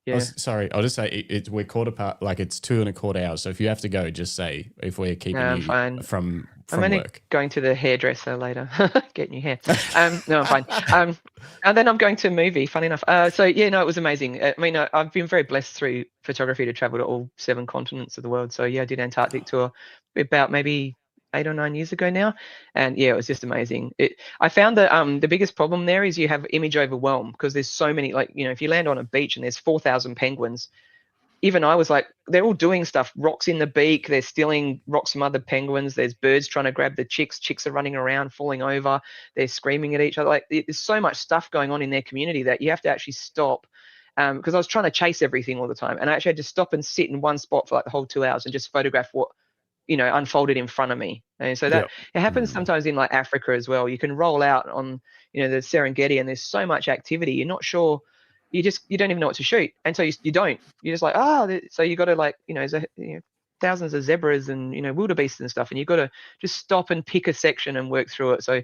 Yeah. I'll just say we're caught apart. Like it's 2.25 hours. So if you have to go, just say if we're keeping you fine. from I'm only work. going to the hairdresser later, get new hair. No, I'm fine. And then I'm going to a movie. Funny enough. It was amazing. I mean, I've been very blessed through photography to travel to all 7 continents of the world. So I did Antarctic tour about maybe 8 or 9 years ago now, and it was just amazing. I found that the biggest problem there is you have image overwhelm because there's so many. Like if you land on a beach and there's 4,000 penguins, even I was like, they're all doing stuff. Rocks in the beak, they're stealing rocks from other penguins. There's birds trying to grab the chicks. Chicks are running around, falling over. They're screaming at each other. Like there's so much stuff going on in their community that you have to actually stop. Because I was trying to chase everything all the time, and I actually had to stop and sit in one spot for like the whole 2 hours and just photograph what unfolded in front of me. And so that it happens sometimes in like Africa as well. You can roll out on the Serengeti and there's so much activity, you're not sure, you don't even know what to shoot, and so you don't, you're just like so you got to like thousands of zebras and wildebeest and stuff, and you've got to just stop and pick a section and work through it. So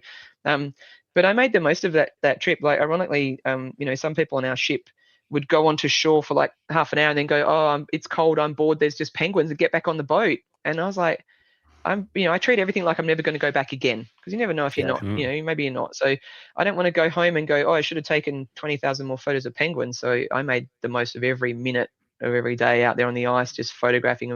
But I made the most of that trip. Like, ironically, some people on our ship would go onto shore for like half an hour and then go, oh, it's cold, I'm bored, there's just penguins, and get back on the boat. And I was like, I treat everything like I'm never going to go back again, because you never know if you're not, maybe you're not. So I don't want to go home and go, oh, I should have taken 20,000 more photos of penguins. So I made the most of every minute of every day out there on the ice, just photographing.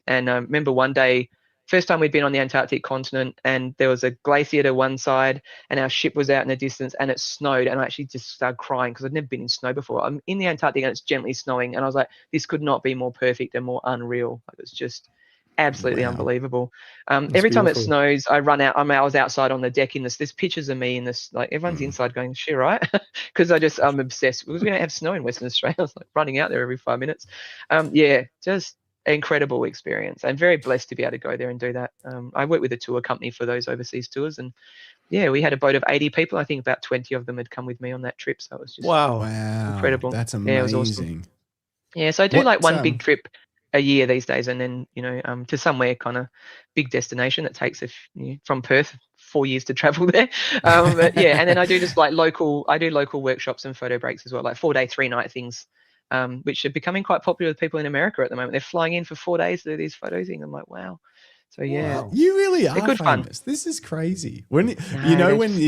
And remember one day, first time we'd been on the Antarctic continent, and there was a glacier to one side, and our ship was out in the distance, and it snowed, and I actually just started crying because I'd never been in snow before. I'm in the Antarctic and it's gently snowing, and I was like, this could not be more perfect and more unreal. Like, it's just absolutely unbelievable. Every time it snows, I run out. I was outside on the deck in this. There's pictures of me in this. Like, everyone's inside going, "Is she right?" Because I'm obsessed. Because we don't have snow in Western Australia. I was like running out there every 5 minutes. Just incredible experience. I'm very blessed to be able to go there and do that. I work with a tour company for those overseas tours, and we had a boat of 80 people. I think about 20 of them had come with me on that trip. So it was just incredible. That's amazing. Yeah, it was awesome. Yeah, so I do one big trip a year these days, and then to somewhere kind of big destination that takes from Perth 4 years to travel there. And then I do just like local workshops and photo breaks as well, like 4-day 3-night things, which are becoming quite popular with people in America at the moment. They're flying in for 4 days to do these photos, and I'm like, wow. So wow. You really are good famous. Fun. This is crazy. When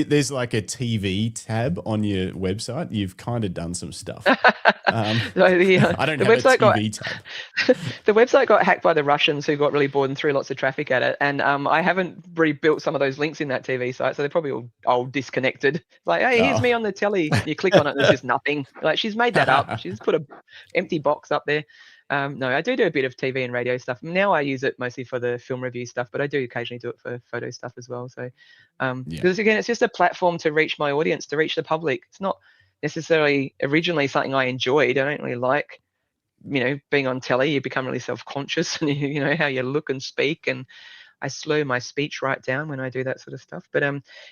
there's like a TV tab on your website, you've kind of done some stuff. I don't have a TV tab. The website got hacked by the Russians, who got really bored and threw lots of traffic at it. And I haven't rebuilt some of those links in that TV site, so they're probably all disconnected. It's like, hey, here's me on the telly. You click on it, and there's just nothing. Like, she's made that up. She's put an empty box up there. No, I do a bit of TV and radio stuff. Now I use it mostly for the film review stuff, but I do occasionally do it for photo stuff as well. So, because again, it's just a platform to reach my audience, to reach the public. It's not necessarily originally something I enjoyed. I don't really like, being on telly. You become really self-conscious, and you know how you look and speak, and I slow my speech right down when I do that sort of stuff. But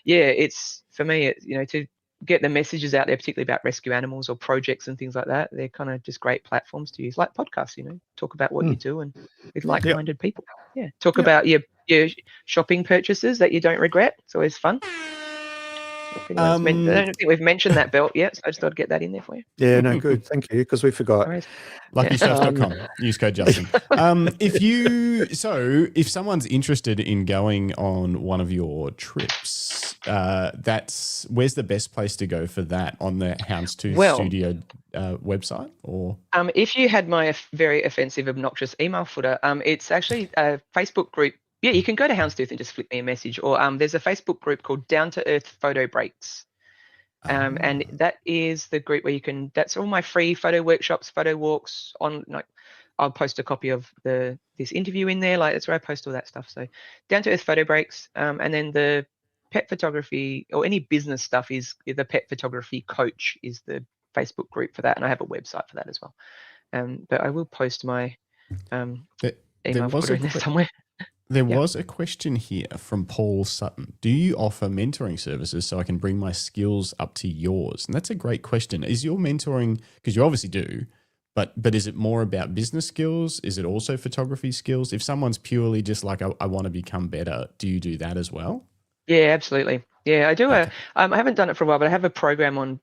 it's for me, to get the messages out there, particularly about rescue animals or projects and things like that. They're kind of just great platforms to use, like podcasts, talk about what you do and with like-minded people. Yeah. Talk about your shopping purchases that you don't regret. It's always fun. I don't think we've mentioned that belt yet, so I just thought I'd get that in there for you. Yeah, no, good. Thank you, because we forgot. LuckyStuff.com. Use code Justin. If someone's interested in going on one of your trips, where's the best place to go for that? On the Houndstooth Studio website, or if you had my very offensive, obnoxious email footer, it's actually a Facebook group. Yeah, you can go to Houndstooth and just flip me a message, or there's a Facebook group called Down to Earth Photo Breaks, and that is the group where that's all my free photo workshops, photo walks on. Like, I'll post a copy of this interview in there. Like, that's where I post all that stuff. So Down to Earth Photo Breaks, and then the pet photography or any business stuff is the Pet Photography Coach is the Facebook group for that, and I have a website for that as well. But I will post my email footer in there somewhere. There was a question here from Paul Sutton. Do you offer mentoring services so I can bring my skills up to yours? And that's a great question. Is your mentoring, because you obviously do, but is it more about business skills? Is it also photography skills? If someone's purely just like, I want to become better, do you do that as well? Yeah, absolutely. Yeah, I do. Okay. I haven't done it for a while, but I have a program on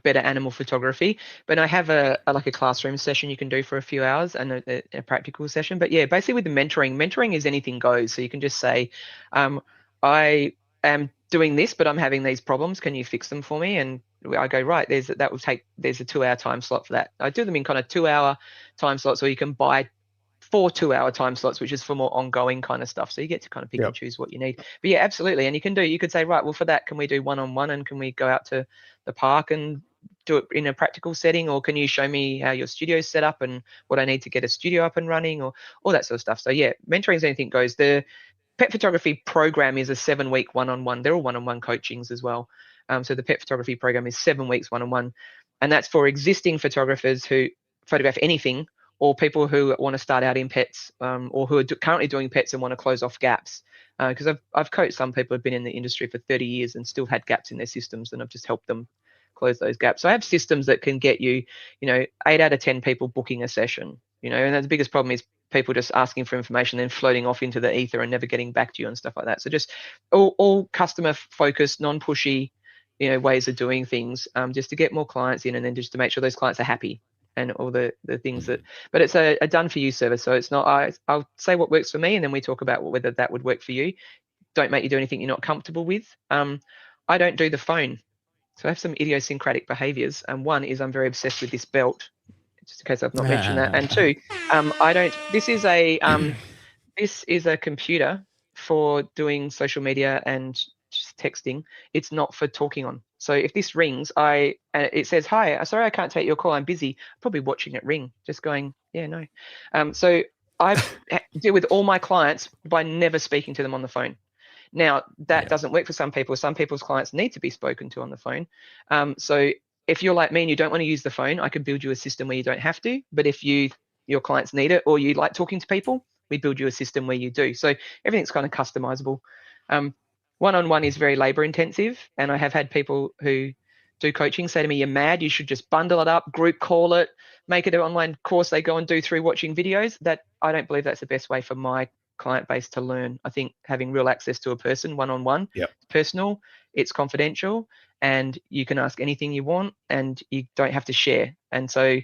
better animal photography. But I have a classroom session you can do for a few hours and a practical session. But yeah, basically with the mentoring is anything goes. So you can just say, I am doing this, but I'm having these problems. Can you fix them for me? And I go, right, there's a 2-hour time slot for that. I do them in kind of 2-hour time slots, or you can buy 4 2-hour time slots, which is for more ongoing kind of stuff. So you get to kind of pick and choose what you need. But yeah, absolutely. And you could say, right, well, for that, can we do one-on-one, and can we go out to the park and do it in a practical setting, or can you show me how your studio's set up and what I need to get a studio up and running, or all that sort of stuff. So yeah, mentoring is anything goes. The pet photography program is a 7-week one-on-one. They're all one-on-one coachings as well. So the pet photography program is 7 weeks one-on-one, and that's for existing photographers who photograph anything, or people who want to start out in pets, or who are currently doing pets and want to close off gaps. Because I've coached some people who've been in the industry for 30 years and still had gaps in their systems, and I've just helped them close those gaps. So I have systems that can get you, 8 out of 10 people booking a session, and the biggest problem is people just asking for information, then floating off into the ether and never getting back to you and stuff like that. So just all customer focused, non-pushy, ways of doing things, just to get more clients in, and then just to make sure those clients are happy and all the things that. But it's a done for you service, so it's not. I'll say what works for me, and then we talk about whether that would work for you. Don't make you do anything you're not comfortable with. I don't do the phone, so I have some idiosyncratic behaviors. And one is I'm very obsessed with this belt, just in case I've not mentioned that. And two, I don't. This is a computer for doing social media and just texting. It's not for talking on. So if this rings, it says, "Hi, sorry I can't take your call. I'm busy." Probably watching it ring, just going, "Yeah, no." So I deal with all my clients by never speaking to them on the phone. Now that doesn't work for some people. Some people's clients need to be spoken to on the phone. So if you're like me and you don't want to use the phone, I could build you a system where you don't have to. But if your clients need it, or you like talking to people, we build you a system where you do. So everything's kind of customizable. One-on-one is very labor intensive, and I have had people who do coaching say to me, "You're mad, you should just bundle it up, group call it, make it an online course they go and do through watching videos." That I don't believe that's the best way for my client base to learn. I think having real access to a person one-on-one, personal, it's confidential, and you can ask anything you want, and you don't have to share. And so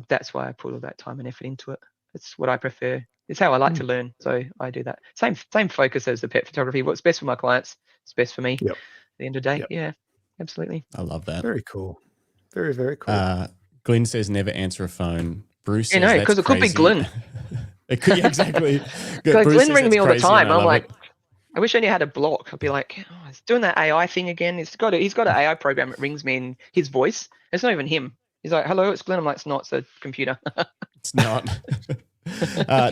that's why I put all that time and effort into it. It's what I prefer. It's how I like to learn, so I do that. Same focus as the pet photography. What's best for my clients is best for me. At the end of the day, yeah, absolutely. I love that. Very cool. Very, very cool. Glenn says never answer a phone. Bruce says because it could be Glenn. It could, exactly. Glenn rings me all the time. I'm like, I wish I knew how to block. I'd be like, "Oh, he's doing that AI thing again. He's got an AI program that rings me in his voice. It's not even him. He's like, 'Hello, it's Glenn.' I'm like, 'It's not. It's a computer.'" It's not.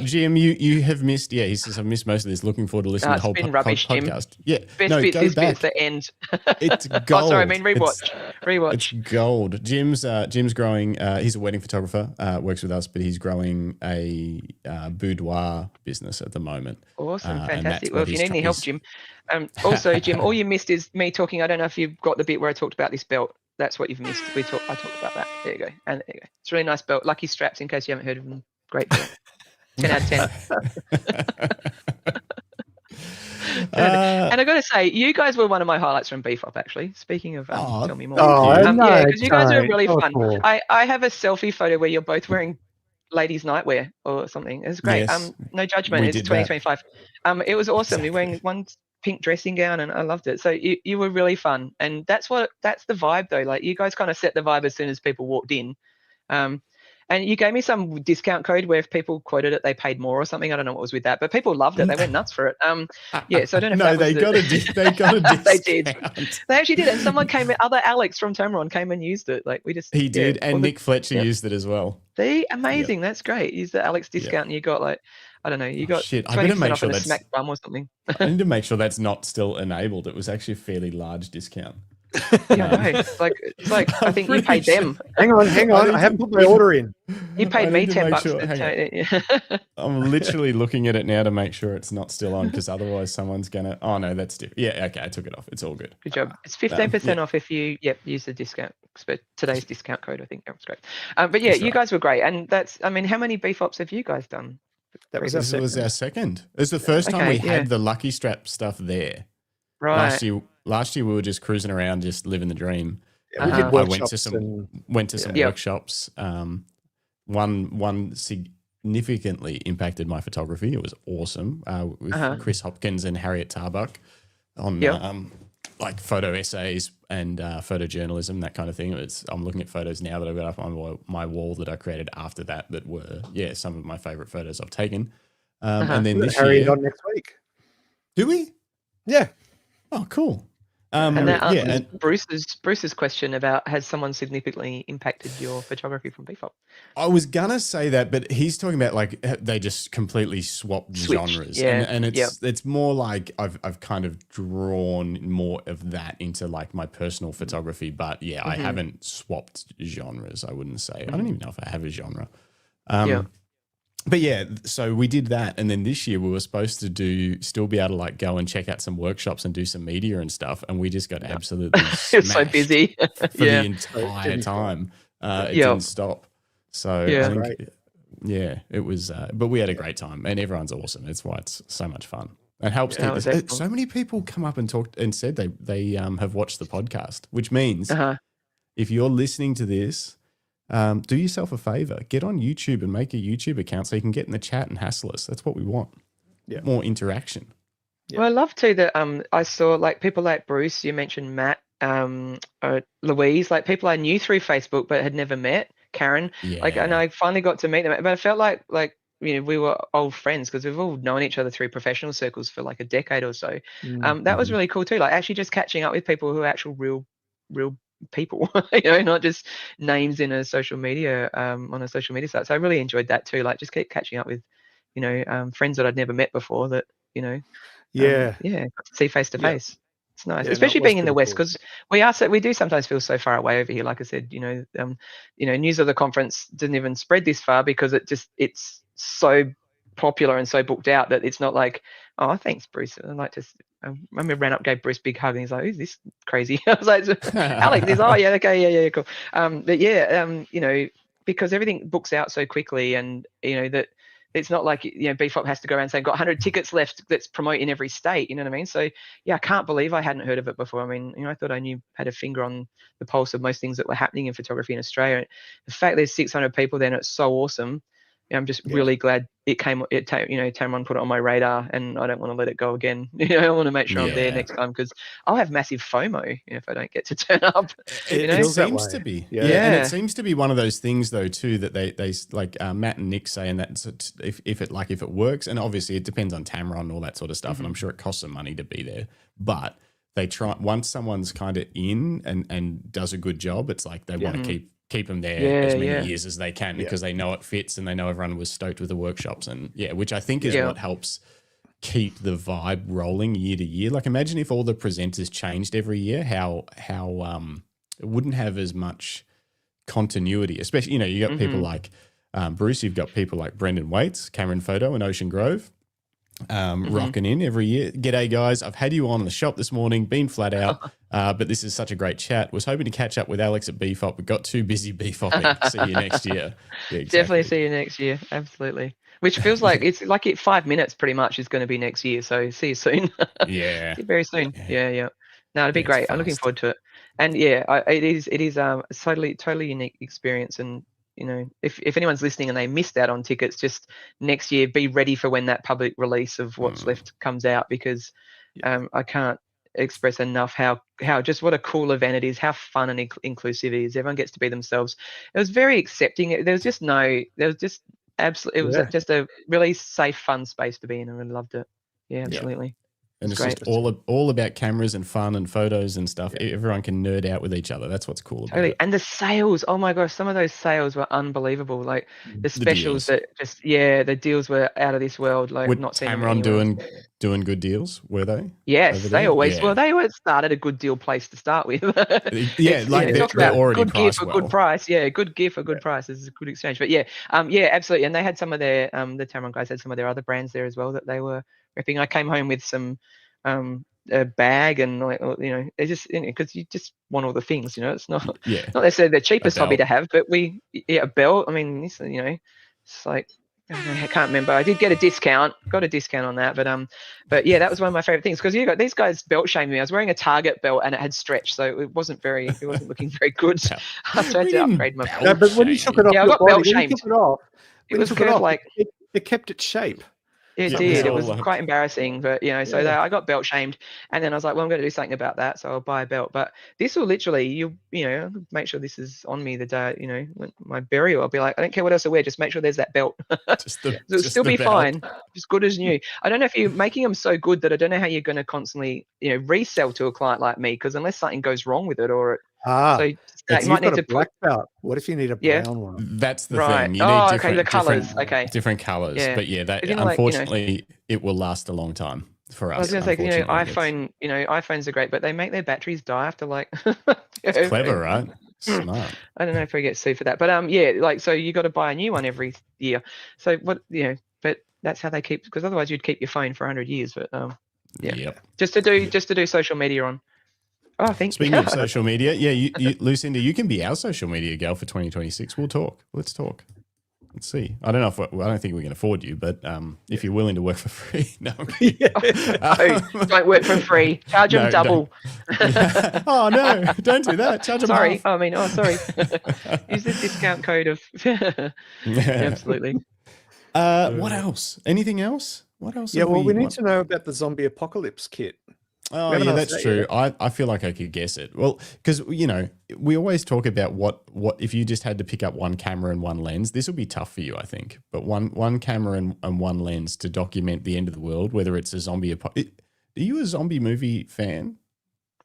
Jim, you have missed. Yeah, he says I've missed most of this. Looking forward to listening to the whole rubbish, podcast. Jim. Yeah, best bit go is back. the end. It's gold. Oh, sorry, I mean rewatch. It's gold. Jim's growing. He's a wedding photographer. Works with us, but he's growing a boudoir business at the moment. Awesome, fantastic. Well, if you need any help, Jim. Also, Jim, all you missed is me talking. I don't know if you've got the bit where I talked about this belt. That's what you've missed. I talked about that. There you go. And there you go. It's a really nice belt. Lucky straps, in case you haven't heard of them. Great belt. 10 out of 10. And I got to say, you guys were one of my highlights from BFOP, actually. Speaking of, tell me more. Because you guys are really fun. Cool. I have a selfie photo where you're both wearing ladies' nightwear or something. It's great. Yes, no judgment. It's 2025. It was awesome. Exactly. You're wearing one pink dressing gown, and I loved it. So you were really fun, and that's the vibe though. Like, you guys kind of set the vibe as soon as people walked in. And you gave me some discount code where if people quoted it, they paid more or something. I don't know what was with that, but people loved it. They went nuts for it. Yeah, so I don't know if they got a discount. They did. They actually did. And someone came in, other Alex from Tamron came and used it. Like, he did. And Nick Fletcher used it as well. Amazing. That's great. Use the Alex discount and you got I don't know, you got 20% off in a smack bum or something. I need to make sure that's not still enabled. It was actually a fairly large discount. It's like I think you paid them. Hang on. I haven't put my order in. You paid me $10. I'm literally looking at it now to make sure it's not still on, because otherwise someone's gonna. Oh no, that's different. Yeah, okay, I took it off. It's all good. Good job. It's 15% off if you use the discount. Today's discount code, I think. That was great. But yeah, you guys were great, and that's. I mean, how many BFOPs have you guys done? This was our second. It was the first time we had the Lucky Strap stuff there. Right. Last year we were just cruising around, just living the dream. Yeah, we did workshops. I went to some workshops. One significantly impacted my photography. It was awesome with Chris Hopkins and Harriet Tarbuck on like photo essays and photojournalism, that kind of thing. I'm looking at photos now that I've got up on my wall that I created after that were some of my favorite photos I've taken. And then this Harriet on next week. Do we? Yeah. Oh, cool. And that answers Bruce's question about, has someone significantly impacted your photography from BFOP? I was gonna say that, but he's talking about like they just completely switched genres, and it's more like I've kind of drawn more of that into like my personal photography, but I haven't swapped genres. I wouldn't say. I don't even know if I have a genre. But so we did that, and then this year we were supposed to still be able to like go and check out some workshops and do some media and stuff, and we just got absolutely smashed so busy for the entire time. It didn't stop. So I think Yeah, it was, but we had a great time, and everyone's awesome. It's why it's so much fun. It helps keep us. So many people come up and talked and said they have watched the podcast, which means if you're listening to this, do yourself a favor, get on YouTube and make a YouTube account so you can get in the chat and hassle us. That's what we want. Yeah, more interaction. Yeah. Well, I love too that I saw like people like Bruce. You mentioned Matt, Louise, like people I knew through Facebook but had never met. Karen, like, and I finally got to meet them, but I felt like you know, we were old friends because we've all known each other through professional circles for like a decade or so. That was really cool too. Like actually just catching up with people who are actual real people, you know, not just names in a social media on a social media site. So I really enjoyed that too. Like just keep catching up with, you know, friends that I'd never met before that, you know, got to see face to face. It's nice, especially being in the West, because we do sometimes feel so far away over here. Like I said, you know, news of the conference didn't even spread this far because it's so popular and so booked out that it's not like, oh, thanks, Bruce. I like to. I remember ran up, gave Bruce a big hug, and he's like, "Who's this crazy?" I was like, "Alex." He's, "Oh yeah, okay, yeah, cool." But you know, because everything books out so quickly, and you know that. It's not like, you know, BFOP has to go around saying, got 100 tickets left, let's promote in every state, you know what I mean? So, yeah, I can't believe I hadn't heard of it before. I mean, you know, I thought I had a finger on the pulse of most things that were happening in photography in Australia. The fact there's 600 people there and it's so awesome, you know, I'm just really glad you know, Tamron put it on my radar, and I don't want to let it go again. You know, I want to make sure I'm there next time because I'll have massive FOMO if I don't get to turn up. It seems to be, and it seems to be one of those things though too that they like Matt and Nick saying that if it works, and obviously it depends on Tamron and all that sort of stuff, and I'm sure it costs some money to be there, but they try once someone's kind of in and does a good job, it's like they want to keep them there as many years as they can because they know it fits and they know everyone was stoked with the workshops and which I think is what helps keep the vibe rolling year to year. Like imagine if all the presenters changed every year, how it wouldn't have as much continuity, especially, you know, you got people like Bruce, you've got people like Brendan Waits, Cameron Photo and Ocean Grove rocking in every year. G'day guys, I've had you on the shop this morning, been flat out, but this is such a great chat. Was hoping to catch up with Alex at BFOP, but got too busy BFOPing. See you next year. Yeah, exactly. Definitely see you next year. Absolutely. Which feels like it's like 5 minutes pretty much is going to be next year. So see you soon. See you very soon. Yeah. No, it'd be great. Fast. I'm looking forward to it. And it is a totally unique experience. And you know, if anyone's listening and they missed out on tickets, just next year be ready for when that public release of what's left comes out, because I can't express enough how just what a cool event it is, how fun and inclusive it is. Everyone gets to be themselves. It was very accepting. There was just absolutely, it was just a really safe, fun space to be in. I really loved it. Yeah, absolutely. And it's just all about cameras and fun and photos and stuff. Everyone can nerd out with each other. That's what's cool about it. And the sales, oh my gosh, some of those sales were unbelievable. Like the specials that just, the deals were out of this world. Like were not Tamron doing good deals, were they? Yes, they always well, they always started a good deal place to start with. They're already good priced gear for well. good price. Yeah, good gear for good price is a good exchange. But absolutely. And they had some of their the Tamron guys had some of their other brands there as well that they were repping. I came home with some a bag and like, you know, they just, you know, because you just want all the things, you know, it's not necessarily the cheapest hobby to have, but a belt. I mean, this, you know, it's like I can't remember. I did get a discount, got a discount on that, but yeah, that was one of my favorite things because you got these guys belt shamed me. I was wearing a Target belt and it had stretch, so it wasn't looking very good. So I had to upgrade my belt. No, but when you took it off, I got belt shamed. It was kind of like it kept its shape. It did. It was quite embarrassing, but you know, so I got belt shamed, and then I was like, well, I'm going to do something about that, so I'll buy a belt. But this will literally, you know, make sure this is on me the day, you know, my burial. I'll be like, I don't care what else I wear, just make sure there's that belt. It'll still be fine, just good as new. I don't know if you're making them so good that I don't know how you're going to constantly, you know, resell to a client like me, because unless something goes wrong with it or you might need to black belt. What if you need a brown one? That's the thing. You need the colors. Different colors. Yeah. But that unfortunately it will last a long time for us. I was going to say, you know, iPhones are great, but they make their batteries die after like. It's clever, right? Smart. I don't know if we get sued for that, but so you got to buy a new one every year. So what, you know, but that's how they keep, because otherwise you'd keep your phone for 100 years. But just to do social media on. Oh, thank you. Speaking of social media, you, Lucinda, you can be our social media girl for 2026. We'll talk. Let's talk. Let's see. I don't know if I don't think we can afford you, but if you're willing to work for free, no. I'm kidding. Don't work for free. Charge them No, double. Oh no! Don't do that. Charge them Sorry. half. Sorry. Use the discount code of. Absolutely. What else? Anything else? What else? Yeah, well, we need to know about the zombie apocalypse kit. Oh, yeah, that's true. I feel like I could guess it. Well, because, you know, we always talk about what if you just had to pick up one camera and one lens, this will be tough for you, I think. But one camera and one lens to document the end of the world, whether it's a zombie apocalypse. Are you a zombie movie fan?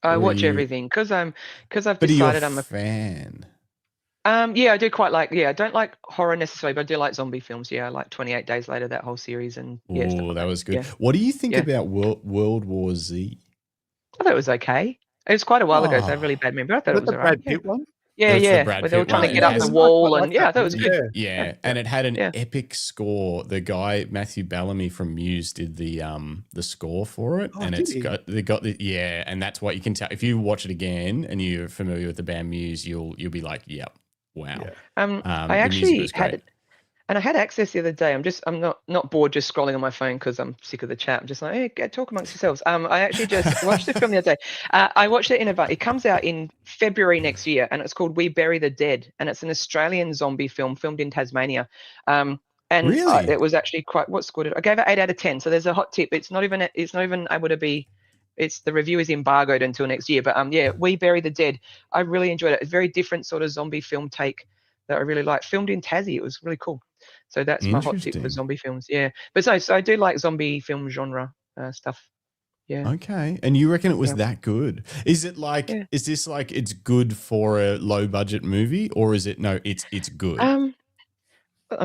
I watch everything because I've decided I'm a fan. Yeah, I do quite like. Yeah, I don't like horror necessarily, but I do like zombie films. Yeah, I like 28 Days Later, that whole series, and yeah. Oh, that was good. Yeah. What do you think about World War Z? I thought it was okay. It was quite a while ago, so I have a really bad memory. I thought it was the alright. Brad Pitt one? Yeah, where they were trying to get up the wall, and I thought it was good. Yeah, and it had an epic score. The guy Matthew Bellamy from Muse did the score for it, and and that's what you can tell if you watch it again and you're familiar with the band Muse, you'll be like, yep, wow. I actually had it. And I had access the other day. I'm not bored just scrolling on my phone because I'm sick of the chat. I'm just like, hey, talk amongst yourselves. I actually just watched the film the other day. I watched it in advance. It comes out in February next year, and it's called We Bury the Dead, and it's an Australian zombie film filmed in Tasmania. And really? It was actually quite. What scored it? I gave it 8 out of 10. So there's a hot tip. It's not even able to be. The review is embargoed until next year. But yeah, We Bury the Dead. I really enjoyed it. It's a very different sort of zombie film take that I really like. Filmed in Tassie. It was really cool. So that's my hot tip for zombie films. Yeah. But so I do like zombie film genre stuff. Yeah. Okay. And you reckon it was that good? Is it like, is this like it's good for a low budget movie, or is it, no, it's good? I'm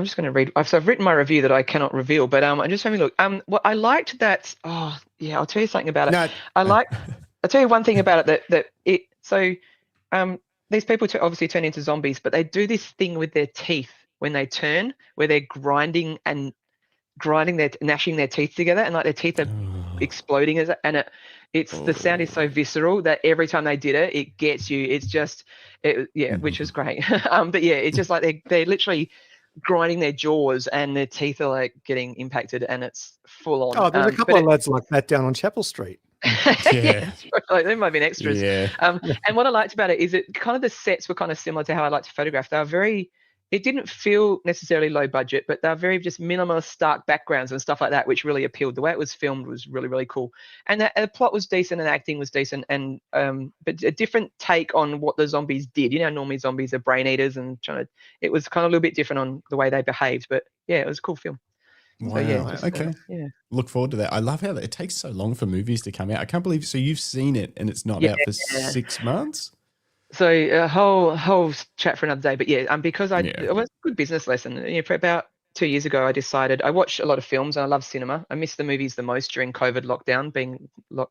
just going to read. I've written my review that I cannot reveal, but I'm just having a look. Well, I liked that. Oh, yeah. I'll tell you something about it. I'll tell you one thing about it these people obviously turn into zombies, but they do this thing with their teeth when they turn, where they're gnashing their teeth together, and like their teeth are exploding the sound is so visceral that every time they did it, it gets you. It's just, which is great. But yeah, it's just like they're literally grinding their jaws and their teeth are like getting impacted, and it's full on. Oh, there's a couple of lads like that down on Chapel Street. Yeah. Like, they might be extras. Yeah. And what I liked about it is it kind of, the sets were kind of similar to how I like to photograph. They were it didn't feel necessarily low budget, but they're very just minimalist, stark backgrounds and stuff like that, which really appealed. The way it was filmed was really, really cool. And the plot was decent and acting was decent, and but a different take on what the zombies did. You know, normally zombies are brain eaters, and it was kind of a little bit different on the way they behaved. But yeah, it was a cool film. Wow. So, yeah, okay. Look forward to that. I love how it takes so long for movies to come out. I can't believe, so you've seen it and it's not out for 6 months? So a whole chat for another day. But yeah, because it was a good business lesson. You know, for about 2 years ago, I decided I watched a lot of films and I love cinema. I missed the movies the most during COVID lockdown, being no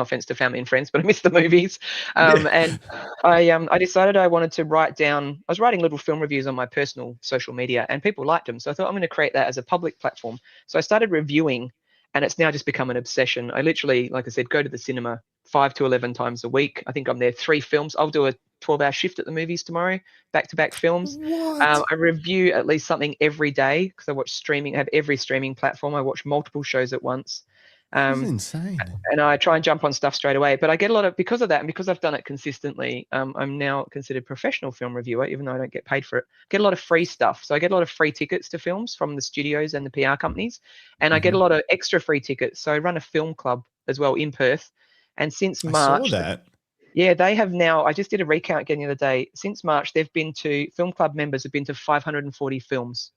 offense to family and friends, but I missed the movies. And I decided I wanted to write down. I was writing little film reviews on my personal social media, and people liked them. So I thought I'm going to create that as a public platform. So I started reviewing, and it's now just become an obsession. I literally, like I said, go to the cinema 5 to 11 times a week. I think I'm there 3 films. I'll do a 12-hour shift at the movies tomorrow, back-to-back films. I review at least something every day because I watch streaming. I have every streaming platform. I watch multiple shows at once. That's insane. And I try and jump on stuff straight away. But I get a lot of, because of that, and because I've done it consistently, I'm now considered a professional film reviewer, even though I don't get paid for it. Get a lot of free stuff. So I get a lot of free tickets to films from the studios and the PR companies. And I get a lot of extra free tickets. So I run a film club as well in Perth. And since March, I saw that. Yeah, they have now, I just did a recount again the other day. Since March, film club members have been to 540 films.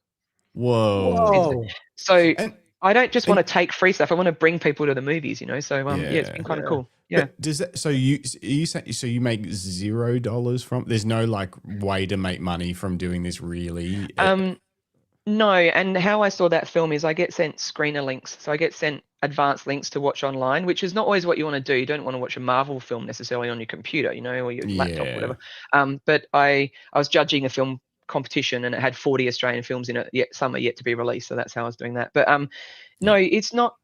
Whoa. So I don't just want to take free stuff. I want to bring people to the movies, you know. So it's been kind of cool. Yeah. But does that, so you make $0 from, there's no like way to make money from doing this really? No, and how I saw that film is I get sent screener links. So I get sent advanced links to watch online, which is not always what you want to do. You don't want to watch a Marvel film necessarily on your computer, you know, or your laptop or whatever. But I was judging a film competition and it had 40 Australian films in it, yet some are yet to be released. So that's how I was doing that. But no, it's not.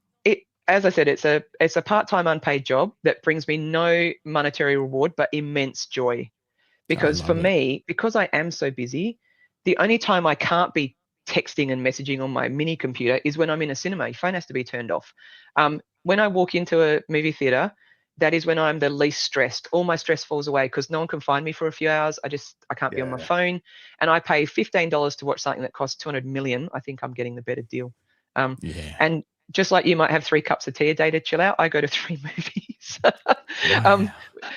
As I said, it's a part-time unpaid job that brings me no monetary reward, but immense joy. Because for me, because I am so busy, the only time I can't be texting and messaging on my mini computer is when I'm in a cinema. Your phone has to be turned off. When I walk into a movie theater, that is when I'm the least stressed. All my stress falls away because no one can find me for a few hours. I can't be on my phone, and I pay $15 to watch something that costs 200 million. I think I'm getting the better deal. And just like you might have 3 cups of tea a day to chill out, I go to 3 movies.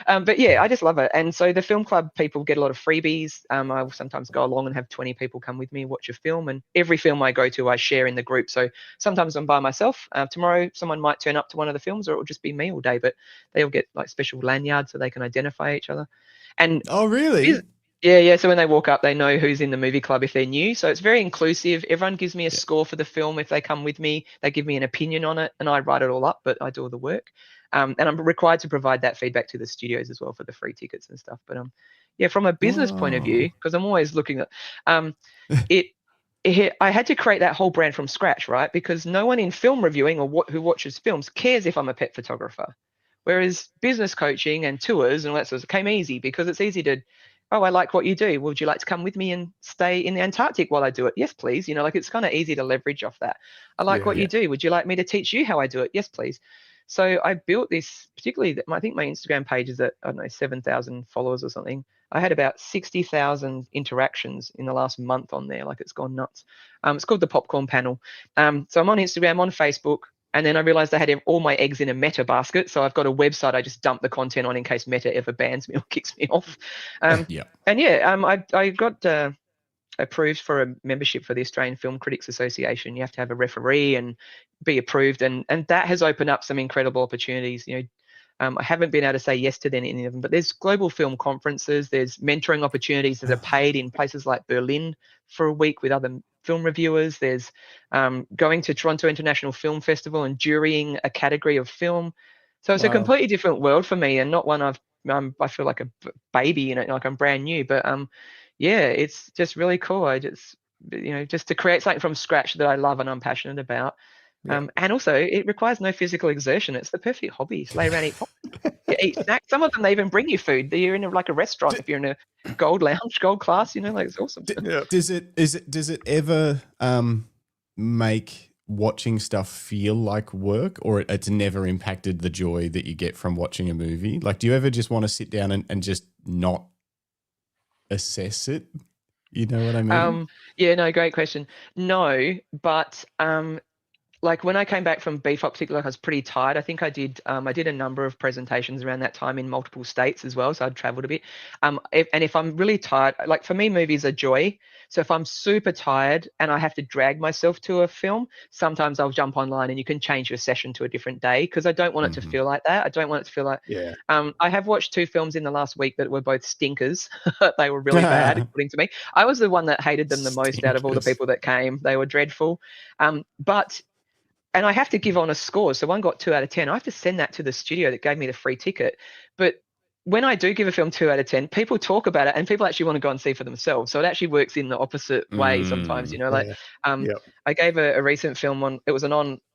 But yeah, I just love it. And so the film club people get a lot of freebies. I will sometimes go along and have 20 people come with me, watch a film. And every film I go to, I share in the group. So sometimes I'm by myself. Tomorrow, someone might turn up to one of the films, or it will just be me all day. But they all get like special lanyards so they can identify each other. And oh, really? Yeah. So when they walk up, they know who's in the movie club if they're new. So it's very inclusive. Everyone gives me a score for the film if they come with me. They give me an opinion on it, and I write it all up, but I do all the work. And I'm required to provide that feedback to the studios as well for the free tickets and stuff. But from a business point of view, because I'm always looking at I had to create that whole brand from scratch, right? Because no one in film reviewing or who watches films cares if I'm a pet photographer. Whereas business coaching and tours and all that sort of came easy because it's easy to, I like what you do. Would you like to come with me and stay in the Antarctic while I do it? Yes, please. Like it's kind of easy to leverage off that. I like what you do. Would you like me to teach you how I do it? Yes, please. So I built this, particularly, I think my Instagram page is at, 7,000 followers or something. I had about 60,000 interactions in the last month on there. Like it's gone nuts. It's called the Popcorn Panel. So I'm on Instagram, on Facebook. And then I realized I had all my eggs in a Meta basket. So I've got a website I just dump the content on in case Meta ever bans me or kicks me off. And I got approved for a membership for the Australian Film Critics Association. You have to have a referee and be approved. And that has opened up some incredible opportunities. I haven't been able to say yes to any of them, but there's global film conferences. There's mentoring opportunities that are paid in places like Berlin for a week with other film reviewers. There's going to Toronto International Film Festival and jurying a category of film. So it's a completely different world for me, and not one I feel like a baby in it, like I'm brand new. But it's just really cool. I just just to create something from scratch that I love and I'm passionate about. And also it requires no physical exertion. It's the perfect hobby. Lay around, eat snacks. Some of them, they even bring you food. You're in a restaurant if you're in a gold lounge, gold class, like it's awesome. Does it ever make watching stuff feel like work, or it's never impacted the joy that you get from watching a movie? Like, do you ever just want to sit down and just not assess it? You know what I mean? Great question. No, but like when I came back from BFOP, particularly, I was pretty tired. I think I did a number of presentations around that time in multiple states as well, so I'd traveled a bit. If I'm really tired, like for me, movies are joy. So if I'm super tired and I have to drag myself to a film, sometimes I'll jump online and you can change your session to a different day because I don't want it to feel like that. I don't want it to feel like. I have watched 2 films in the last week that were both stinkers. They were really bad, according to me. I was the one that hated them the most out of all the people that came. They were dreadful. And I have to give honest scores. So one got 2 out of 10. I have to send that to the studio that gave me the free ticket. But when I do give a film 2 out of 10, people talk about it and people actually want to go and see for themselves. So it actually works in the opposite way sometimes, I gave a recent film it was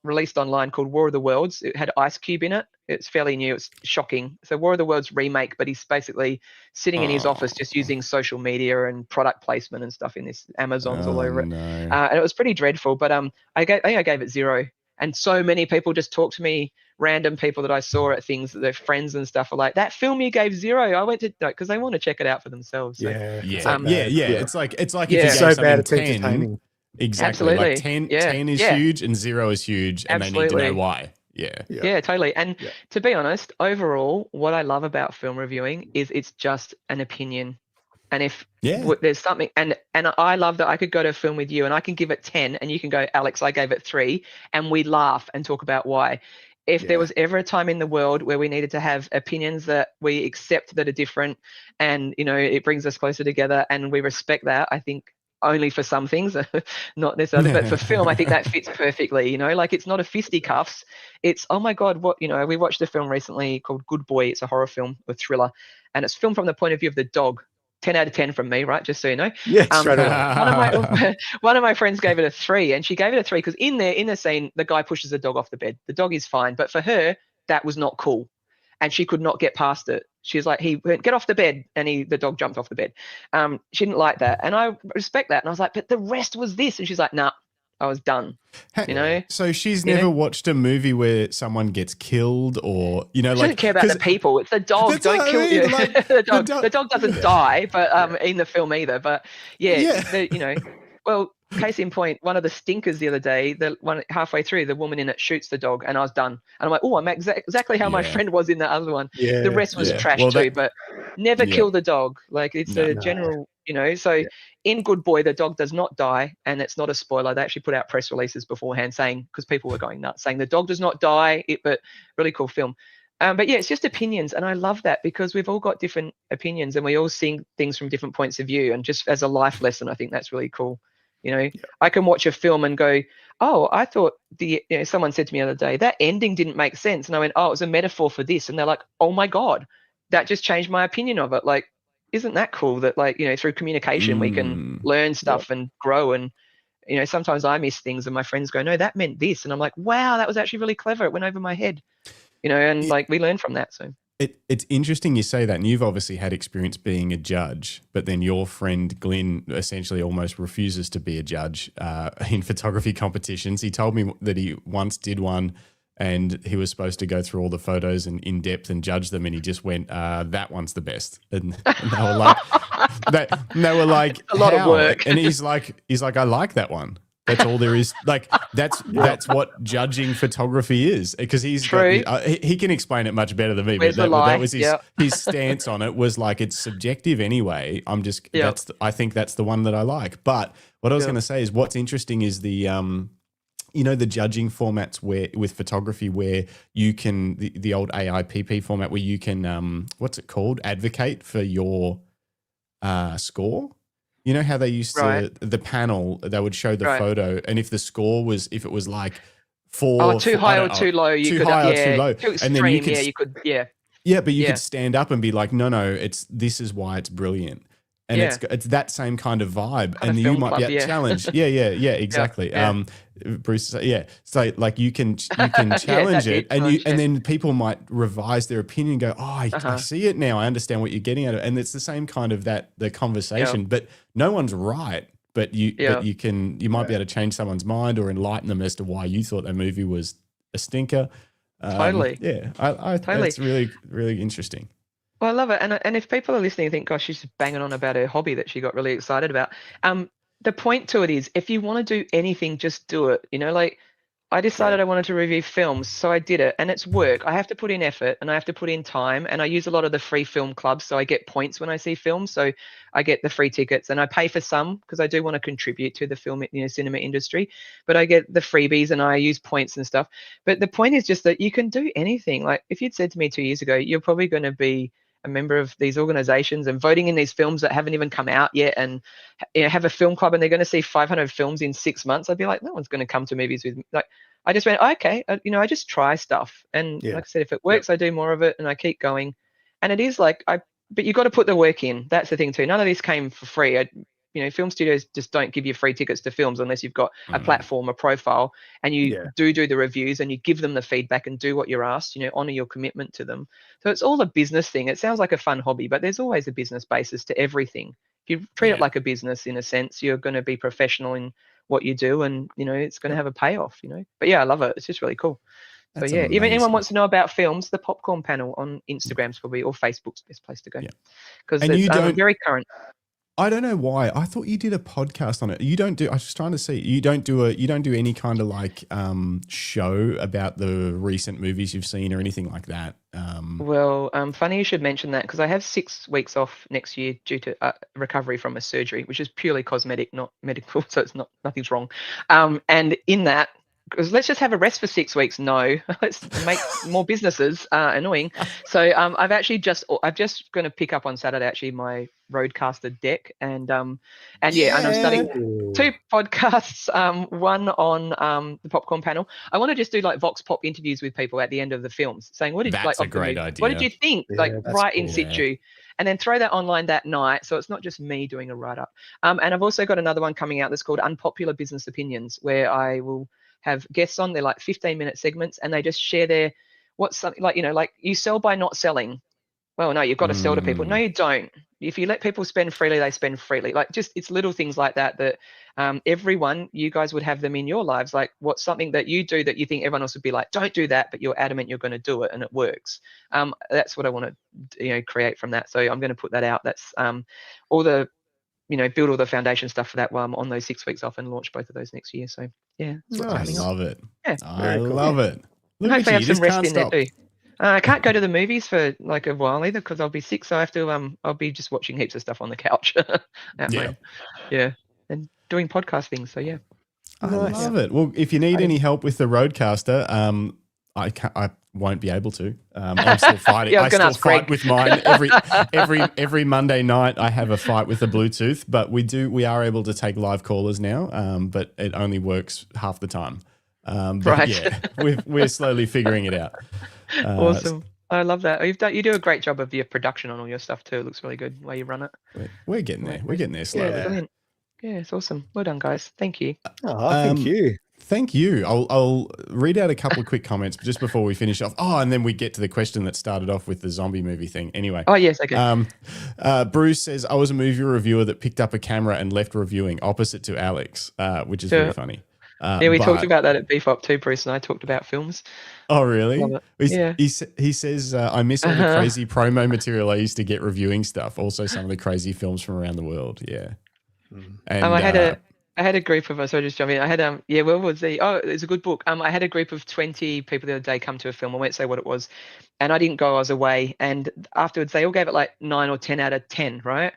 released online called War of the Worlds. It had Ice Cube in it. It's fairly new. It's shocking. So War of the Worlds remake, but he's basically sitting in his office just using social media and product placement and stuff in this Amazon's all over it. No. And it was pretty dreadful, but I think I gave it 0. And so many people just talk to me, random people that I saw at things, their friends and stuff are like, that film you gave 0. I went to, because they want to check it out for themselves. So, It's like if you gave so something bad it's 10, entertaining. Exactly. Absolutely. Like 10 is huge and 0 is huge, and they need to know why. Yeah, totally. And to be honest, overall, what I love about film reviewing is it's just an opinion. And if there's something, and I love that I could go to a film with you and I can give it 10 and you can go, Alex, I gave it 3, and we laugh and talk about why. If there was ever a time in the world where we needed to have opinions that we accept that are different and, it brings us closer together and we respect that, I think only for some things, not necessarily, but for film, I think that fits perfectly, like it's not a fisticuffs. It's, oh my God, we watched a film recently called Good Boy. It's a horror film, a thriller, and it's filmed from the point of view of the dog. 10 out of 10 from me, right? Just so you know. Yeah, straight away. One of my friends gave it a 3, and she gave it a 3 because in the scene, the guy pushes the dog off the bed. The dog is fine, but for her, that was not cool, and she could not get past it. She's like, he went, get off the bed, and the dog jumped off the bed. She didn't like that, and I respect that. And I was like, but the rest was this, and she's like, nah, I was done. You know. So she's never watched a movie where someone gets killed, or she doesn't care about the people. It's the dog. Don't kill you. Like, the dog doesn't die, but in the film either. But you know, well. Case in point, one of the stinkers the other day, the one halfway through, the woman in it shoots the dog, and I was done. And I'm like, oh, I'm exactly how my friend was in the other one. Yeah, the rest was trash too, but never kill the dog. Like, it's general, you know. So in Good Boy, the dog does not die, and it's not a spoiler. They actually put out press releases beforehand saying, because people were going nuts, saying the dog does not die. But really cool film. But yeah, it's just opinions, and I love that, because we've all got different opinions, and we all see things from different points of view. And just as a life lesson, I think that's really cool. You know, I can watch a film and go, oh, I thought someone said to me the other day, that ending didn't make sense. And I went, oh, it was a metaphor for this. And they're like, oh my God, that just changed my opinion of it. Like, isn't that cool that, like, you know, through communication, we can learn stuff and grow. And, you know, sometimes I miss things and my friends go, no, that meant this. And I'm like, wow, that was actually really clever. It went over my head, you know, and like we learn from that. So. It's interesting you say that, and you've obviously had experience being a judge, but then your friend Glenn essentially almost refuses to be a judge in photography competitions. He told me that he once did one, and he was supposed to go through all the photos and in depth and judge them, and he just went, "That one's the best." And they were like, they were like, a lot of work. And he's like, I like that one. That's all there is. Like, that's what judging photography is, because he can explain it much better than me. Where's but that was his stance on it was like, it's subjective anyway. I think that's the one that I like. But what I was going to say is, what's interesting is the you know, the judging formats where with photography, where you can the old AIPP format where you can what's it called, advocate for your score. You know how they used to, the panel, they would show the photo, and if the score was, if it was like too high or too low, you could, or too low, too extreme, and then you could, you could, but you could stand up and be like, no, this is why it's brilliant, and it's that same kind of vibe, and you might get challenged. Exactly. Bruce, so like you can challenge it, and then people might revise their opinion and go, oh, I see it now, I understand what you're getting at, and it's the same kind of the conversation, but no one's right, but you might be able to change someone's mind or enlighten them as to why you thought that movie was a stinker. Totally. That's really, really interesting. Well, I love it. And if people are listening and think, gosh, she's banging on about her hobby that she got really excited about. The point to it is, if you want to do anything, just do it. You know, like I decided I wanted to review films, so I did it, and it's work. I have to put in effort, and I have to put in time, and I use a lot of the free film clubs, so I get points when I see films. So I get the free tickets, and I pay for some because I do want to contribute to the film, cinema industry. But I get the freebies, and I use points and stuff. But the point is just that you can do anything. Like if you'd said to me 2 years ago, you're probably going to be a member of these organizations and voting in these films that haven't even come out yet, and have a film club, and they're going to see 500 films in 6 months, I'd be like, no one's going to come to movies with me. Like, I just went, okay, I just try stuff, and like I said, if it works, I do more of it, and I keep going. And it is like, but you got to put the work in. That's the thing too. None of this came for free. Film studios just don't give you free tickets to films unless you've got a platform, a profile, and you do the reviews, and you give them the feedback and do what you're asked, honor your commitment to them. So it's all a business thing. It sounds like a fun hobby, but there's always a business basis to everything. If you treat it like a business, in a sense, you're going to be professional in what you do, and, it's going to have a payoff, But yeah, I love it. It's just really cool. That's amazing. If anyone wants to know about films, the Popcorn Panel on Instagram's probably, or Facebook's the best place to go. Because it's very current. I don't know why. I thought you did a podcast on it. You don't do. I was just trying to see. You don't do any kind of like show about the recent movies you've seen or anything like that. Well, funny you should mention that, because I have 6 weeks off next year due to recovery from a surgery, which is purely cosmetic, not medical. So it's nothing's wrong. And in that, because let's just have a rest for 6 weeks. No, let's make more businesses annoying. So I'm just going to pick up on Saturday actually my Rodecaster deck, and I'm starting 2 podcasts. One on the Popcorn Panel. I want to just do like Vox Pop interviews with people at the end of the films, saying what did you like? That's a great idea. What did you think? Right in situ. And then throw that online that night, so it's not just me doing a write-up. And I've also got another one coming out that's called Unpopular Business Opinions, where I will have guests on. They're like 15-minute segments, and they just share their like you sell by not selling. well, no, you've got to sell to people. No, you don't. If you let people spend freely, they spend freely. Like, just, it's little things like that everyone, you guys would have them in your lives. Like, what's something that you do that you think everyone else would be like, don't do that, but you're adamant you're going to do it and it works. That's what I want to, create from that. So I'm going to put that out. That's all the, build all the foundation stuff for that while I'm on those 6 weeks off, and launch both of those next year. So yeah, that's what's happening. I love it. Yeah. I love it. Look, hopefully have some rest in there too. I can't go to the movies for like a while either because I'll be sick, so I have to. I'll be just watching heaps of stuff on the couch. Yeah, and doing podcast things. So yeah, I love it. Well, if you need any help with the Roadcaster, I won't be able to. I'm still fighting. I still fight with mine every Monday night. I have a fight with the Bluetooth, but we are able to take live callers now. But it only works half the time. But yeah, we're slowly figuring it out. Awesome. I love that. You do a great job of your production on all your stuff too. It looks really good the way you run it. We're getting there. We're getting there slowly. Yeah, brilliant. Yeah, it's awesome. Well done, guys. Thank you. Thank you. Thank you. I'll read out a couple of quick comments just before we finish off. Oh, and then we get to the question that started off with the zombie movie thing. Anyway. Oh, yes. Okay. Bruce says, I was a movie reviewer that picked up a camera and left reviewing, opposite to Alex, which is very funny. We talked about that at BFOP too, Bruce, and I talked about films. Oh, really? Yeah. He says, I miss all the crazy promo material I used to get reviewing stuff. Also some of the crazy films from around the world. Yeah. And I had a group of us. So just jump in. I had where was the? Oh, it's a good book. I had a group of 20 people the other day come to a film. I won't say what it was, and I didn't go. I was away, and afterwards they all gave it like 9 or 10 out of 10, right?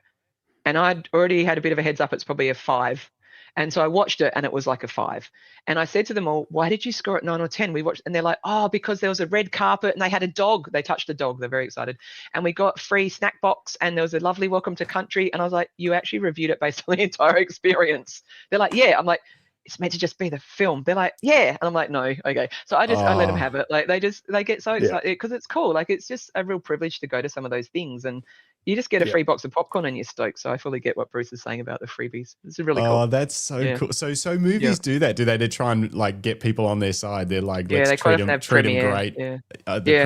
And I'd already had a bit of a heads up. It's probably a 5. And so I watched it and it was like a 5. And I said to them all, why did you score it 9 or 10? We watched, and they're like, oh, because there was a red carpet and they had a dog. They touched a dog. They're very excited. And we got free snack box and there was a lovely welcome to country. And I was like, you actually reviewed it based on the entire experience. They're like, yeah. I'm like, it's meant to just be the film. They're like, yeah. And I'm like, no, okay. So I let them have it. Like they get so excited because it's cool. Like it's just a real privilege to go to some of those things. And you just get a free box of popcorn and you're stoked. So I fully get what Bruce is saying about the freebies. It's really cool. Oh, that's so cool. So movies do that, do they? They try and like get people on their side. They're like, let's treat them great. Yeah.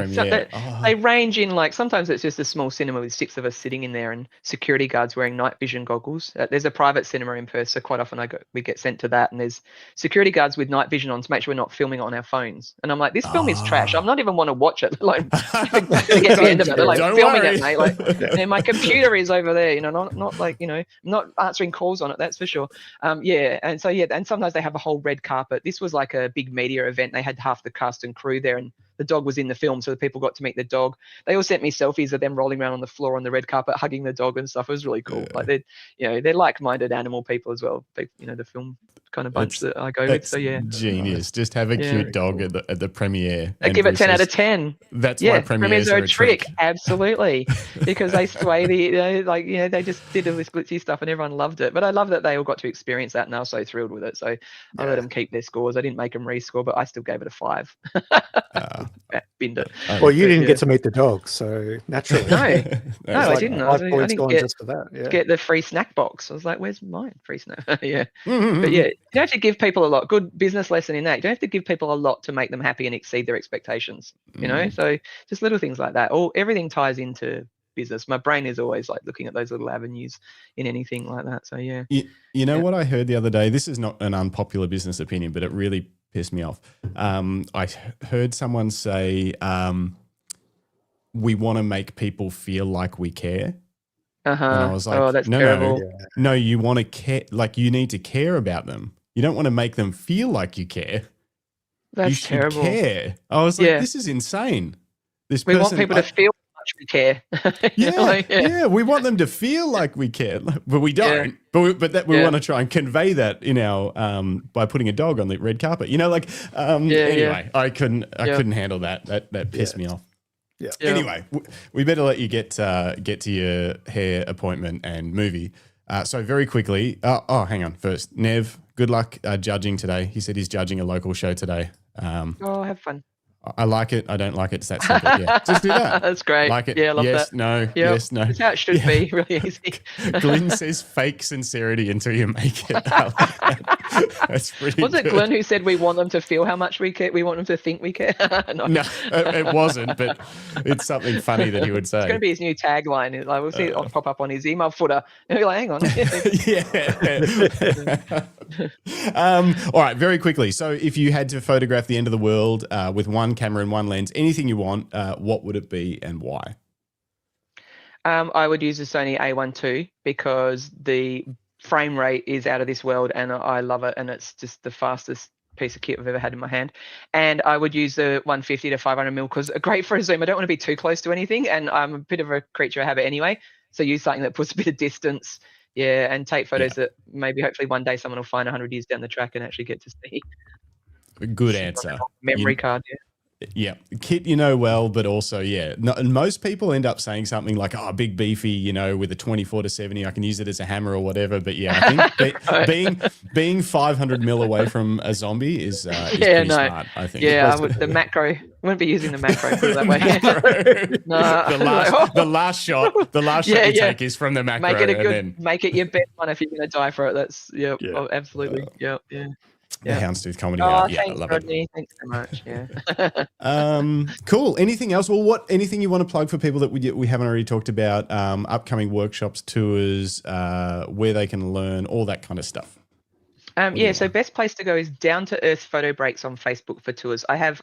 So they range in like, sometimes it's just a small cinema with 6 of us sitting in there and security guards wearing night vision goggles. There's a private cinema in Perth, so quite often we get sent to that, and there's security guards with night vision on to make sure we're not filming it on our phones. And I'm like, this film is trash. I'm not even want to watch it. Like, get to the end of it. They're like filming it, mate. Like, my computer is over there, not like, not answering calls on it, that's for sure. And so and sometimes they have a whole red carpet. This was like a big media event. They had half the cast and crew there, and the dog was in the film, so the people got to meet the dog. They all sent me selfies of them rolling around on the floor on the red carpet, hugging the dog and stuff. It was really cool. Like they're like-minded animal people as well. The film kind of bunch that I go with. So genius. Just have a cute dog at the premiere. I give it 10 out of 10. That's why premieres are a trick. Absolutely, because they sway they just did all this glitzy stuff and everyone loved it. But I love that they all got to experience that and I was so thrilled with it. So I let them keep their scores. I didn't make them rescore, but I still gave it a 5. Binned it. Well, you didn't get to meet the dog, so naturally. No, I didn't. I didn't get just for that. Get the free snack box. I was like, where's mine? Free snack. But you don't have to give people a lot. Good business lesson in that. You don't have to give people a lot to make them happy and exceed their expectations. So just little things like that. Everything ties into business. My brain is always like looking at those little avenues in anything like that. So you know what I heard the other day? This is not an unpopular business opinion, but it really pissed me off. I heard someone say, we want to make people feel like we care. And I was like, that's terrible. No, you want to care. Like you need to care about them. You don't want to make them feel like you care. That's you should terrible. Care. I was like, this is insane. We want people to feel much we care. We want them to feel like we care, but we don't. But we want to try and convey that in our by putting a dog on the red carpet. Anyway, I couldn't handle that. That pissed me off. Yeah. Anyway, we better let you get to your hair appointment and movie. So very quickly. Hang on. First, Nev, good luck judging today. He said he's judging a local show today. Have fun. I like it. I don't like it. It's that simple. Yeah, just do that. That's great. Like it. Yeah, I love yes, that. no. Yep. Yes, no. That's how it should be. Really easy. Glenn says fake sincerity until you make it. I like that. That's pretty Was it good. Glenn who said we want them to feel how much we care? We want them to think we care. No, it wasn't, but it's something funny that he would say. It's going to be his new tagline. Like, we'll see it pop up on his email footer. And he'll be like, hang on. Yeah. All right, very quickly. So if you had to photograph the end of the world with one camera and one lens, anything you want, what would it be and why? I would use the Sony A1 because the frame rate is out of this world and I love it, and it's just the fastest piece of kit I've ever had in my hand. And I would use the 150 to 500mm because great for a zoom. I don't want to be too close to anything, and I'm a bit of a creature of habit anyway, so use something that puts a bit of distance, and take photos that maybe hopefully one day someone will find 100 years down the track and actually get to see. Good answer. Memory card. Yeah, kit you know well, but also and most people end up saying something like, "Oh, big beefy, with a 24 to 70, I can use it as a hammer or whatever." But I think being 500 mil away from a zombie is pretty smart. I think. Yeah, the macro. I wouldn't be using the macro put it that way. No, the last shot you take is from the macro. Make it your best one if you're going to die for it. That's absolutely. The Houndstooth comedy. Thanks, I love Rodney. it. Thanks so much. Yeah. Cool. Anything else? Well, anything you want to plug for people that we haven't already talked about? Upcoming workshops, tours, where they can learn, all that kind of stuff. So best place to go is Down to Earth Photo Breaks on Facebook for tours. I have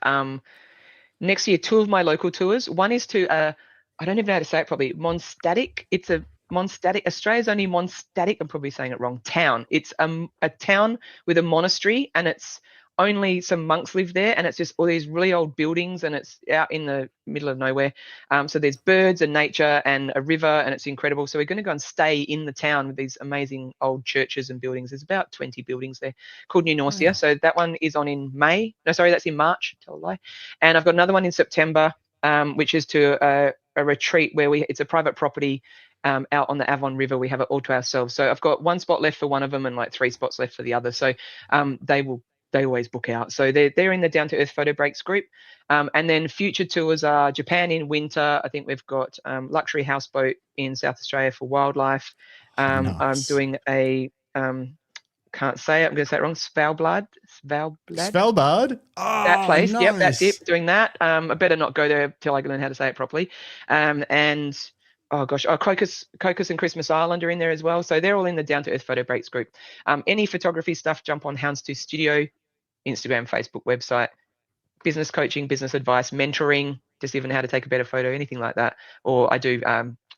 next year 2 of my local tours. One is to I don't even know how to say it properly. Monstatic. It's a Monstatic, Australia's only Monstatic, I'm probably saying it wrong, town. It's a town with a monastery, and it's only some monks live there, and it's just all these really old buildings, and it's out in the middle of nowhere. So there's birds and nature and a river, and it's incredible. So we're going to go and stay in the town with these amazing old churches and buildings. There's about 20 buildings there, called New Norcia. Oh. So that one is on in May. No, sorry, that's in March. Tell a lie. And I've got another one in September, which is to a retreat where it's a private property. Out on the Avon River, we have it all to ourselves. So I've got 1 spot left for one of them and like 3 spots left for the other. So they always book out. So they're in the Down to Earth Photo Breaks group. And then future tours are Japan in winter. I think we've got luxury houseboat in South Australia for wildlife. Nice. I'm doing a can't say it. I'm going to say it wrong. Svalbard. Oh, that place. Nice. Yep, that's it. Doing that. I better not go there till I learn how to say it properly. And Crocus and Christmas Island are in there as well. So they're all in the Down to Earth Photo Breaks group. Any photography stuff, jump on Houndstooth Studio, Instagram, Facebook, website, business coaching, business advice, mentoring, just even how to take a better photo, anything like that. Or I do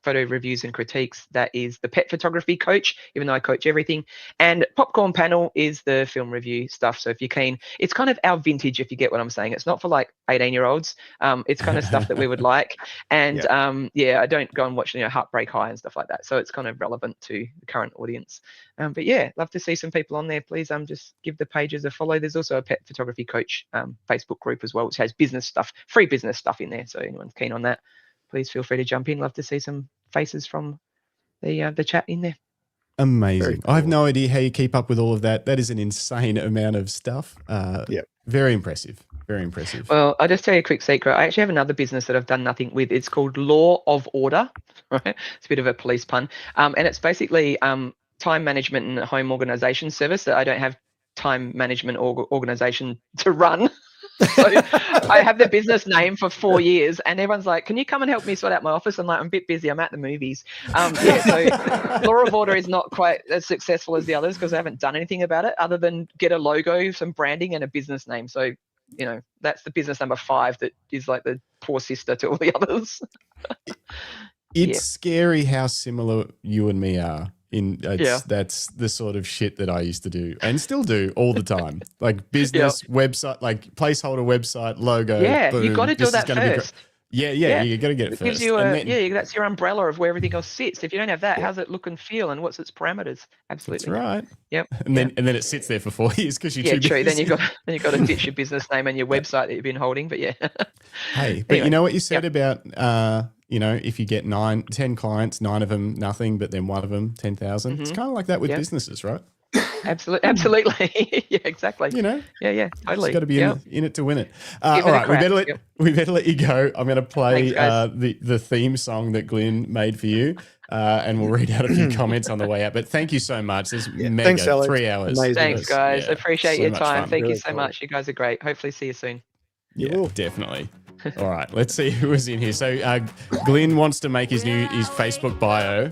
photo reviews and critiques. That is the pet photography coach, even though I coach everything. And Popcorn Panel is the film review stuff. So if you're keen, it's kind of our vintage, if you get what I'm saying. It's not for like 18-year-olds. It's kind of stuff that we would like. And I don't go and watch Heartbreak High and stuff like that. So it's kind of relevant to the current audience. But yeah, love to see some people on there. Please just give the pages a follow. There's also a pet photography coach Facebook group as well, which has business stuff, free business stuff in there. So anyone's keen on that, please feel free to jump in. Love to see some faces from the chat in there. Amazing. Cool. I have no idea how you keep up with all of that. That is an insane amount of stuff. Very impressive. Very impressive. Well, I'll just tell you a quick secret. I actually have another business that I've done nothing with. It's called Law of Order. Right? It's a bit of a police pun. And it's basically time management and home organization service that I don't have time management or organization to run. So I have the business name for 4 years, and everyone's like, can you come and help me sort out my office? I'm like, I'm a bit busy, I'm at the movies. So Law of Order is not quite as successful as the others because I haven't done anything about it other than get a logo, some branding, and a business name. So that's the business number 5 that is like the poor sister to all the others. It's scary how similar you and me are. That's the sort of shit that I used to do and still do all the time. Like business website, like placeholder website, logo. Yeah, boom, you got to do that first. Yeah, you got to get it first. Gives you that's your umbrella of where everything else sits. If you don't have that, how's it look and feel, and what's its parameters? Absolutely. That's right. Yep. And then it sits there for 4 years because you're too busy. True. Then you got to ditch your business name and your website that you've been holding. But Hey, but anyway, you know what you said about if you get 10 clients, 9 of them nothing, but then one of them 10,000. It's kind of like that with businesses, right? Absolutely. Yeah, exactly. You know, Yeah, totally. It's got to be in it to win it. Give All it a right, crack. we better let you go. I'm going to play Thanks, guys. the theme song that Glenn made for you, and we'll read out a few comments on the way out. But thank you so much. This is mega. Thanks, Alex. 3 hours. Amazing. Thanks, guys. Appreciate so your much time. fun. Thank you Really so cool. much. You guys are great. Hopefully see you soon. Yeah, definitely. All right, let's see who is in here. So Glenn wants to make his Facebook bio.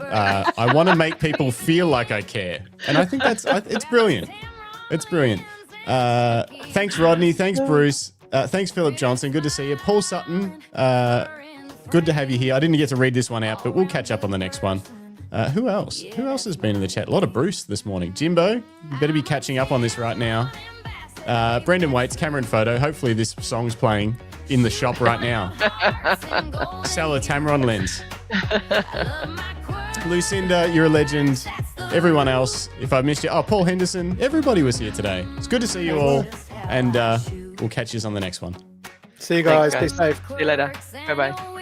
I want to make people feel like I care, and I think it's brilliant. It's brilliant. Thanks, Rodney. Thanks, Bruce. Thanks, Philip Johnson. Good to see you. Paul Sutton. Good to have you here. I didn't get to read this one out, but we'll catch up on the next one. Who else? Who else has been in the chat? A lot of Bruce this morning. Jimbo, you better be catching up on this right now. Brendan Waits, Cameron Photo. Hopefully this song's playing in the shop right now. Sell a Tamron lens. Lucinda, you're a legend. Everyone else, if I missed you. Oh, Paul Henderson. Everybody was here today. It's good to see you all. And we'll catch you on the next one. See you guys. Thanks, Be safe. See you later. Bye-bye.